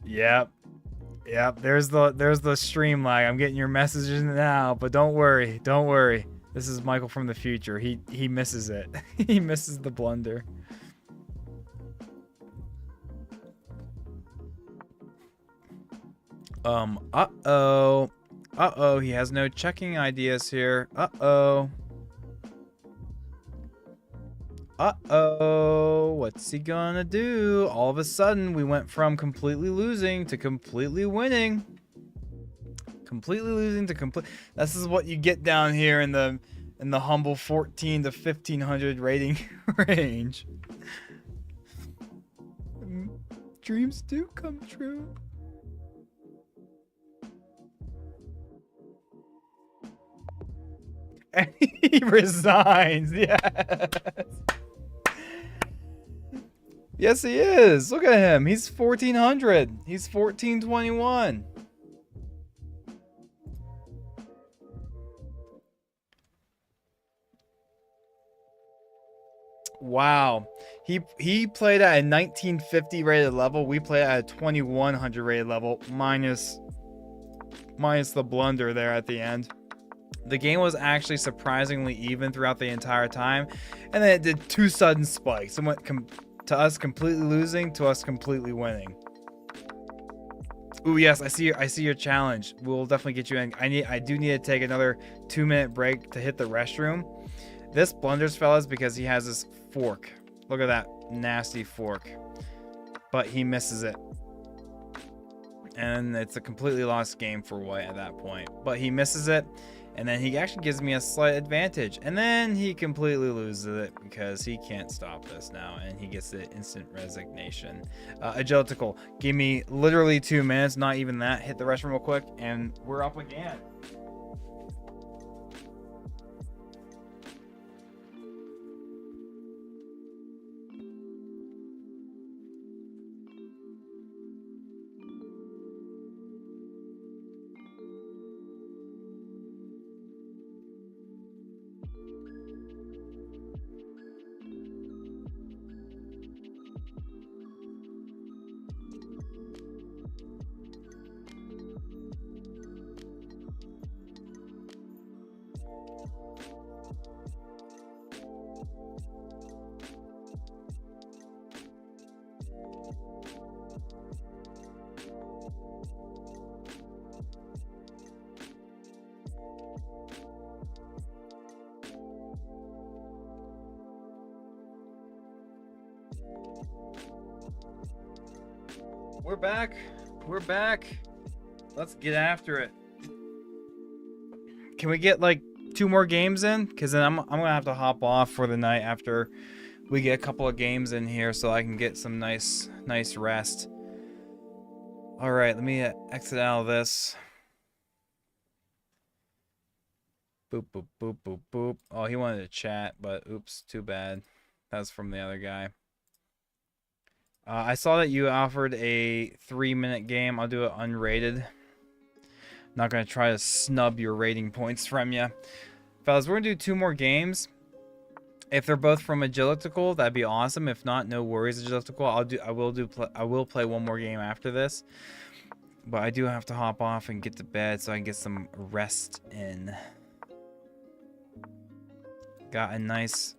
Yep. There's the stream lag. I'm getting your messages now, but don't worry. This is Michael from the future. He misses it. He misses the blunder. Uh-oh. Uh-oh, he has no checking ideas here. Uh-oh. Uh-oh, what's he gonna do? All of a sudden, we went from completely losing to completely winning. Completely losing to complete. This is what you get down here in the humble 14 to 1500 rating range. Dreams do come true. And he resigns. Yes. Yes, he is. Look at him. He's 1400. He's 1421. Wow. He played at a 1950 rated level. We played at a 2100 rated level minus the blunder there at the end. The game was actually surprisingly even throughout the entire time, and then it did two sudden spikes. It went to us completely losing to us completely winning. Ooh, yes, I see your challenge. We'll definitely get you in. I do need to take another 2-minute break to hit the restroom. This blunders, fellas, because he has this fork. Look at that nasty fork. But he misses it. And it's a completely lost game for White at that point. But he misses it, and then he actually gives me a slight advantage. And then he completely loses it because he can't stop this now, and he gets the instant resignation. Agilitical, give me literally 2 minutes, not even that. Hit the restroom real quick, and we're up again. We're back. We're back. Let's get after it. Can we get like 2 more games in? Because then I'm gonna have to hop off for the night after we get a couple of games in here, so I can get some nice rest. All right, let me exit out of this. Boop boop boop boop boop. Oh, he wanted to chat, but oops, too bad. That's from the other guy. I saw that you offered a 3-minute game. I'll do it unrated. Not going to try to snub your rating points from you. Fellas, we're going to do 2 more games. If they're both from Agilitical, that'd be awesome. If not, no worries, Agilitical. I will play 1 more game after this. But I do have to hop off and get to bed so I can get some rest in. Got a nice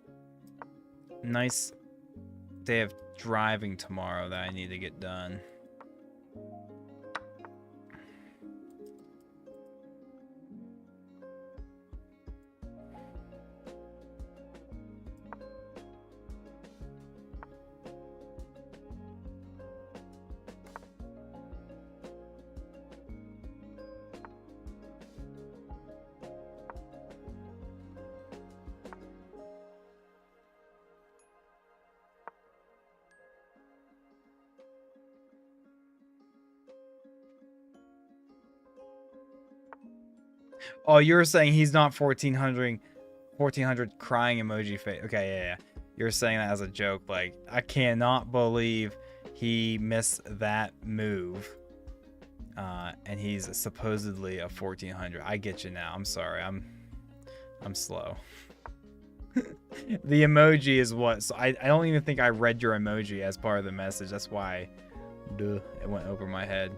day of driving tomorrow that I need to get done. Oh, you're saying he's not 1400 crying emoji face. Okay, yeah. You're saying that as a joke. Like, I cannot believe he missed that move. And he's supposedly a 1400. I get you now. I'm sorry. I'm slow. The emoji is what? So I don't even think I read your emoji as part of the message. That's why it went over my head.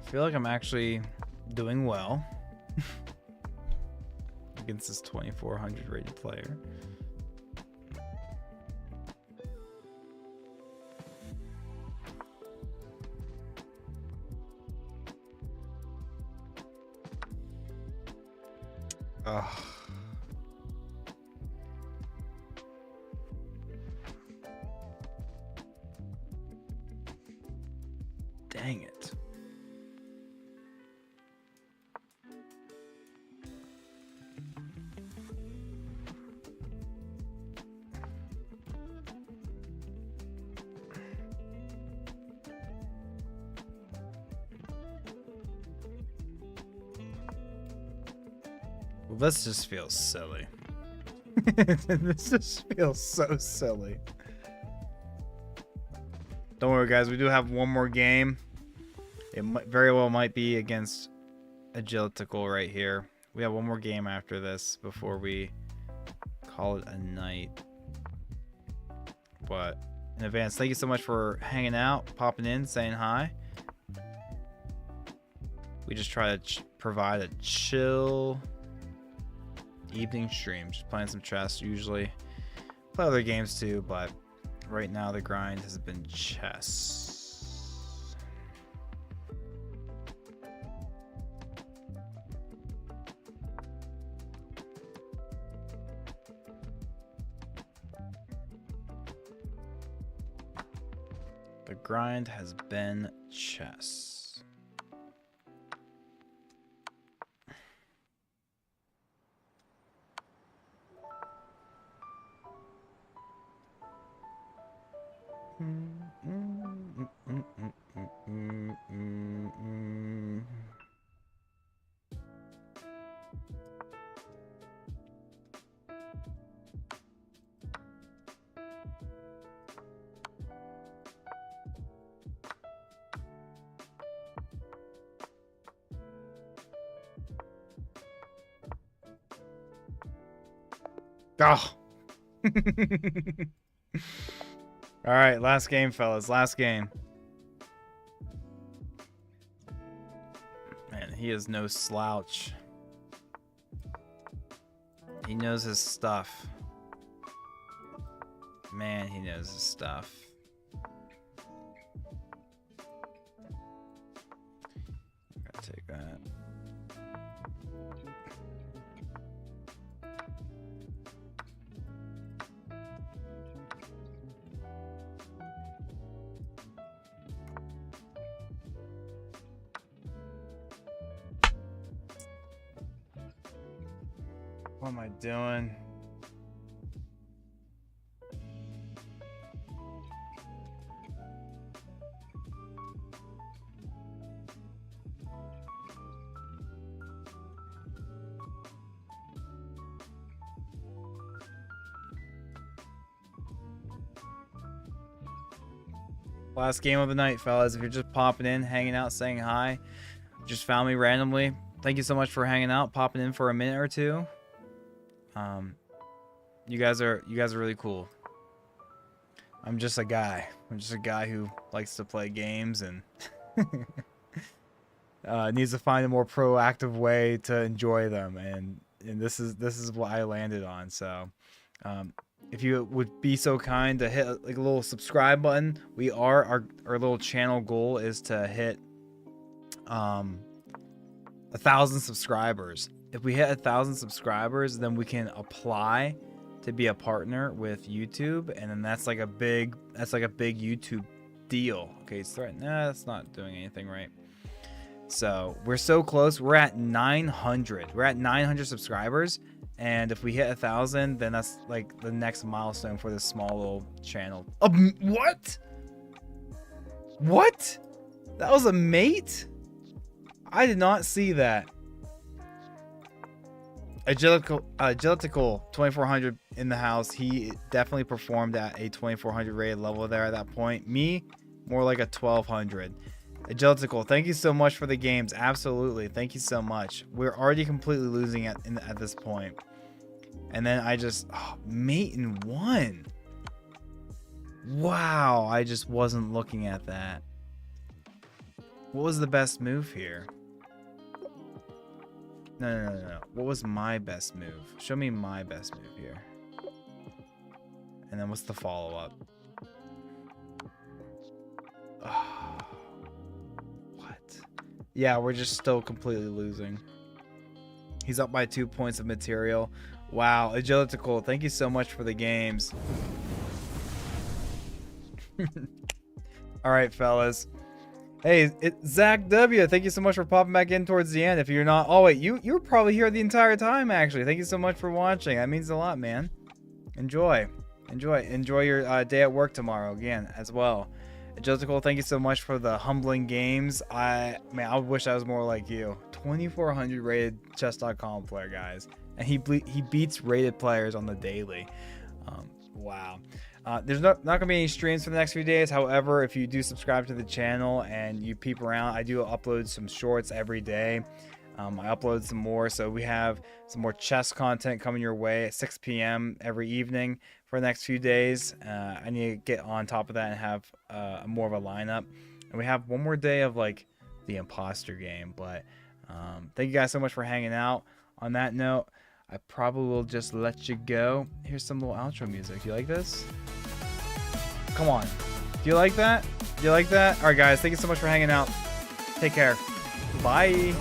feel like I'm actually doing well against this 2400 rated player. Ugh. Dang it. Well, this just feels silly. This just feels so silly. Don't worry, guys. We do have one more game. It very well might be against Agilitical right here. We have one more game after this before we call it a night. But in advance, thank you so much for hanging out, popping in, saying hi. We just try to provide a chill evening stream, just playing some chess. Usually play other games too, but right now the grind has been chess. The grind has been chess. Oh. All right, last game, fellas. Last game. Man, he is no slouch. He knows his stuff. Man, he knows his stuff. Gotta take that. What am I doing? Last game of the night, fellas. If you're just popping in, hanging out, saying hi, just found me randomly, thank you so much for hanging out, popping in for a minute or two. You guys are really cool. I'm just a guy. I'm just a guy who likes to play games and needs to find a more proactive way to enjoy them, and this is what I landed on. So if you would be so kind to hit like a little subscribe button. Our little channel goal is to hit 1,000 subscribers. If we hit 1,000 subscribers, then we can apply to be a partner with YouTube, and then that's like a big YouTube deal. Okay, it's threatened. Nah, that's not doing anything right. So we're so close. We're at 900. We're at 900 subscribers, and if we hit 1,000, then that's like the next milestone for this small little channel. What? What? That was a mate? I did not see that. Agilitical 2400 in the house. He definitely performed at a 2400 rated level there at that point. Me, more like a 1200. Agilitical, thank you so much for the games. Absolutely, thank you so much. We're already completely losing at this point, and then I just mate in one. Wow, I just wasn't looking at that. What was the best move here? No. What was my best move? Show me my best move here. And then what's the follow-up? Oh, what? Yeah, we're just still completely losing. He's up by 2 points of material. Wow, Agilitical, thank you so much for the games. All right, fellas. Hey, it's Zach W. Thank you so much for popping back in towards the end. If you're not, oh wait, you were probably here the entire time actually. Thank you so much for watching. That means a lot, man. Enjoy your day at work tomorrow again as well. Agilitical, thank you so much for the humbling games. I wish I was more like you. 2400 rated chess.com player, guys, and he beats rated players on the daily. Wow. There's not gonna be any streams for the next few days. However, if you do subscribe to the channel and you peep around, I do upload some shorts every day. I upload some more, so we have some more chess content coming your way at 6 p.m. every evening for the next few days. I need to get on top of that and have more of a lineup. And we have one more day of like the imposter game. But thank you guys so much for hanging out. On that note, I probably will just let you go. Here's some little outro music. You like this? Come on. Do you like that? Do you like that? All right, guys. Thank you so much for hanging out. Take care. Bye.